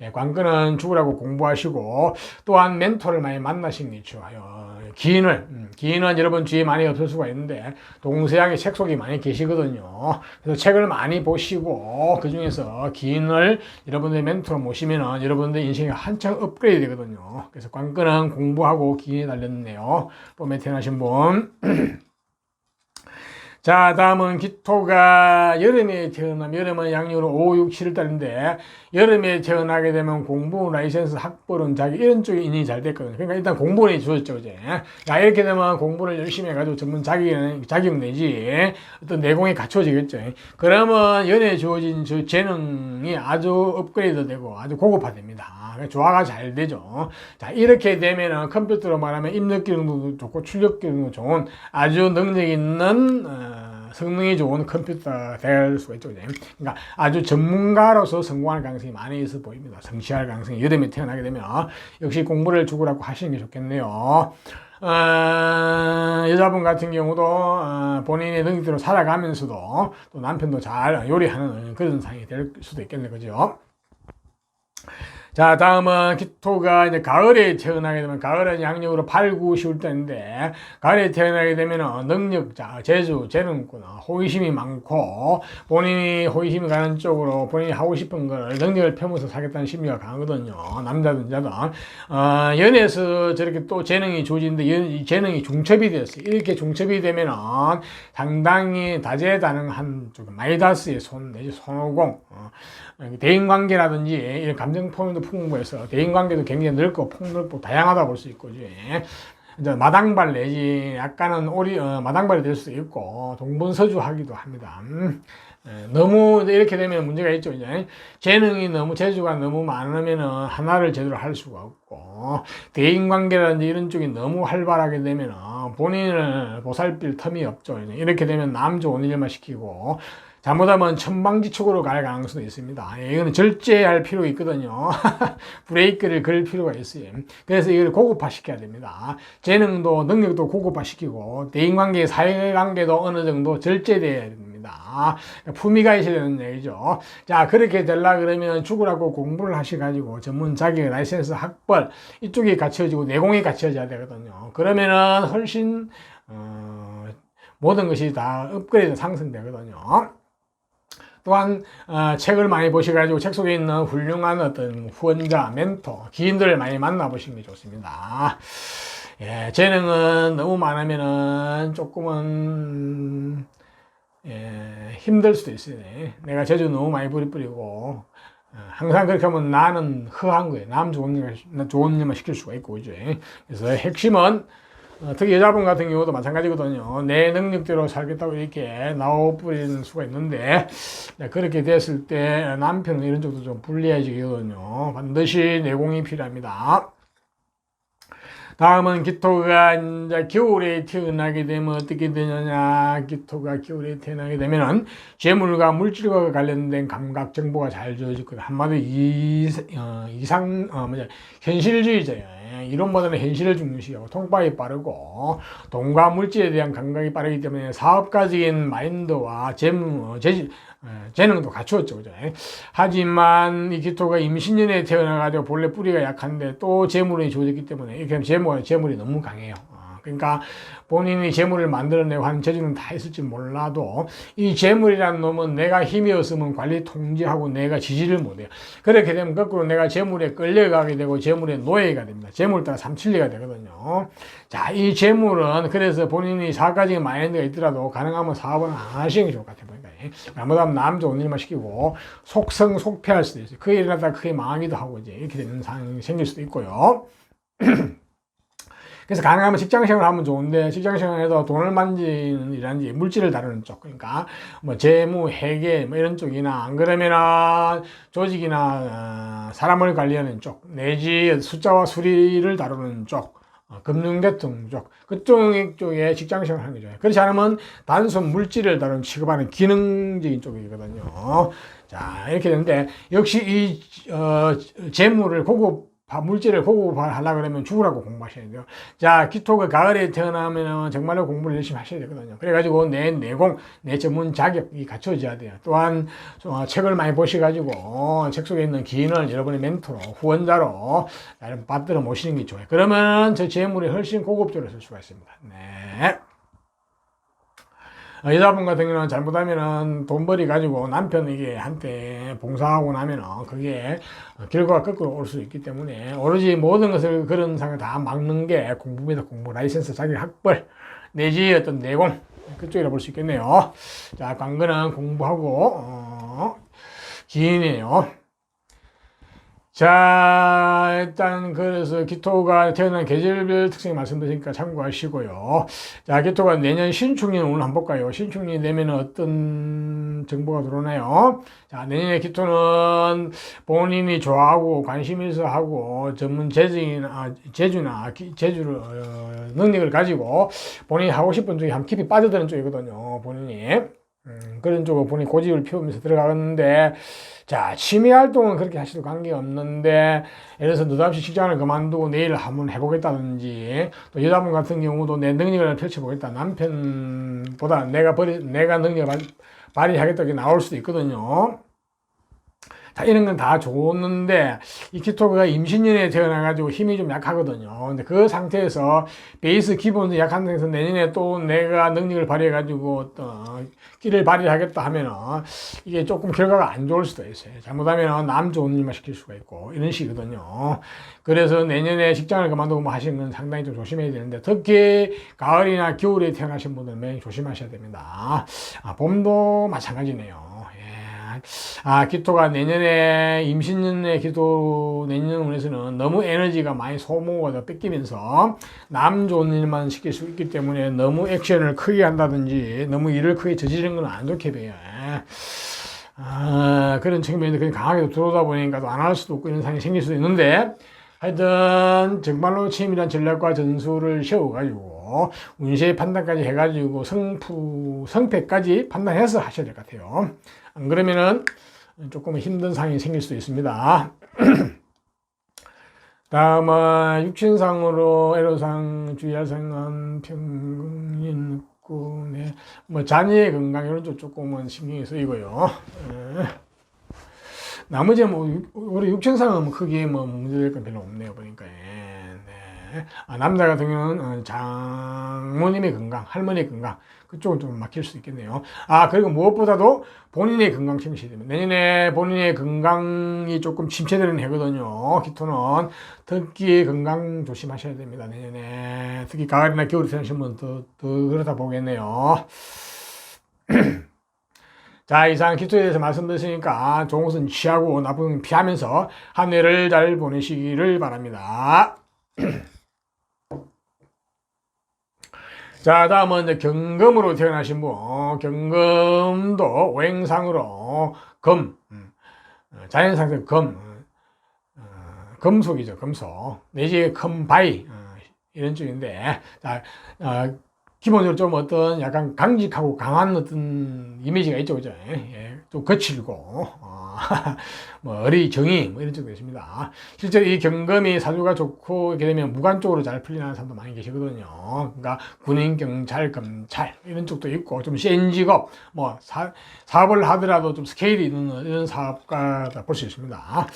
예, 관건은 죽으라고 공부하시고, 또한 멘토를 많이 만나시는 게 좋아요. 기인은 여러분 주위에 많이 없을 수가 있는데, 동서양의 책 속에 많이 계시거든요. 그래서 책을 많이 보시고, 그 중에서 기인을 여러분들 멘토로 모시면은 여러분들 인생이 한창 업그레이드 되거든요. 그래서 관건은 공부하고 기인에 달렸네요. 봄에 태어나신 분. 자, 다음은 기토가 여름에 태어나면, 여름은 양력으로 5, 6, 7월 달인데, 여름에 태어나게 되면 공부, 라이센스, 학벌은 자기 이런 쪽에 인연이 잘 됐거든요. 그러니까 일단 공부는 주어졌죠, 이제. 야, 이렇게 되면 공부를 열심히 해가지고 전문 자격 내지, 어떤 내공이 갖춰지겠죠. 그러면 연애에 주어진 저 재능이 아주 업그레이드 되고 아주 고급화됩니다. 조화가 잘 되죠. 자, 이렇게 되면은 컴퓨터로 말하면 입력 기능도 좋고 출력 기능도 좋은 아주 능력 있는 성능이 좋은 컴퓨터가 될 수가 있죠. 그러니까 아주 전문가로서 성공할 가능성이 많이 있어 보입니다. 성취할 가능성이 여름에 태어나게 되면 역시 공부를 죽으라고 하시는 게 좋겠네요. 여자분 같은 경우도 본인의 능력대로 살아가면서도 또 남편도 잘 요리하는 그런 상황이 될 수도 있겠네요. 그죠? 자, 다음은 기토가 이제 가을에 태어나게 되면, 가을은 양력으로 8, 9, 10월 때인데, 가을에 태어나게 되면 능력자, 재주, 재능꾼, 호기심이 많고, 본인이 호기심이 가는 쪽으로 본인이 하고 싶은 걸 능력을 펴면서 사겠다는 심리가 강하거든요. 남자든 여자든. 연애에서 저렇게 또 재능이 조지는데, 이 재능이 중첩이 됐어요. 이렇게 중첩이 되면은 상당히 다재다능한 쪽, 마이다스의 손, 내지 손오공, 대인관계라든지 이런 감정 표현도 풍부해서 대인관계도 굉장히 넓고 폭넓고 다양하다고 볼 수 있고, 이제 마당발 내지 약간은 마당발이 될 수도 있고 동분서주하기도 합니다. 너무 이렇게 되면 문제가 있죠. 이제 재능이 너무 재주가 너무 많으면은 하나를 제대로 할 수가 없고, 대인관계라든지 이런 쪽이 너무 활발하게 되면은 본인을 보살필 틈이 없죠. 이렇게 되면 남 좋은 일만 시키고 잘못하면 천방지축으로 갈 가능성도 있습니다. 이거는 절제할 필요가 있거든요. 브레이크를 걸 필요가 있어요. 그래서 이걸 고급화시켜야 됩니다. 재능도 능력도 고급화시키고 대인관계, 사회관계도 어느 정도 절제돼야 됩니다. 품위가 있어야 되는 얘기죠. 자, 그렇게 되려고 그러면 죽으라고 공부를 하셔가지고 전문 자격, 라이센스, 학벌 이쪽이 갖춰지고 내공이 갖춰져야 되거든요. 그러면은 훨씬 모든 것이 다 업그레이드 상승되거든요. 또한 책을 많이 보셔가지고 책 속에 있는 훌륭한 어떤 후원자, 멘토, 기인들을 많이 만나보시는 게 좋습니다. 예, 재능은 너무 많으면은 조금은 힘들 수도 있어요. 내가 재주 너무 많이 뿌리고 항상 그렇게 하면 나는 허한 거예요. 남 좋은 일만 시킬 수가 있고, 그죠? 그래서 핵심은 특히 여자분 같은 경우도 마찬가지거든요. 내 능력대로 살겠다고 이렇게 나와버리는 수가 있는데, 그렇게 됐을 때 남편은 이런 쪽도 좀 불리해지거든요. 반드시 내공이 필요합니다. 다음은 기토가 이제 겨울에 태어나게 되면 어떻게 되느냐. 기토가 겨울에 태어나게 되면은 재물과 물질과 관련된 감각 정보가 잘 주어질 거예요. 한마디로 현실주의자예요. 이론보다는 현실을 중요시하고 통발이 빠르고 돈과 물질에 대한 감각이 빠르기 때문에 사업가적인 마인드와 재능도 갖추었죠. 그죠? 하지만 이 기토가 임신년에 태어나가지고 본래 뿌리가 약한데 또 재물이 주어졌기 때문에 이렇게 재물이 너무 강해요. 그러니까 본인이 재물을 만들어내고 하는 재주는 다 있을지 몰라도 이 재물이라는 놈은 내가 힘이 없으면 관리 통제하고 내가 지지를 못해요. 그렇게 되면 거꾸로 내가 재물에 끌려가게 되고 재물의 노예가 됩니다. 재물 따라 삼칠리가 되거든요. 자, 이 재물은 그래서 본인이 사업가적인 마인드가 있더라도 가능하면 사업은 안 하시는 게 좋을 것 같아요. 잘못하면 남 좋은 일만 시키고 속성속패할 수도 있어요. 그 일을 하다가 크게 망하기도 하고 이제 이렇게 되는 상황이 생길 수도 있고요. 그래서 가능하면 직장생활을 하면 좋은데 직장생활에도 돈을 만지는 일이라든지 물질을 다루는 쪽, 그러니까 뭐 재무, 회계 뭐 이런 쪽이나 안 그러면은 조직이나 사람을 관리하는 쪽 내지 숫자와 수리를 다루는 쪽, 금융계통 쪽, 그쪽 쪽에 직장생활 하는 거죠. 그렇지 않으면 단순 물질을 다루는 취급하는 기능적인 쪽이거든요. 자, 이렇게 되는데 역시 이 재물을 물질을 고급화하려고 그러면 죽으라고 공부하셔야 돼요. 자, 기토가 가을에 태어나면 정말로 공부를 열심히 하셔야 되거든요. 그래가지고 내 내공, 내 전문 자격이 갖춰져야 돼요. 또한 책을 많이 보셔가지고 책 속에 있는 기인을 여러분의 멘토로, 후원자로 받들어 모시는 게 좋아요. 그러면 저 재물이 훨씬 고급적으로 쓸 수가 있습니다. 네. 여자분 같은 경우는 잘못하면은 돈벌이 가지고 남편에게 한테 봉사하고 나면은 그게 결과가 거꾸로 올 수 있기 때문에 오로지 모든 것을 그런 상을 다 막는 게 공부입니다. 공부, 라이센스, 자격, 학벌 내지 어떤 내공 그쪽이라 볼 수 있겠네요. 자, 관건은 공부하고 기인이에요. 자, 일단 그래서 기토가 태어난 계절별 특성을 말씀드리니까 참고하시고요. 자, 기토가 내년 신축년 오늘 한번 볼까요? 신축년이 되면 어떤 정보가 들어오나요? 자, 내년에 기토는 본인이 좋아하고 관심 있어 하고 전문 재주나 능력을 가지고 본인이 하고 싶은 쪽에 한 깊이 빠져드는 쪽이거든요. 본인이. 그런 쪽으로 본인이 고집을 피우면서 들어가는데, 자, 취미 활동은 그렇게 하셔도 관계없는데, 예를 들어서 느닷없이 직장을 그만두고 내일 한번 해보겠다든지, 또 여자분 같은 경우도 내 능력을 펼쳐보겠다. 남편보다 내가 능력을 발휘하겠다. 이렇게 나올 수도 있거든요. 자, 이런 건 다 좋았는데, 이 기토가 임신년에 태어나가지고 힘이 좀 약하거든요. 근데 그 상태에서 베이스 기본도 약한 상태에서 내년에 또 내가 능력을 발휘해가지고 끼를 발휘하겠다 하면은 이게 조금 결과가 안 좋을 수도 있어요. 잘못하면 남 좋은 일만 시킬 수가 있고, 이런 식이거든요. 그래서 내년에 직장을 그만두고 뭐 하시는 건 상당히 좀 조심해야 되는데, 특히 가을이나 겨울에 태어나신 분들은 매우 조심하셔야 됩니다. 봄도 마찬가지네요. 기토가 내년에 임신년의 기도 내년에서는 너무 에너지가 많이 소모가 뺏기면서 남 좋은 일만 시킬 수 있기 때문에 너무 액션을 크게 한다든지 너무 일을 크게 저지르는 건 안 좋게 돼요. 그런 측면에서 그냥 강하게 들어오다 보니까 또 안 할 수도 없고 이런 상황이 생길 수도 있는데, 하여튼 정말로 치밀한 전략과 전술을 세워가지고 운세 판단까지 해가지고 성패까지 판단해서 하셔야 될 것 같아요. 안 그러면은 조금 힘든 상황이 생길 수도 있습니다. 다음은 육신상으로 애로상, 주의할 상은 평균 있고, 뭐 자녀의 건강 이런 쪽 조금은 신경이 쓰이고요. 나머지 우리 육신상은 뭐 크게 뭐 문제될 건 별로 없네요, 보니까. 남자 같은 경우는 장모님의 건강, 할머니의 건강, 그쪽은 좀 막힐 수 있겠네요. 그리고 무엇보다도 본인의 건강 챙기셔야 됩니다. 내년에 본인의 건강이 조금 침체되는 해거든요. 기토는 특히 건강 조심하셔야 됩니다. 내년에 특히 가을이나 겨울에 태어나신 분은 더 그렇다 보겠네요. 자, 이상 기토에 대해서 말씀드렸으니까 좋은 것은 취하고 나쁜 것은 피하면서 한 해를 잘 보내시기를 바랍니다. 자, 다음은 이제 경금으로 태어나신 분. 경금도 오행상으로 자연상에서 금속이죠, 금속. 내지 금바위, 이런 쪽인데, 자, 기본적으로 좀 어떤 약간 강직하고 강한 어떤 이미지가 있죠, 그죠? 좀 거칠고, 뭐, 정의, 뭐 이런 쪽도 있습니다. 실제로 이 경금이 사주가 좋고, 이렇게 되면 무관 쪽으로 잘 풀리는 사람도 많이 계시거든요. 그러니까 군인, 경찰, 검찰, 이런 쪽도 있고, 좀 센 직업, 뭐, 사업을 하더라도 좀 스케일이 있는 이런 사업가다 볼 수 있습니다.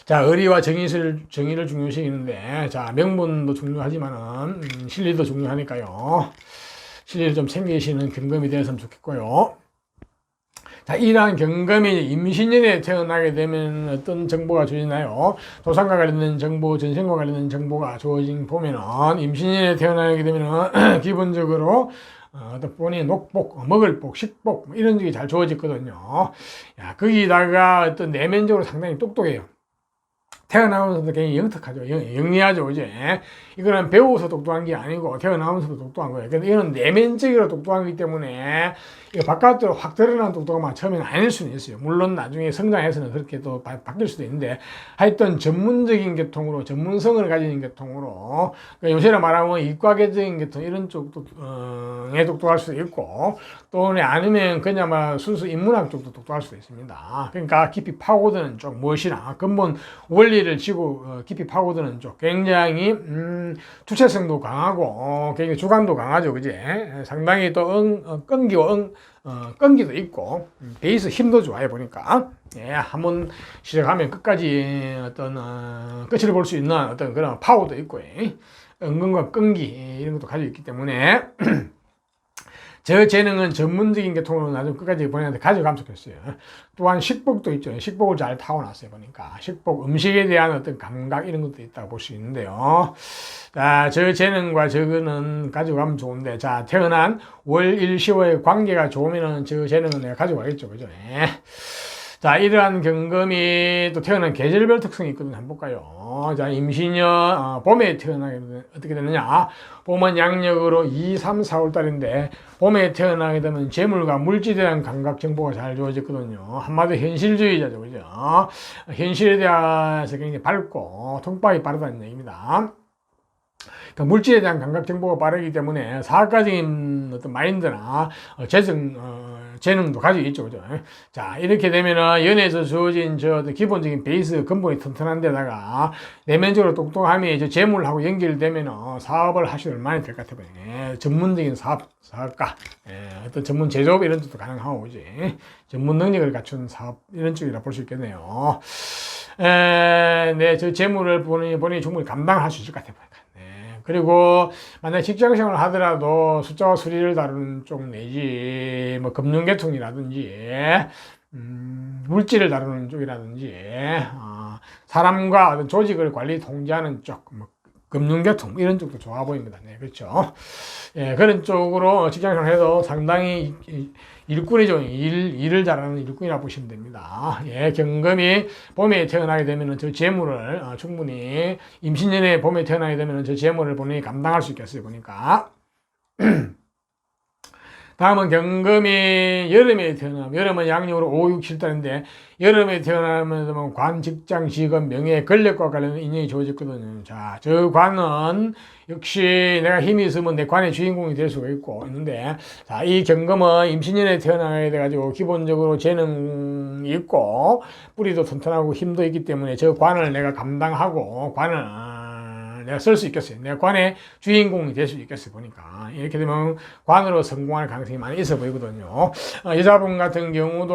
자, 의리와 정의를 중요시하는데, 자, 명분도 중요하지만은, 실리도 중요하니까요. 실리를 좀 챙기시는 경금이 되었으면 좋겠고요. 자, 이러한 경금이 임신년에 태어나게 되면 어떤 정보가 주어지나요? 조상과 관련된 정보, 전생과 관련된 정보가 주어진 보면은, 임신년에 태어나게 되면은, 기본적으로, 어떤 본인의 녹복, 먹을복, 식복, 뭐 이런 쪽이 잘 주어졌거든요. 거기다가 어떤 내면적으로 상당히 똑똑해요. 태어나면서도 굉장히 영특하죠. 영리하죠. 이제. 이거는 배워서 똑똑한 게 아니고 태어나면서도 똑똑한 거예요. 근데 이거는 내면적으로 똑똑한 거기 때문에 이거 바깥으로 확 드러난 똑똑함은 처음에는 아닐 수는 있어요. 물론 나중에 성장해서는 그렇게 또 바뀔 수도 있는데, 하여튼 전문적인 계통으로, 전문성을 가지는 계통으로, 그러니까 요새는 말하면 이과계적인 계통, 이런 쪽도, 똑똑할 수도 있고, 또는 아니면 그냥 순수 인문학 쪽도 똑똑할 수도 있습니다. 그러니까 깊이 파고드는 쪽, 무엇이나, 근본 원리를 쥐고 깊이 파고드는 쪽, 굉장히, 주체성도 강하고, 굉장히 주관도 강하죠. 그지? 상당히 또 끈기도 있고, 베이스 힘도 좋아요, 보니까. 한번 시작하면 끝까지 끝을 볼 수 있는 어떤 그런 파워도 있고, 은근과 끈기, 이런 것도 가지고 있기 때문에, 저 재능은 전문적인 계통으로 나중에 끝까지 본인한테 가져가면 좋겠어요. 또한 식복도 있죠. 식복을 잘 타고났어요, 보니까. 식복, 음식에 대한 어떤 감각 이런 것도 있다고 볼 수 있는데요. 자, 저 재능과 저거는 가져가면 좋은데, 자, 태어난 월, 일, 시와의 관계가 좋으면은 저 재능은 내가 가져가겠죠, 그죠? 자, 이러한 경금이 또 태어난 계절별 특성이 있거든요. 한번 볼까요? 자, 임신년, 봄에 태어나게 되면 어떻게 되느냐? 봄은 양력으로 2, 3, 4월 달인데, 봄에 태어나게 되면 재물과 물질에 대한 감각 정보가 잘 주어졌거든요. 한마디로 현실주의자죠. 그죠? 현실에 대해서 굉장히 밝고, 통박이 빠르다는 얘기입니다. 그러니까 물질에 대한 감각 정보가 빠르기 때문에 사학가적인 어떤 마인드나 재능도 가지고 있죠. 그죠? 자, 이렇게 되면은 연애에서 주어진 저 기본적인 베이스 근본이 튼튼한 데다가 내면적으로 똑똑함이 저 재물하고 연결되면은 사업을 하시면 얼마나 될 것 같아요. 전문적인 사업가, 어떤 전문 제조업 이런 것도 가능하고, 그지? 전문 능력을 갖춘 사업 이런 쪽이라 볼 수 있겠네요. 네, 저 재물을 본인이 충분히 감당할 수 있을 것 같아요. 그리고 만약 직장 생활을 하더라도 숫자와 수리를 다루는 쪽 내지 뭐 금융계통이라든지 물질을 다루는 쪽이라든지 사람과 어떤 조직을 관리 통제하는 쪽 뭐 금융계통 이런 쪽도 좋아 보입니다. 네, 그렇죠. 예, 그런 쪽으로 직장 생활을 해도 상당히 일꾼이죠. 일을 잘하는 일꾼이라고 보시면 됩니다. 예, 경금이 봄에 태어나게 되면 저 재물을 충분히 임신년에 봄에 태어나게 되면 저 재물을 본인이 감당할 수 있겠어요. 보니까. 다음은 경금이 여름에 태어나면, 여름은 양력으로 5, 6, 7달인데, 여름에 태어나면 관, 직장, 직업, 명예, 권력과 관련된 인연이 주어졌거든요. 자, 저 관은 역시 내가 힘이 있으면 내 관의 주인공이 될 수가 있는데, 자, 이 경금은 임신년에 태어나게 돼가지고 기본적으로 재능이 있고, 뿌리도 튼튼하고 힘도 있기 때문에 저 관을 내가 감당하고, 관을 내가 쓸 수 있겠어요. 내가 관의 주인공이 될 수 있겠어요. 보니까. 이렇게 되면 관으로 성공할 가능성이 많이 있어 보이거든요. 여자분 같은 경우도,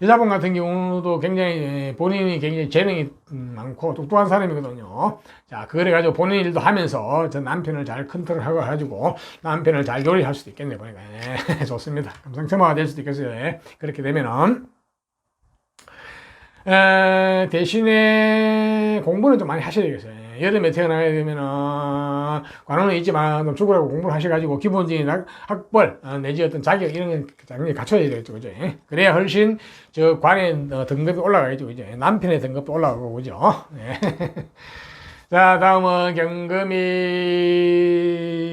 여자분 같은 경우도 굉장히, 본인이 굉장히 재능이 많고 똑똑한 사람이거든요. 자, 그래가지고 본인 일도 하면서 저 남편을 잘 컨트롤하고 가지고 남편을 잘 요리할 수도 있겠네요. 보니까. 네, 좋습니다. 감상첨화가 될 수도 있겠어요. 네, 그렇게 되면은. 대신에 공부는 좀 많이 하셔야 되겠어요. 여름에 태어나게 되면은 관원은 있지만 좀 죽으라고 공부를 하셔가지고 기본적인 학벌 내지 어떤 자격 이런 게 당연히 갖춰야 되겠죠. 그죠? 그래야 훨씬 저 관의 등급이 올라가겠죠. 그죠? 남편의 등급도 올라가고 그죠? 네. 자, 다음은 경금이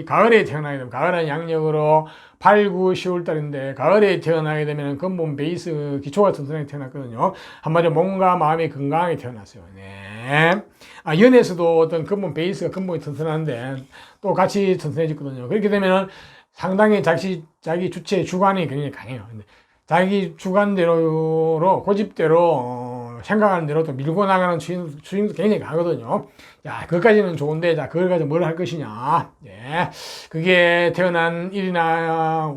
가을에 태어나게 되면, 가을은 양력으로 8, 9, 10월 달인데, 가을에 태어나게 되면 근본 베이스 기초가 튼튼하게 태어났거든요. 한마디로 몸과 마음이 건강하게 태어났어요. 네. 연애에서도 어떤 근본 베이스가 근본이 튼튼한데, 또 같이 튼튼해졌거든요. 그렇게 되면 상당히 자기 주체 주관이 굉장히 강해요. 근데 자기 주관대로, 고집대로, 생각하는 대로 또 밀고 나가는 주인도 굉장히 강하거든요. 자, 그것까지는 좋은데, 자, 그걸 가지고 뭘 할 것이냐. 예. 그게 태어난 일이나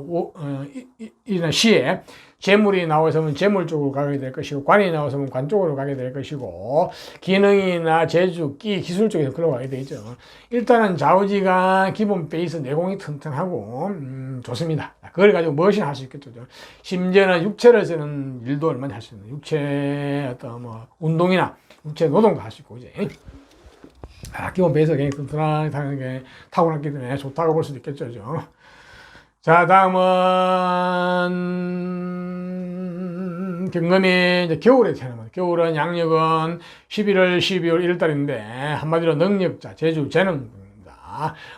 시에 재물이 나와서면 재물 쪽으로 가게 될 것이고, 관이 나와서면 관 쪽으로 가게 될 것이고, 기능이나 재주, 끼, 기술 쪽에서 글로 가게 되죠. 일단은 좌우지가 기본 베이스 내공이 튼튼하고, 좋습니다. 그걸 가지고 무엇이나 할 수 있겠죠. 심지어는 육체를 쓰는 일도 얼마나 할 수 있는, 육체 어떤 뭐, 운동이나 육체 노동도 할 수 있고, 이제. 기본 베이스가 굉장히 튼튼하다는 게 타고났기 때문에 좋다고 볼 수도 있겠죠. 자, 다음은 경금이 이제 겨울에 태어나면, 겨울은 양력은 11월, 12월, 1월달인데 한마디로 능력자, 재주, 재능.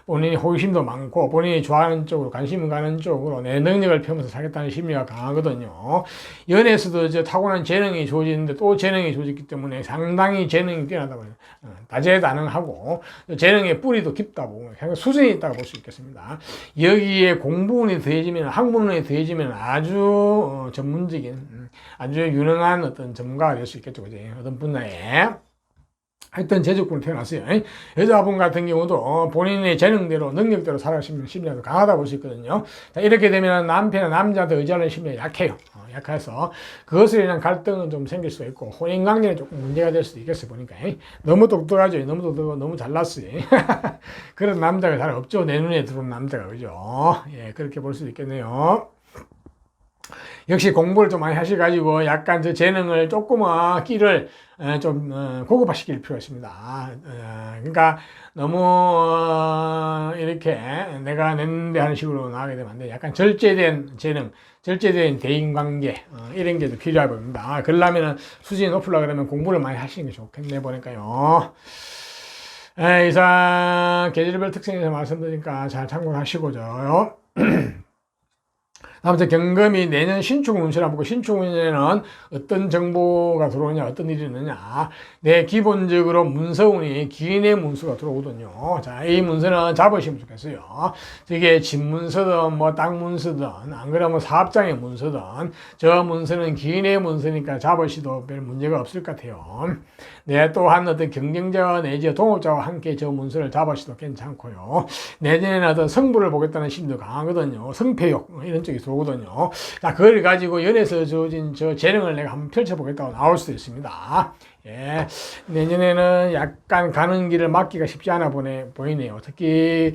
본인이 호기심도 많고 본인이 좋아하는 쪽으로 관심 가는 쪽으로 내 능력을 펴면서 살겠다는 심리가 강하거든요. 연애에서도 이제 타고난 재능이 주어지는데 또 재능이 주어졌기 때문에 상당히 재능이 뛰어나다고 해요. 다재다능하고 재능의 뿌리도 깊다고 수준이 있다고 볼 수 있겠습니다. 여기에 공부운이 더해지면 학문운이 더해지면 아주 전문적인 아주 유능한 어떤 전문가가 될 수 있겠죠. 그죠? 어떤 분야에 하여튼 제주꾼이 태어났어요. 여자분 같은 경우도 본인의 재능대로 능력대로 살아가시는 심리가 강하다고 볼 수 있거든요. 자, 이렇게 되면 남편은 남자한테 의지하는 심리가 약해요. 약해서 그것으로 인한 갈등은 좀 생길 수가 있고 혼인관계는 조금 문제가 될 수도 있겠어요. 보니까 너무 똑똑하죠. 너무 똑똑하고 너무 잘났어요. 그런 남자가 잘 없죠. 내 눈에 들어온 남자가. 그죠? 예, 그렇게 볼 수도 있겠네요. 역시 공부를 좀 많이 하셔가지고 약간 저 재능을 조금은 끼를 좀 고급화시킬 필요가 있습니다. 그러니까 너무 이렇게 내가 낸데 하는 식으로 나가게 되면 안 돼. 약간 절제된 재능, 절제된 대인관계 이런 게 필요해 보입니다. 그러려면 수준이 높으려고 그러면 공부를 많이 하시는 게 좋겠네 보니까요. 이상 계절별 특성에서 말씀드리니까 잘 참고하시고요. 아무튼 경금이 내년 신축 운세라 보고 신축 운세는 어떤 정보가 들어오냐, 어떤 일이 있느냐. 내 기본적으로 문서운이 기인의 문서가 들어오거든요. 자, 이 문서는 잡으시면 좋겠어요. 이게 집 문서든 뭐 땅 문서든 안 그러면 사업장의 문서든 저 문서는 기인의 문서니까 잡으시도 별 문제가 없을 것 같아요. 네, 또한 어떤 경쟁자와 내지 동업자와 함께 저 문서를 잡으시도 괜찮고요. 내년에는 어떤 성부를 보겠다는 심도 강하거든요. 성패욕 이런 쪽이 들어오거든요. 자, 그걸 가지고 연에서 주어진 저 재능을 내가 한번 펼쳐보겠다고 나올 수도 있습니다. 예, 내년에는 약간 가는 길을 막기가 쉽지 않아 보이네요. 특히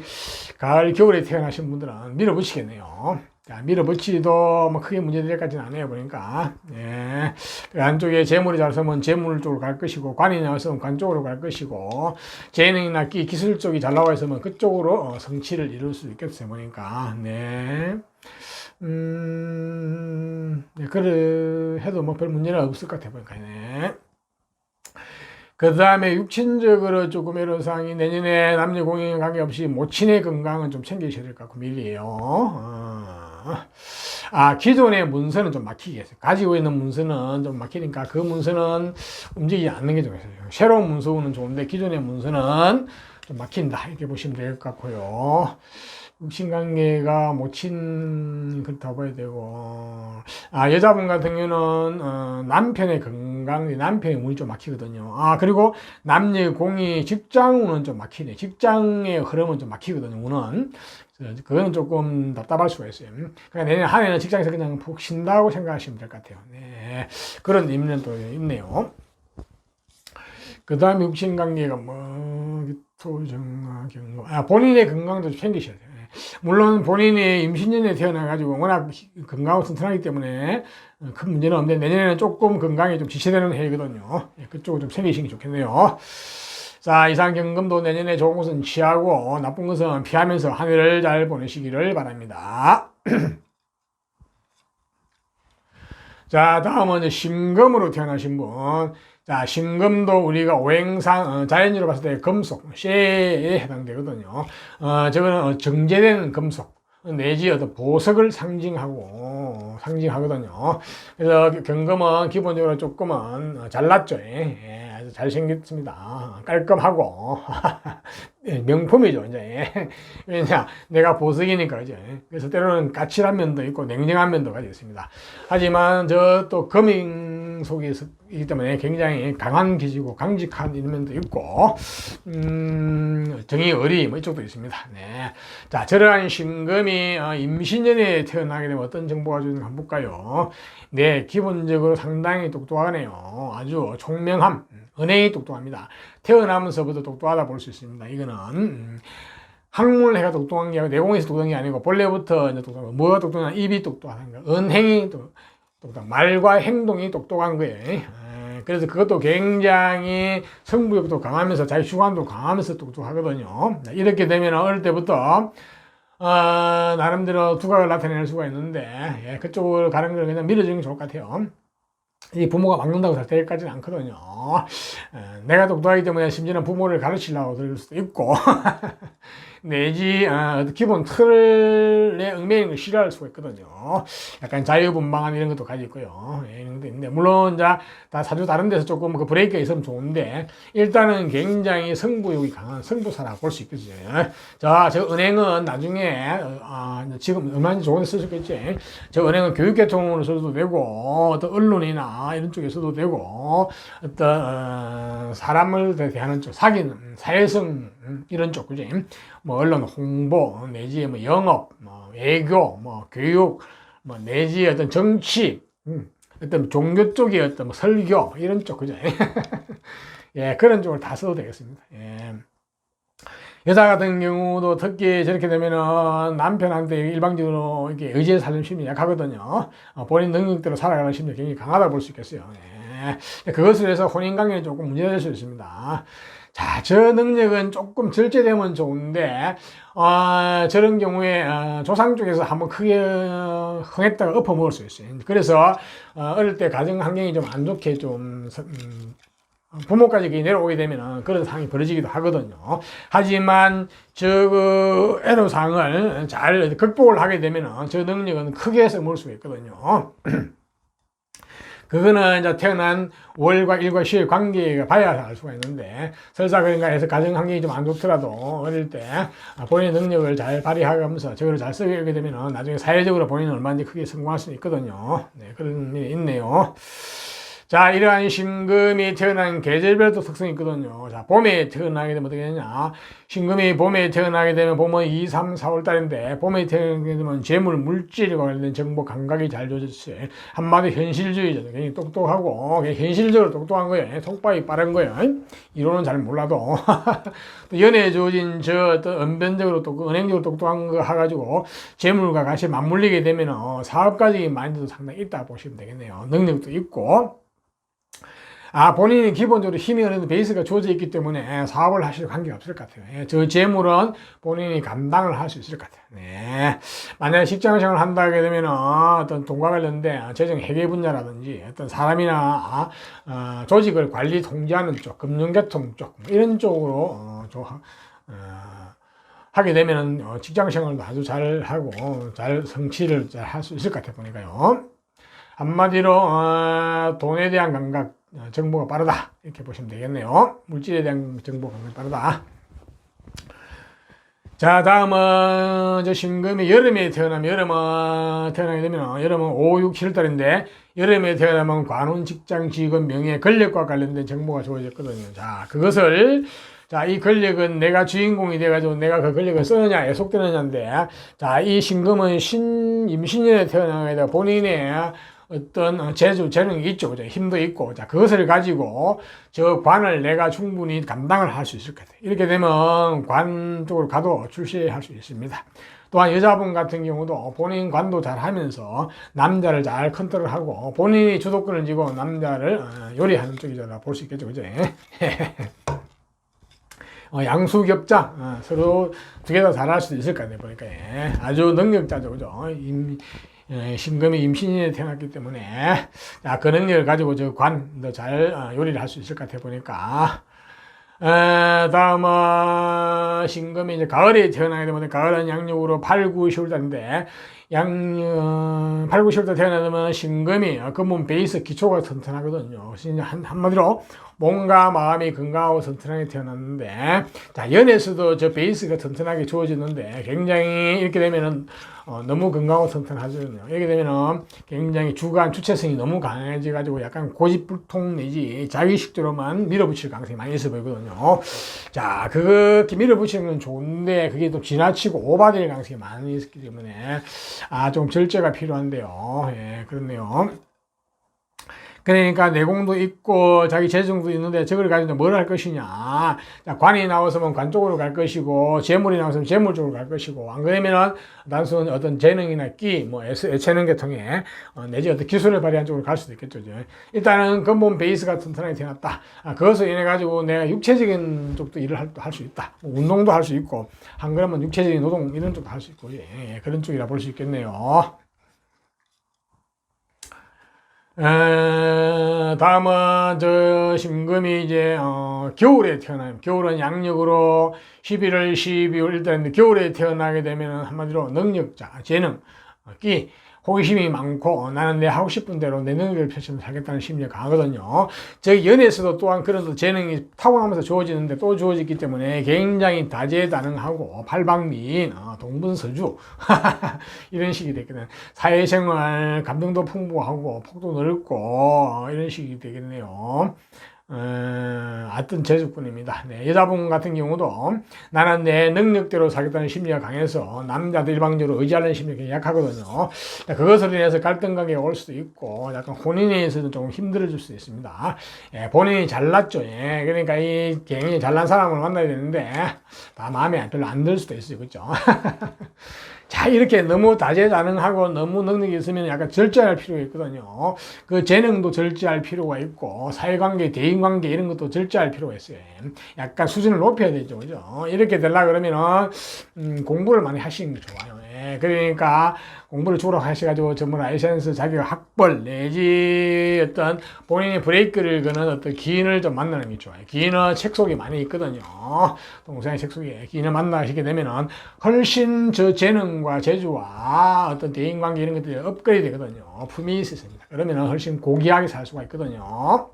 가을, 겨울에 태어나신 분들은 밀어붙이겠네요. 자, 밀어붙이도 뭐 크게 문제될 까지는 않아요, 보니까. 예. 그 안쪽에 재물이 잘 서면 재물 쪽으로 갈 것이고, 관이 잘 서면 관 쪽으로 갈 것이고, 재능이나 기술 쪽이 잘 나와 있으면 그쪽으로 성취를 이룰 수 있겠어요, 보니까. 네. 네, 그래 해도 뭐 별 문제는 없을 것 같아, 보니까. 네. 그 다음에 육친적으로 조금 애로사항이 내년에 남녀 공인 관계없이 모친의 건강은 좀 챙기셔야 될 것 같고 미리요. 기존의 문서는 좀 막히겠어요. 가지고 있는 문서는 좀 막히니까 그 문서는 움직이지 않는 게 좋겠어요. 새로운 문서는 좋은데 기존의 문서는 좀 막힌다 이렇게 보시면 될 것 같고요. 육신관계가 모친 그렇다고 봐야 되고 여자분 같은 경우는 남편의 건강, 남편의 운이 좀 막히거든요. 그리고 남녀 공이 직장 운은 좀 막히네. 직장의 흐름은 좀 막히거든요. 운은 그거는 조금 답답할 수가 있어요. 그러니까 내년 한 해는 직장에서 그냥 푹 쉰다고 생각하시면 될 것 같아요. 네, 그런 의미는 또 있네요. 그 다음에 육신관계가 토정화 경고 본인의 건강도 챙기셔야 돼요. 물론 본인이 임신년에 태어나가지고 워낙 건강하고 튼튼하기 때문에 큰 문제는 없는데 내년에는 조금 건강이 좀 지체되는 해이거든요. 그쪽을 좀 챙기시는 게 좋겠네요. 자, 이상 경금도 내년에 좋은 것은 취하고 나쁜 것은 피하면서 한 해를 잘 보내시기를 바랍니다. 자, 다음은 신금으로 태어나신 분. 자, 신금도 우리가 오행상, 자연주로 봤을 때 금속, 쇠에 해당되거든요. 저거는 정제된 금속, 내지 어떤 보석을 상징하거든요. 그래서 경금은 기본적으로 조금은 잘났죠. 아주 잘생겼습니다. 깔끔하고. 명품이죠, 이제. 왜냐, 내가 보석이니까, 이제. 그래서 때로는 까칠한 면도 있고, 냉정한 면도 가지고 있습니다. 하지만, 저 또 금속이기 때문에 굉장히 강한 기지고, 강직한 이런 면도 있고, 정의, 의리, 뭐 이쪽도 있습니다. 네. 자, 저러한 신금이 임신년에 태어나게 되면 어떤 정보가 주는지 한번 볼까요? 네, 기본적으로 상당히 똑똑하네요. 아주 총명함. 은행이 똑똑합니다. 태어나면서부터 똑똑하다 볼 수 있습니다. 이거는 학문해가 똑똑한 게 아니고 내공에서 똑똑한 게 아니고 본래부터 이제 똑똑한 뭐가 똑똑한 입이 똑똑한 거, 은행이 똑똑한 말과 행동이 똑똑한 거예요. 그래서 그것도 굉장히 성부욕도 강하면서 자기 주관도 강하면서 똑똑하거든요. 이렇게 되면 어릴 때부터 나름대로 두각을 나타낼 수가 있는데 그쪽으로 가는 걸 그냥 밀어주는 게 좋을 것 같아요. 이 부모가 막는다고 잘 되기까지는 않거든요. 내가 똑똑하기 때문에 심지어는 부모를 가르치려고 그럴 수도 있고 내지 기본 틀에 얽매이는 걸 싫어할 수가 있거든요. 약간 자유분방한 이런 것도 가지고 있고요. 이런 것도 있는데 물론 이제 다 사주 다른 데서 조금 그 브레이크가 있으면 좋은데 일단은 굉장히 성부욕이 강한 성부사라고 볼 수 있겠죠. 자, 저 은행은 나중에 지금 얼마나 좋은 데 쓰셨겠지. 저 은행은 교육계통으로 써도 되고 어떤 언론이나 이런 쪽에 써도 되고 어떤 사람을 대하는 쪽 사기는 사회성 이런 쪽 그지. 뭐 언론 홍보 내지 뭐 영업 뭐 외교 뭐 교육 뭐 내지 어떤 정치 어떤 종교 쪽의 어떤 뭐 설교 이런 쪽 그죠. 예, 그런 쪽을 다 써도 되겠습니다. 예. 여자 같은 경우도 특히 저렇게 되면은 남편한테 일방적으로 이렇게 의지에 살는 심이 약하거든요. 본인 능력대로 살아가는 심이 굉장히 강하다 볼 수 있겠어요. 예. 그것을 해서 혼인관계는 조금 문제될 수 있습니다. 자, 저 능력은 조금 절제되면 좋은데, 저런 경우에, 조상 쪽에서 한번 크게 흥했다가 엎어먹을 수 있어요. 그래서, 어릴 때 가정 환경이 좀 안 좋게 좀, 부모까지 내려오게 되면 그런 상황이 벌어지기도 하거든요. 하지만 그 애로사항을 잘 극복을 하게 되면 저 능력은 크게 써먹을 수가 있거든요. 그거는 이제 태어난 월과 일과 시의 관계가 봐야 알 수가 있는데, 설사 그런가 해서 가정 환경이 좀 안 좋더라도 어릴 때 본인의 능력을 잘 발휘하면서 저걸 잘 쓰게 되면 나중에 사회적으로 본인은 얼마든지 크게 성공할 수 있거든요. 네, 그런 일이 있네요. 자, 이러한 신금이 태어난 계절별도 특성이 있거든요. 자, 봄에 태어나게 되면 어떻게 되냐. 신금이 봄에 태어나게 되면 봄은 2, 3, 4월 달인데, 봄에 태어나게 되면 재물, 물질과 관련된 정보 감각이 잘 좋아졌어요. 한마디 현실주의죠. 굉장히 똑똑하고, 현실적으로 똑똑한 거예요. 속박이 빠른 거예요. 이론은 잘 몰라도. 또 연애에 주어진 저 어떤 언변적으로 또 은행적으로 똑똑한 거 해가지고, 재물과 같이 맞물리게 되면 사업가적인 마인드도 상당히 있다 보시면 되겠네요. 능력도 있고. 본인이 기본적으로 힘이 어느 정도 베이스가 주어져 있기 때문에 사업을 하실 관계가 없을 것 같아요. 저 재물은 본인이 감당을 할 수 있을 것 같아요. 네. 만약에 직장 생활을 한다게 되면 어떤 돈과 관련된 재정 회계 분야라든지 어떤 사람이나 조직을 관리 통제하는 쪽, 금융계통 쪽, 이런 쪽으로 하게 되면 직장 생활도 아주 잘 하고 잘 성취를 잘 할 수 있을 것 같아 보니까요. 한마디로 돈에 대한 감각, 정보가 빠르다 이렇게 보시면 되겠네요. 물질에 대한 정보가 빠르다. 자, 다음은 저 신금이 여름에 태어나게 되면 여름은 5, 6, 7월 달인데, 여름에 태어나면 관운, 직장, 직업, 명예, 권력과 관련된 정보가 주어졌거든요. 자, 그것을 이 권력은 내가 주인공이 돼가지고 내가 그 권력을 쓰느냐, 애속되느냐인데, 자, 이 신금은 임신년에 태어나게 되면 본인의 어떤 재능이 있죠. 그죠? 힘도 있고. 자, 그것을 가지고 저 관을 내가 충분히 감당을 할 수 있을 것 같아요. 이렇게 되면 관 쪽으로 가도 출세할 수 있습니다. 또한 여자분 같은 경우도 본인 관도 잘 하면서 남자를 잘 컨트롤하고 본인이 주도권을 쥐고 남자를 요리하는 쪽이잖아. 볼 수 있겠죠. 그죠? 양수겹자, 서로 두 개 다 잘할 수도 있을 것 같아요. 보니까. 아주 능력자죠. 그죠? 신금이 임신인에 태어났기 때문에, 자, 그 능력을 가지고 저 관도 잘 요리를 할 수 있을 것 같아 보니까. 다음은 신금이 이제 가을에 태어나게 되면, 가을은 양력으로 8, 9, 10월 달인데, 8, 9, 10월 달 태어나면 신금이 근본 베이스 기초가 튼튼하거든요. 한마디로 몸과 마음이 건강하고 튼튼하게 태어났는데, 자, 연애에서도 저 베이스가 튼튼하게 주어지는데, 굉장히 이렇게 되면은 너무 건강하고 튼튼하거든요. 이렇게 되면은 굉장히 주체성이 너무 강해져가지고 약간 고집불통 내지 자기식대로만 밀어붙일 가능성이 많이 있어 보이거든요. 자, 그렇게 밀어붙이는 건 좋은데, 그게 또 지나치고 오버될 가능성이 많이 있기 때문에, 좀 절제가 필요한데요. 예, 그렇네요. 그러니까 내공도 있고 자기 재정도 있는데 저걸 가지고 뭘 할 것이냐. 자, 관이 나왔으면 관 쪽으로 갈 것이고, 재물이 나왔으면 재물 쪽으로 갈 것이고, 안 그러면은 단순 어떤 재능이나 끼, 예체능 계통에 내지 어떤 기술을 발휘한 쪽으로 갈 수도 있겠죠. 일단은 근본 베이스가 튼튼하게 태어났다. 그것을 인해 가지고 내가 육체적인 쪽도 일을 할 수 있다. 운동도 할 수 있고, 안 그러면 육체적인 노동 이런 쪽도 할 수 있고, 그런 쪽이라 볼 수 있겠네요. 다음은 저 신금이 이제 겨울에 태어나요. 겨울은 양력으로 11월, 12월 일단인데, 겨울에 태어나게 되면 한마디로 능력자, 재능, 끼, 호기심이 많고 나는 내 하고 싶은 대로 내 능력을 펼치면서 살겠다는 심리가 강하거든요. 저희 연애에서도 또한 그런 재능이 타고나면서 주어지는데 또 주어지기 때문에 굉장히 다재다능하고 팔방미인, 동분서주 이런 식이 되겠네요. 사회생활 감정도 풍부하고 폭도 넓고 이런 식이 되겠네요. 어떤 재주꾼입니다. 네, 여자분 같은 경우도 나는 내 능력대로 살겠다는 심리가 강해서 남자들 일방적으로 의지하는 심리가 굉장히 약하거든요. 그것으로 인해서 갈등 관계가 올 수도 있고 약간 혼인에 있어서는 조금 힘들어질 수도 있습니다. 본인이 잘났죠. 그러니까 이 굉장히 잘난 사람을 만나야 되는데 다 마음에 별로 안 들 수도 있어요. 그렇죠? 자, 이렇게 너무 다재다능하고 너무 능력이 있으면 약간 절제할 필요가 있거든요. 그 재능도 절제할 필요가 있고, 사회관계, 대인관계 이런 것도 절제할 필요가 있어요. 약간 수준을 높여야 되죠. 그죠? 이렇게 되려고 그러면은, 공부를 많이 하시는 게 좋아요. 그러니까 공부를 주로 하셔가지고 전문 라이센스 자격 학벌 내지 어떤 본인이 브레이크를 거는 어떤 기인을 좀 만나는 게 좋아요. 기인은 책 속에 많이 있거든요. 동영상의 책 속에 기인을 만나시게 되면은 훨씬 저 재능과 재주와 어떤 대인관계 이런 것들이 업그레이드 되거든요. 품이 있습니다. 그러면은 훨씬 고귀하게 살 수가 있거든요.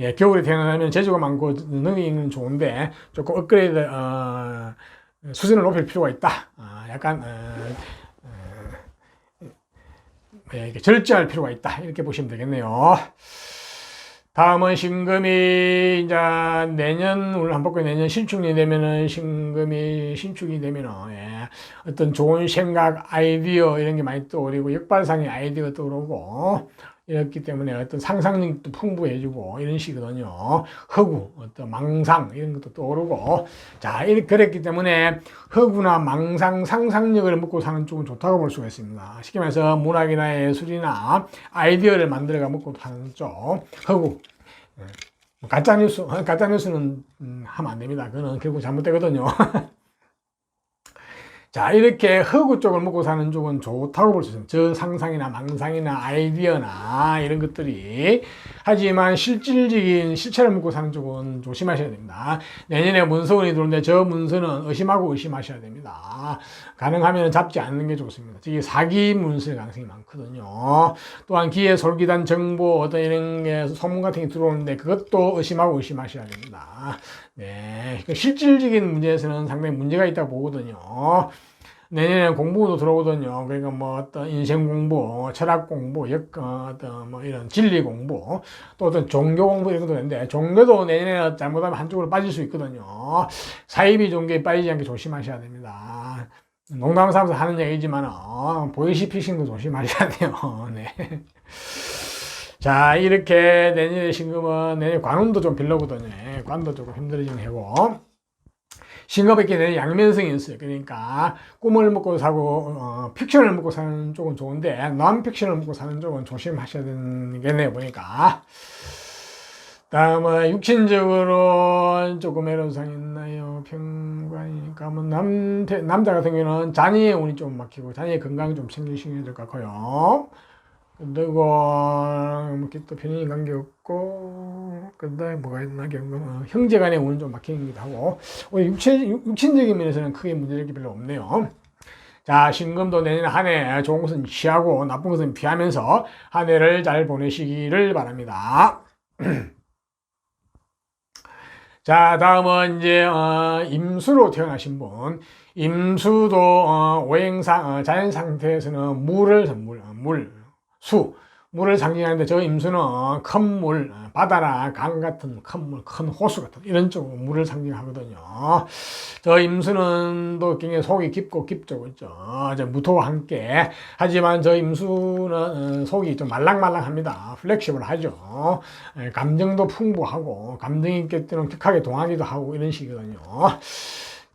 예, 겨울에 태어나면 재주가 많고 능력이 있는 좋은데 조금 업그레이드 수준을 높일 필요가 있다. 약간 이렇게 절제할 필요가 있다. 이렇게 보시면 되겠네요. 다음은 신금이 이제 내년 오늘 한 바퀴 내년 신축이 되면은 신금이 신축이 되면은 어떤 좋은 생각, 아이디어 이런 게 많이 떠오르고 역발상의 아이디어가 떠오르고 이렇기 때문에 어떤 상상력도 풍부해지고 이런 식이거든요. 허구, 어떤 망상 이런 것도 떠오르고 자 그랬기 때문에 허구나 망상, 상상력을 먹고 사는 쪽은 좋다고 볼 수가 있습니다. 쉽게 말해서 문학이나 예술이나 아이디어를 만들어가 먹고 사는 쪽 허구. 가짜뉴스는 하면 안 됩니다. 그거는 결국 잘못되거든요. 자, 이렇게 허구 쪽을 먹고 사는 쪽은 좋다고 볼 수 있습니다. 저 상상이나 망상이나 아이디어나 이런 것들이. 하지만 실질적인 실체를 먹고 사는 쪽은 조심하셔야 됩니다. 내년에 문서운이 들어오는데 저 문서는 의심하고 의심하셔야 됩니다. 가능하면 잡지 않는 게 좋습니다. 특히 사기 문서의 가능성이 많거든요. 또한 기회 솔깃한 정보 어떤 이런 게 소문 같은 게 들어오는데 그것도 의심하고 의심하셔야 됩니다. 네, 실질적인 문제에서는 상당히 문제가 있다고 보거든요. 내년에 공부도 들어오거든요. 그러니까 뭐 어떤 인생 공부, 철학 공부, 어떤 뭐 이런 진리 공부, 또 어떤 종교 공부 이런 것도 있는데, 종교도 내년에 잘못하면 한쪽으로 빠질 수 있거든요. 사이비 종교에 빠지지 않게 조심하셔야 됩니다. 농담 삼아서 하는 얘기지만, 보이시피싱도 조심하셔야 돼요. 네. 자, 이렇게 내년에 신금은 내년 관운도 좀 빌려거든요. 관도 조금 힘들어지는 해고. 신금에게 내년 양면성이 있어요. 그러니까 꿈을 먹고 사고 픽션을 먹고 사는 쪽은 좋은데 non-픽션을 먹고 사는 쪽은 조심하셔야 되겠네요. 보니까. 다음은 육신적으로 조금 애로사항이 있나요? 평관이니까 뭐 남자 같은 경우는 자녀의 운이 좀 막히고 자녀의 건강이 좀 챙기셔야 될 것 같고요. 그리고 또 편인 관계 없고 그다음에 뭐가 있나 형제 간의 운은 좀 막히기도 하고 육신적인 면에서는 크게 문제될 게 별로 없네요. 자, 신금도 내년 한 해 좋은 것은 취하고 나쁜 것은 피하면서 한 해를 잘 보내시기를 바랍니다. 자, 다음은 이제 임수로 태어나신 분. 임수도 오행상 자연 상태에서는 물을 상징하는데 저 임수는 큰 물, 바다나 강 같은 큰 물, 큰 호수 같은 이런 쪽으로 물을 상징하거든요. 저 임수는 또 굉장히 속이 깊고 깊죠, 그죠? 무토와 함께. 하지만 저 임수는 속이 좀 말랑말랑합니다. 플렉시블하죠. 감정도 풍부하고 감정이 있기 때문에 격하게 동하기도 하고 이런 식이거든요.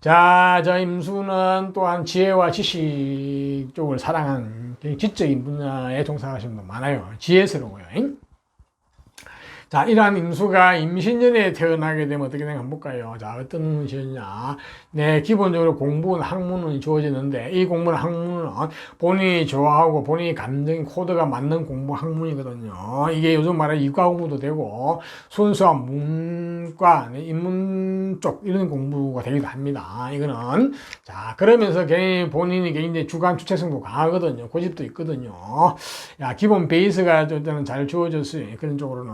자, 저 임수는 또한 지혜와 지식 쪽을 사랑하는 지적인 분야에 종사하시는 분 많아요. 지혜스러워요. 자, 이러한 임수가 임신년에 태어나게 되면 어떻게 되나 한번 볼까요? 자, 어떤 것이냐. 네, 기본적으로 공부는 학문은 주어지는데, 이 공부는 학문은 본인이 좋아하고 본인이 감정이 코드가 맞는 공부 학문이거든요. 이게 요즘 말하는 이과 공부도 되고, 순수한 문과, 인문 쪽, 이런 공부가 되기도 합니다. 이거는. 자, 그러면서 본인이 굉장히 주관 주체성도 강하거든요. 고집도 있거든요. 야, 기본 베이스가 저는 잘 주어졌어요. 그런 쪽으로는.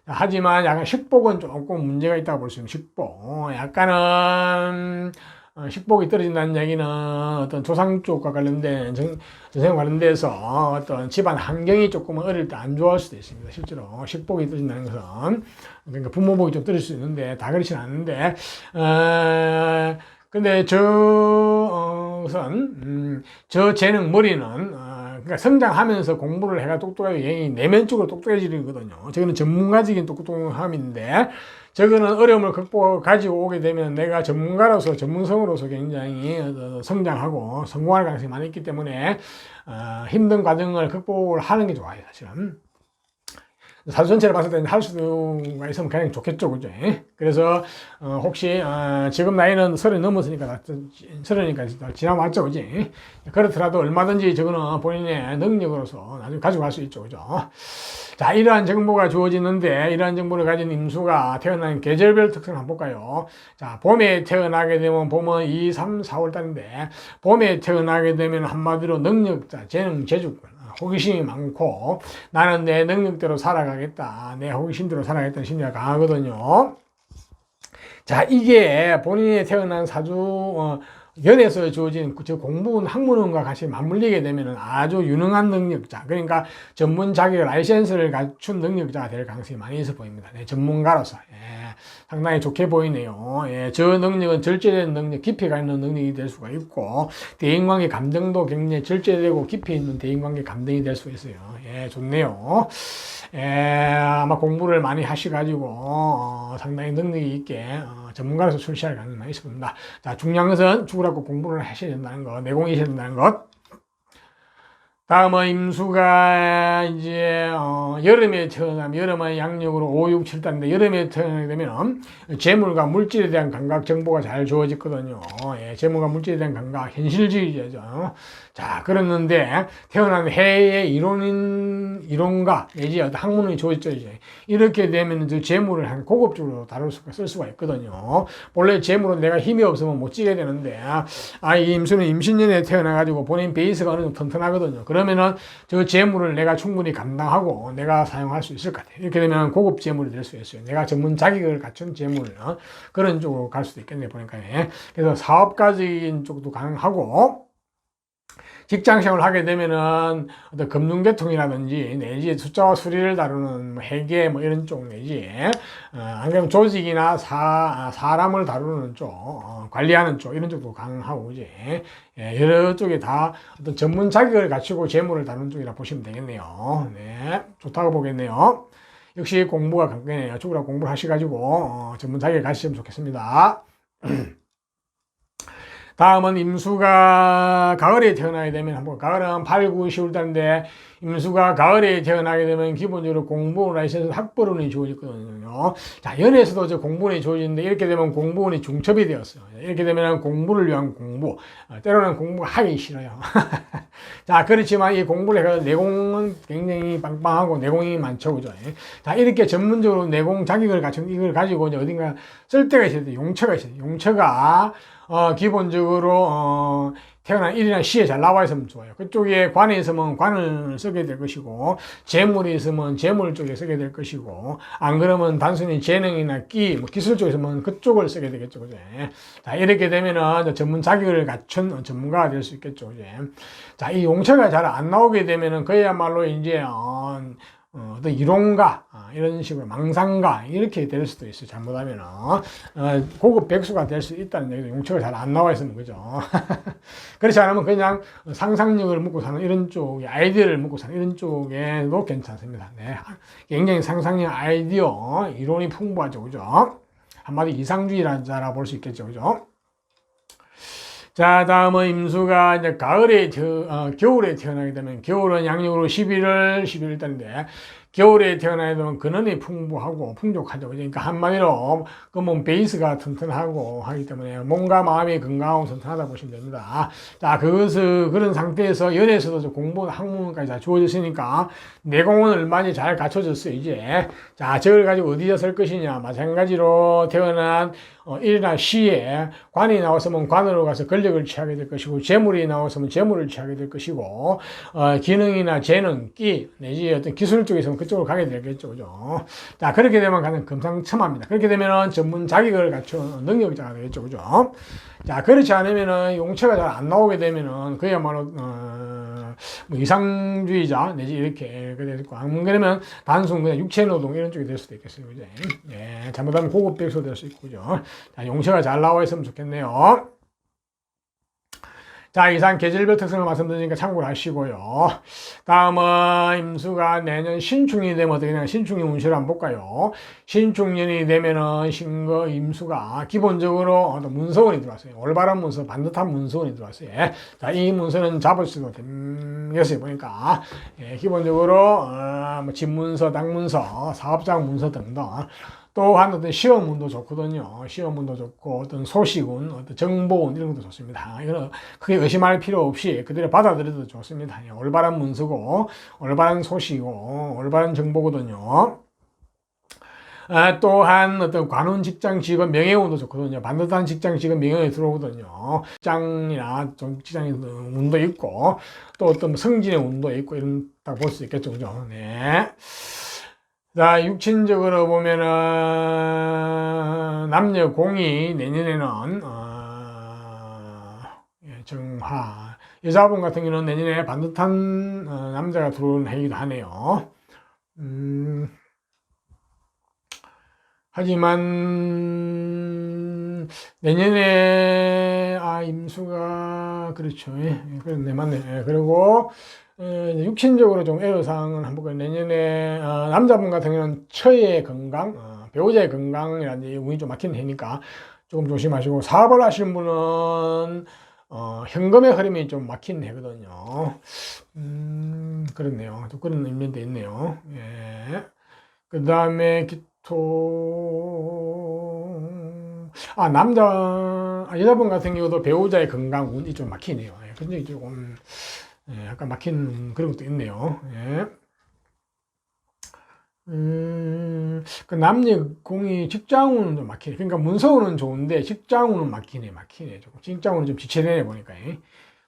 하지만 약간 식복은 조금 문제가 있다고 볼 수 있습니다. 식복. 약간은 식복이 떨어진다는 얘기는 어떤 조상 쪽과 관련된 전생 관련돼서 어떤 집안 환경이 조금 어릴 때 안 좋아할 수도 있습니다. 실제로 식복이 떨어진다는 것은 그러니까 부모복이 좀 떨어질 수 있는데 다 그렇진 않은데 근데 저 재능 머리는 그러니까 성장하면서 공부를 해가 똑똑하게 내면적으로 똑똑해지거든요. 저거는 전문가적인 똑똑함인데 저거는 어려움을 가지고 오게 되면 내가 전문가로서 전문성으로서 굉장히 성장하고 성공할 가능성이 많이 있기 때문에 힘든 과정을 극복을 하는 게 좋아요. 사실은. 사주 전체를 봤을 때는 할 수가 있으면 그냥 좋겠죠, 그죠? 그래서 혹시 지금 나이는 30 넘었으니까 30이니까 지나왔죠, 그지? 그렇더라도 얼마든지 저거는 본인의 능력으로서 나중에 가져갈 수 있죠, 그죠? 자, 이러한 정보가 주어지는데 이러한 정보를 가진 임수가 태어난 계절별 특성을 한번 볼까요? 자, 봄에 태어나게 되면 봄은 2, 3, 4월 달인데 봄에 태어나게 되면 한마디로 능력자, 재능, 재주권, 호기심이 많고 나는 내 능력대로 살아가겠다, 내 호기심대로 살아가겠다는 심리가 강하거든요. 자, 이게 본인이 태어난 사주 연에서 주어진 저 공부운 학문운과 같이 맞물리게 되면 아주 유능한 능력자, 그러니까 전문 자격 라이센스를 갖춘 능력자가 될 가능성이 많이 있어 보입니다. 네, 전문가로서 상당히 좋게 보이네요. 저 능력은 절제된 능력, 깊이가 있는 능력이 될 수가 있고 대인관계 감정도 굉장히 절제되고 깊이 있는 대인관계 감정이 될 수 있어요. 좋네요. 아마 공부를 많이 하셔가지고 상당히 능력이 있게 전문가로서 출시할 가능성이 많이 있습니다. 자, 중요한 것은 죽으라고 공부를 하셔야 된다는 것, 내공이셔야 된다는 것. 다음은 임수가 이제 여름에 태어나면 여름은 양력으로 5, 6, 7달인데 여름에 태어나게 되면 재물과 물질에 대한 감각 정보가 잘 주어지거든요. 재물과 물질에 대한 감각, 현실주의자죠. 자, 그랬는데 태어난 해의 이론가 내지 어떤 학문이 주어졌죠. 이렇게 되면 그 재물을 한 고급적으로 쓸 수가 있거든요. 원래 재물은 내가 힘이 없으면 못 지게 되는데 이 임수는 임신년에 태어나가지고 본인 베이스가 어느 정도 튼튼하거든요. 그러면은 저 재물을 내가 충분히 감당하고 내가 사용할 수 있을 것 같아요. 이렇게 되면 고급 재물이 될 수 있어요. 내가 전문 자격을 갖춘 재물, 그런 쪽으로 갈 수도 있겠네요, 보니까. 그래서 사업가적인 쪽도 가능하고, 직장 생활을 하게 되면은 어떤 금융계통이라든지 내지 숫자와 수리를 다루는 뭐 회계 뭐 이런 쪽 내지 안 그러면 조직이나 사람을 다루는 쪽, 관리하는 쪽 이런 쪽도 가능하고 그지. 여러 쪽에 다 어떤 전문 자격을 갖추고 재무를 다루는 쪽이라 보시면 되겠네요. 네, 좋다고 보겠네요. 역시 공부가 관건이에요. 죽으라 공부를 하셔가지고 전문 자격을 가시면 좋겠습니다. 다음은 임수가 가을에 태어나게 되면 한번 가을은 8, 9, 10월 달인데 임수가 가을에 태어나게 되면 기본적으로 공부운 라이센스 학벌운이 주어지거든요. 자, 연에서도 저 공부운이 주어지는데 이렇게 되면 공부운이 중첩이 되었어요. 이렇게 되면 공부를 위한 공부, 때로는 공부가 하기 싫어요. 자, 그렇지만 이 공부를 해서 내공은 굉장히 빵빵하고 내공이 많죠, 그죠? 자, 이렇게 전문적으로 내공 자격을 갖춘 이걸 가지고 이제 어딘가 쓸 데가 있어야 돼. 용처가 있어요. 용처가 기본적으로 태어난 일이나 시에 잘 나와 있으면 좋아요. 그쪽에 관이 있으면 관을 쓰게 될 것이고 재물이 있으면 재물 쪽에 쓰게 될 것이고 안 그러면 단순히 재능이나 뭐 기술 쪽에 있으면 그쪽을 쓰게 되겠죠. 그죠? 자, 이렇게 되면은 전문 자격을 갖춘 전문가가 될 수 있겠죠. 그죠? 자, 이 용처가 잘 안 나오게 되면은 그야말로 이제 어떤 이론가 이런 식으로 망상가 이렇게 될 수도 있어요. 잘못하면 고급 백수가 될 수 있다는 얘기도 용처가 잘 안 나와 있으면 그죠. 그렇지 않으면 그냥 상상력을 먹고 사는 이런 쪽에 아이디어를 먹고 사는 이런 쪽에도 괜찮습니다. 네. 굉장히 상상력, 아이디어, 이론이 풍부하죠. 그죠. 한마디 이상주의라는 자라 볼 수 있겠죠. 그죠. 자, 다음은 임수가 이제 겨울에 태어나게 되면, 겨울은 양력으로 11월 달인데, 겨울에 태어나게 되면 근원이 풍부하고 풍족하죠. 그러니까 한마디로 그 몸 베이스가 튼튼하고 하기 때문에 몸과 마음이 건강하고 튼튼하다 보시면 됩니다. 자, 그런 상태에서 연에서도 공부 학문까지 다 주어졌으니까 내공은 얼마나 잘 갖춰졌어요, 이제. 자, 저걸 가지고 어디서 쓸 것이냐. 마찬가지로 태어난 일이나 시에 관이 나왔으면 관으로 가서 권력을 취하게 될 것이고, 재물이 나왔으면 재물을 취하게 될 것이고, 기능이나 재능, 끼, 내지 어떤 기술 쪽에서는 그쪽으로 가게 되겠죠. 그죠? 자, 그렇게 되면 가장 금상첨화입니다. 그렇게 되면은 전문 자격을 갖춘 능력자가 되겠죠. 그죠? 자, 그렇지 않으면은 용처가 잘 안 나오게 되면은 그야말로, 뭐 이상주의자, 내지 이렇게, 되겠고, 안 그러면 단순 그냥 육체노동 이런 쪽이 될 수도 있겠어요. 그죠? 예, 잘못하면 고급 백수 될 수 있고, 그죠? 자, 용처가 잘 나와 있으면 좋겠네요. 자, 이상 계절별 특성을 말씀드리니까 참고를 하시고요. 다음은 임수가 내년 신축년이 되면 어떻게 되냐. 신축년 운세를 한번 볼까요? 신축년이 되면은 신거 임수가 기본적으로 문서운이 들어왔어요. 올바른 문서, 반듯한 문서운이 들어왔어요. 자, 이 문서는 잡을 수도 되겠어요. 보니까. 예, 기본적으로, 뭐 집문서, 당문서, 사업장 문서 등등. 또한 어떤 시험운도 좋거든요. 시험운도 좋고 어떤 소식운, 어떤 정보운 이런 것도 좋습니다. 이거는 크게 의심할 필요 없이 그대로 받아들여도 좋습니다. 올바른 문서고 올바른 소식이고 올바른 정보거든요. 또한 어떤 관운 직장 직업 명예운도 좋거든요. 반듯한 직장 직업 명예에 들어오거든요. 직장이나 좀 직장의 운도 있고 또 어떤 성진의 운도 있고 이런 딱 볼 수 있겠죠. 그죠? 네. 자, 육친적으로 보면은, 남녀 공이 내년에는, 정화. 여자분 같은 경우는 내년에 반듯한, 남자가 들어오는 해이기도 하네요. 하지만, 내년에, 임수가, 그렇죠. 예, 그렇네, 맞네. 예, 그리고, 육신적으로 좀 애로사항은 한번 볼까요? 내년에 남자분 같은 경우는 처의 건강, 배우자의 건강이라든지 운이 좀 막히는 해니까 조금 조심하시고, 사업을 하시는 분은 현금의 흐름이 좀 막힌 해거든요. 그렇네요. 또 그런 의미도 있네요. 예. 그 다음에 여자분 같은 경우도 배우자의 건강 운이 좀 막히네요. 예. 굉장히 조금 예, 약간 막힌 그런 것도 있네요. 예. 그 남녀 공이 직장운은 좀 막히네. 그러니까 문서운은 좋은데 직장운은 막히네. 조금 직장운은 좀 지체되네 보니까. 예.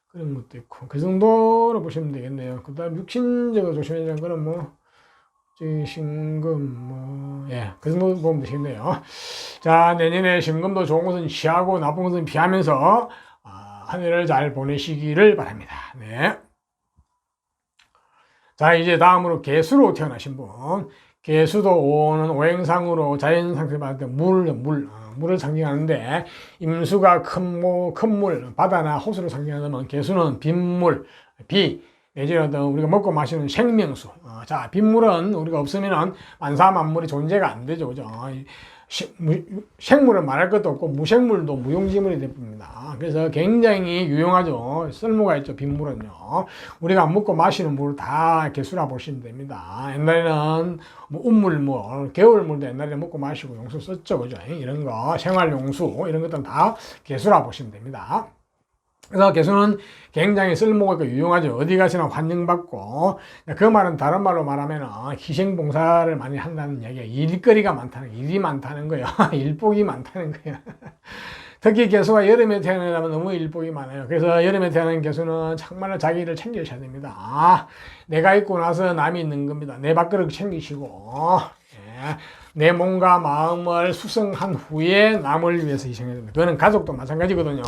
그런 것도 있고. 그 정도로 보시면 되겠네요. 그 다음 육신적으로 조심해야 되는 거는 뭐, 신금, 예. 그 정도 보면 되겠네요. 자, 내년에 신금도 좋은 것은 시하고 나쁜 것은 피하면서, 한 해를 잘 보내시기를 바랍니다. 네. 자, 이제 다음으로 개수로 태어나신 분. 개수도 오는 오행상으로 자연 상태를 봤을 때 물을 상징하는데, 임수가 큰 물, 바다나 호수를 상징하면 개수는 빗물, 비, 내지는 우리가 먹고 마시는 생명수. 자, 빗물은 우리가 없으면 만사만물이 존재가 안 되죠. 그죠? 생물을 말할 것도 없고 무생물도 무용지물이 됩니다. 그래서 굉장히 유용하죠. 쓸모가 있죠. 빗물은요. 우리가 먹고 마시는 물을 다 개수라 보시면 됩니다. 옛날에는 뭐 운물물, 겨울물도 옛날에 먹고 마시고 용수 썼죠. 그죠? 이런 거 생활용수 이런 것들은 다 개수라 보시면 됩니다. 그래서 개수는 굉장히 쓸모가 있고 유용하죠. 어디 가시나 환영받고, 그 말은 다른 말로 말하면 희생봉사를 많이 한다는 얘기예요. 일거리가 많다는, 일이 많다는 거예요. 일복이 많다는 거예요. 특히 개수가 여름에 태어나면 너무 일복이 많아요. 그래서 여름에 태어난 개수는 정말로 자기를 챙기셔야 됩니다. 내가 있고 나서 남이 있는 겁니다. 내 밥그릇 챙기시고, 예. 내 몸과 마음을 수성한 후에 남을 위해서 희생해야 됩니다. 그거는 가족도 마찬가지거든요.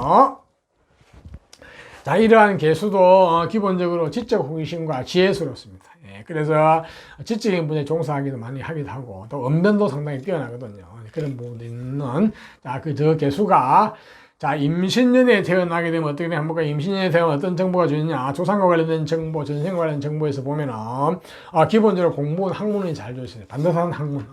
자, 이러한 개수도 기본적으로 지적 호기심과 지혜스럽습니다. 예, 그래서 지적인 분야에 종사하기도 많이 하기도 하고, 또 언변도 상당히 뛰어나거든요. 그런 부분도 있는, 자, 저 개수가, 자, 임신년에 태어나게 되면 어떻게 되냐, 한번 임신년에 태어나면 어떤 정보가 주느냐, 조상과 관련된 정보, 전생과 관련된 정보에서 보면은, 기본적으로 공부는 학문이 잘 주시네요. 반듯한 학문.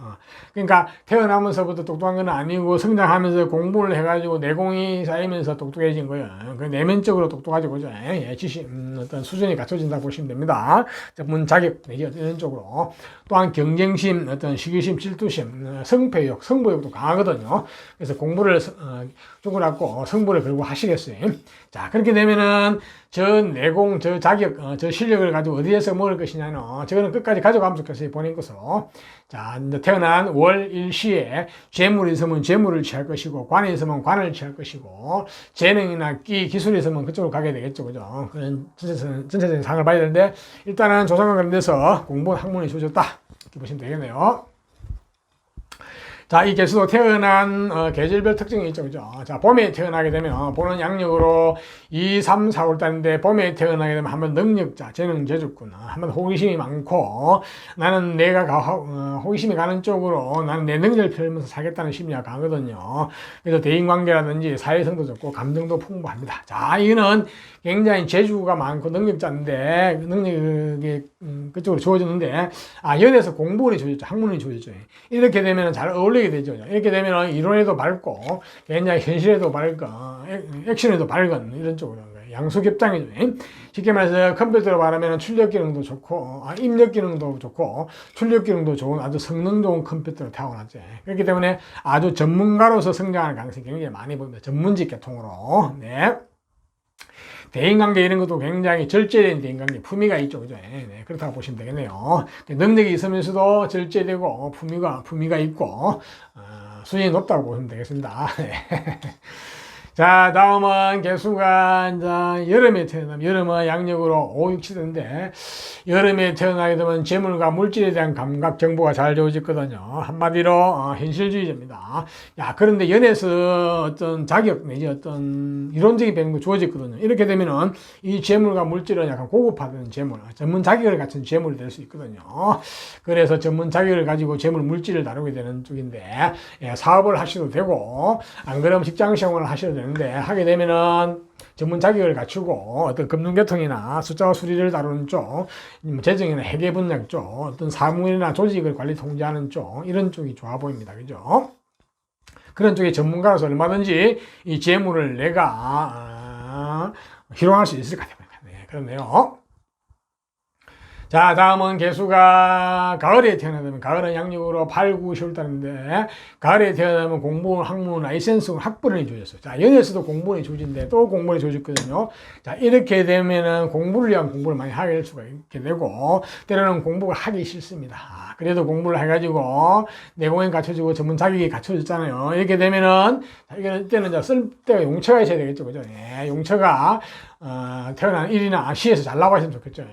그러니까 태어나면서부터 똑똑한 건 아니고 성장하면서 공부를 해가지고 내공이 쌓이면서 똑똑해진 거예요. 그 내면적으로 똑똑하죠. 그죠? 예, 지식, 어떤 수준이 갖춰진다 보시면 됩니다. 문 자격, 이런 쪽으로. 또한 경쟁심, 어떤 시기심, 질투심, 성패욕, 승부욕도 강하거든요. 그래서 공부를, 쪼그랗고 승부를 걸고 하시겠어요. 자, 그렇게 되면은 저 내공, 저 자격, 저 실력을 가지고 어디에서 먹을 것이냐는 저거는 끝까지 가져가면서 것이 본인 것으로. 자, 이제 태어난 월 일시에 재물이 있으면 재물을 취할 것이고, 관이 있으면 관을 취할 것이고, 재능이나 기술이 있으면 그쪽으로 가게 되겠죠. 그죠? 그런 전체적인 상을 봐야 되는데, 일단은 조상과 관련돼서 공부 학문이 주어졌다. 이렇게 보시면 되겠네요. 자, 이 개수도 태어난 계절별 특징이 있죠. 그죠? 자, 봄에 태어나게 되면 보는 양력으로 2, 3, 4월 달인데 봄에 태어나게 되면 한번 능력자, 재능, 재주꾼, 한번 호기심이 많고 나는 내가 호기심이 가는 쪽으로 나는 내 능력을 펴면서 살겠다는 심리가 강하거든요. 그래서 대인관계라든지 사회성도 좋고 감정도 풍부합니다. 자, 이거는 굉장히 재주가 많고 능력자인데 능력이 그쪽으로 주어졌는데 연에서 공부원이 주어졌죠. 학문이 주어졌죠. 이렇게 되면 잘 어울리게 되죠. 이렇게 되면 이론에도 밝고 굉장히 현실에도 밝고 액션에도 밝은 이런 쪽으로 양수겹장이죠. 쉽게 말해서 컴퓨터로 말하면 출력 기능도 좋고 입력 기능도 좋고 출력 기능도 좋은 아주 성능 좋은 컴퓨터로 타고났죠. 그렇기 때문에 아주 전문가로서 성장할 가능성이 굉장히 많이 보입니다. 전문직 계통으로. 네. 대인관계 이런 것도 굉장히 절제된 대인관계, 품위가 있죠. 그죠? 네, 그렇다고 보시면 되겠네요. 능력이 있으면서도 절제되고, 품위가 있고, 수준이 높다고 보시면 되겠습니다. 네. 자, 다음은 개수가 이제 여름에 태어나면, 여름은 양력으로 5, 6, 7인데, 여름에 태어나게 되면 재물과 물질에 대한 감각 정보가 잘 주어지거든요. 한마디로 현실주의자입니다. 야, 그런데 연에서 어떤 자격 내지 어떤 이론적인 배움이 주어졌거든요. 이렇게 되면은 이 재물과 물질은 약간 고급화된 재물, 전문 자격을 갖춘 재물이 될 수 있거든요. 그래서 전문 자격을 가지고 재물, 물질을 다루게 되는 쪽인데, 사업을 하셔도 되고, 안 그러면 직장 생활을 하셔도 되는데, 하게 되면은 전문 자격을 갖추고 어떤 금융계통이나 숫자와 수리를 다루는 쪽, 재정이나 회계 분야 쪽, 어떤 사무이나 조직을 관리 통제하는 쪽, 이런 쪽이 좋아 보입니다. 그죠? 그런 쪽의 전문가로서 얼마든지 이 재물을 내가 희롱할 수 있을 것 같아요. 네, 그렇네요. 자, 다음은 개수가 가을에 태어나면, 가을은 양력으로 8, 9, 10월달인데, 가을에 태어나면 공무원, 학문, 라이센스, 학부론이 주어졌어요. 자, 연에서도 공무원이 주어진데, 또 공무원이 주어졌거든요. 자, 이렇게 되면은 공부를 위한 공부를 많이 하게 될 수가 있게 되고, 때로는 공부가 하기 싫습니다. 그래도 공부를 해가지고, 내공이 갖춰지고, 전문 자격이 갖춰졌잖아요. 이렇게 되면은, 이때는 이제 쓸 때가 용처가 있어야 되겠죠. 그죠? 네, 용처가, 태어난 일이나 시에서 잘 나와 있으면 좋겠죠.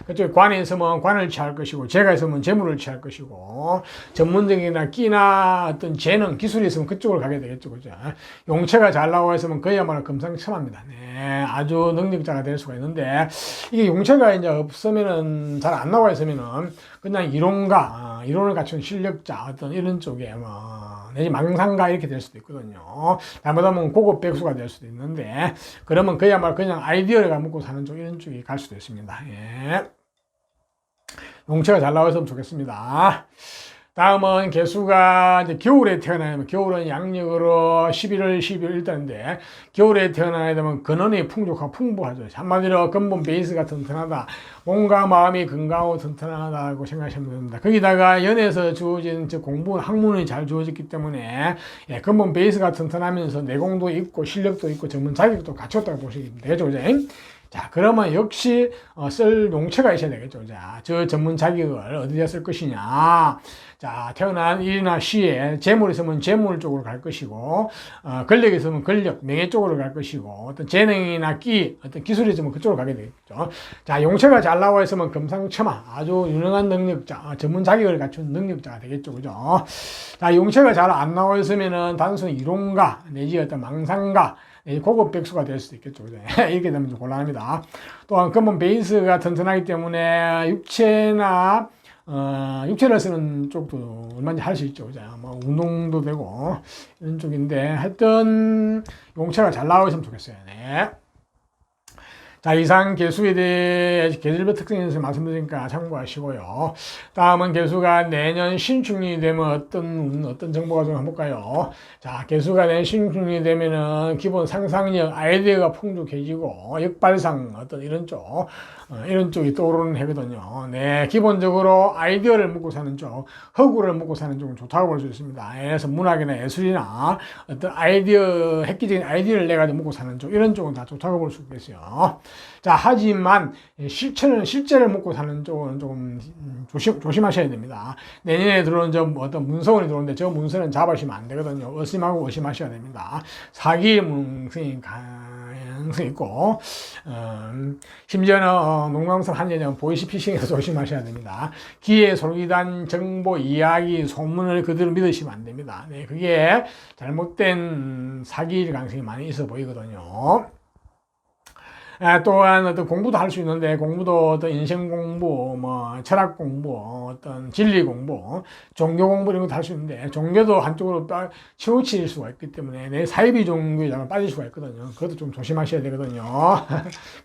그쪽에 관에 있으면 관을 취할 것이고, 재가 있으면 재물을 취할 것이고, 전문적이나 끼나 어떤 재능, 기술이 있으면 그쪽으로 가게 되겠죠. 그죠? 용체가 잘 나와 있으면 그야말로 금상첨화입니다. 네, 아주 능력자가 될 수가 있는데, 이게 용체가 이제 없으면은, 잘 안 나와 있으면은, 그냥 이론을 갖춘 실력자, 어떤 이런 쪽에 내지 망상가 이렇게 될 수도 있거든요. 잘못하면 고급 백수가 될 수도 있는데, 그러면 그야말로 그냥 아이디어를 먹고 사는 쪽, 이런 쪽이 갈 수도 있습니다. 예. 용체가 잘 나왔으면 좋겠습니다. 다음은 개수가 이제 겨울에 태어나면, 겨울은 양력으로 11월, 12월 1달인데, 겨울에 태어나게 되면 근원이 풍족하고 풍부하죠. 한마디로 근본 베이스가 튼튼하다. 몸과 마음이 건강하고 튼튼하다고 생각하시면 됩니다. 거기다가 연에서 주어진 공부, 학문이 잘 주어졌기 때문에, 근본 베이스가 튼튼하면서 내공도 있고, 실력도 있고, 전문 자격도 갖췄다고 보시면 되겠죠. 그죠? 자, 그러면 역시 쓸 용처가 있어야 되겠죠. 자, 저 전문 자격을 어디다 쓸 것이냐. 자, 태어난 일이나 시에 재물이 있으면 재물 쪽으로 갈 것이고, 권력이 있으면 권력, 명예 쪽으로 갈 것이고, 어떤 재능이나 어떤 기술이 있으면 그쪽으로 가게 되겠죠. 자, 용처가 잘 나와 있으면 금상첨화, 아주 유능한 능력자, 전문 자격을 갖춘 능력자가 되겠죠. 그죠? 자, 용처가 잘 안 나와 있으면은 단순히 이론가, 내지 어떤 망상가, 고급 백수가 될 수도 있겠죠. 이렇게 되면 좀 곤란합니다. 또한 근본 베이스가 튼튼하기 때문에 육체를 쓰는 쪽도 얼마든지 할 수 있죠. 운동도 되고, 이런 쪽인데, 하여튼, 용체가 잘 나와 있으면 좋겠어요. 네. 자, 이상 개수에 대해 계절별 특성에 대해서 말씀드리니까 참고하시고요. 다음은 개수가 내년 신축년이 되면 어떤 정보가 좀 한번 볼까요? 자, 개수가 내년 신축년이 되면은 기본 상상력, 아이디어가 풍족해지고, 역발상, 어떤 이런 쪽이 떠오르는 해거든요. 네, 기본적으로 아이디어를 먹고 사는 쪽, 허구를 먹고 사는 쪽은 좋다고 볼 수 있습니다. 그래서 문학이나 예술이나 어떤 획기적인 아이디어를 내가지고 먹고 사는 쪽, 이런 쪽은 다 좋다고 볼 수 있겠어요. 자, 하지만 실제를 먹고 사는 쪽은 조금 조심하셔야 됩니다. 내년에 들어오는 어떤 문서원이 들어오는데 저 문서는 잡으시면 안 되거든요. 의심하셔야 됩니다. 사기 문성이 가능성이 있고, 심지어는 농담성 한예정 보이스피싱에서 조심하셔야 됩니다. 기회, 솔깃한 정보, 이야기, 소문을 그대로 믿으시면 안 됩니다. 네, 그게 잘못된 사기일 가능성이 많이 있어 보이거든요. 또한 어떤 공부도 할 수 있는데 공부도 어떤 인생 공부, 뭐 철학 공부, 어떤 진리 공부, 종교 공부 이런 것도 할 수 있는데 종교도 한쪽으로 치우칠 수가 있기 때문에 내 사이비 종교에 빠질 수가 있거든요. 그것도 좀 조심하셔야 되거든요.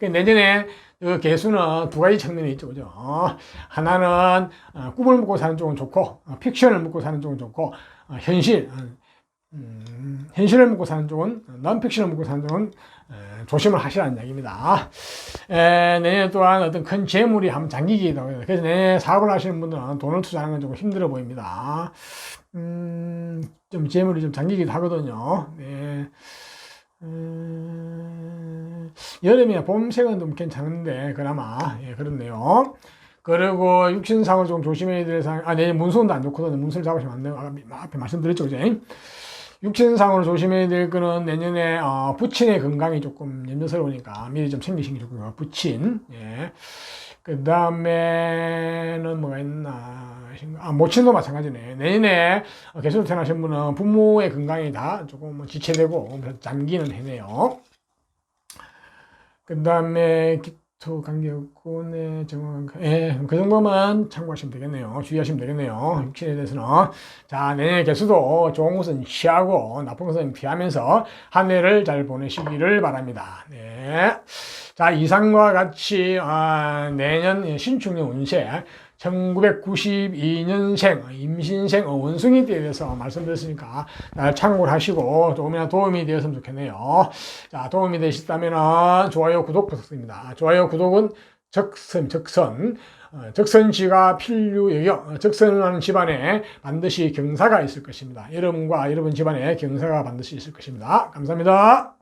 내년에 그 개수는 두 가지 측면이 있죠, 그죠? 하나는 꿈을 먹고 사는 쪽은 좋고, 픽션을 먹고 사는 쪽은 좋고, 현실을 먹고 사는 쪽은, 넌픽션을 먹고 사는 쪽은 조심을 하시라는 이야기입니다. 내년 또한 어떤 큰 재물이 한번 잠기기도 하고요. 그래서 내년에 사업을 하시는 분들은 돈을 투자하는 건 조금 힘들어 보입니다. 좀 재물이 좀 잠기기도 하거든요. 네. 여름이나 봄색은 좀 괜찮은데 그나마 그렇네요. 그리고 육신상을 좀 조심해야 될 상황. 내년 문손도 안 좋거든요. 문서를 잡으시면 안 돼요. 앞에 말씀드렸죠, 그죠? 육신상으로 조심해야 될 거는 내년에 부친의 건강이 조금 염려스러우니까 미리 좀 챙기시는 게 좋고요. 부친. 그 다음에는 뭐가 있나? 모친도 마찬가지네. 내년에 개수로 태어나신 분은 부모의 건강이 다 조금 지체되고 잠기는 해네요. 그 다음에 기토 관계없고, 네, 정확한, 그 정도만 참고하시면 되겠네요. 주의하시면 되겠네요. 육신에 대해서는. 자, 내년에 개수도 좋은 것은 취하고, 나쁜 것은 피하면서 한 해를 잘 보내시기를 바랍니다. 네. 자, 이상과 같이, 내년 신축년 운세, 1992년생 임신생 원숭이 띠에 대해서 말씀드렸으니까 참고를 하시고 조금이나 도움이 되었으면 좋겠네요. 자, 도움이 되셨다면 좋아요, 구독 부탁드립니다. 좋아요, 구독은 적선지가 필요해요. 적선을 하는 집안에 반드시 경사가 있을 것입니다. 여러분과 여러분 집안에 경사가 반드시 있을 것입니다. 감사합니다.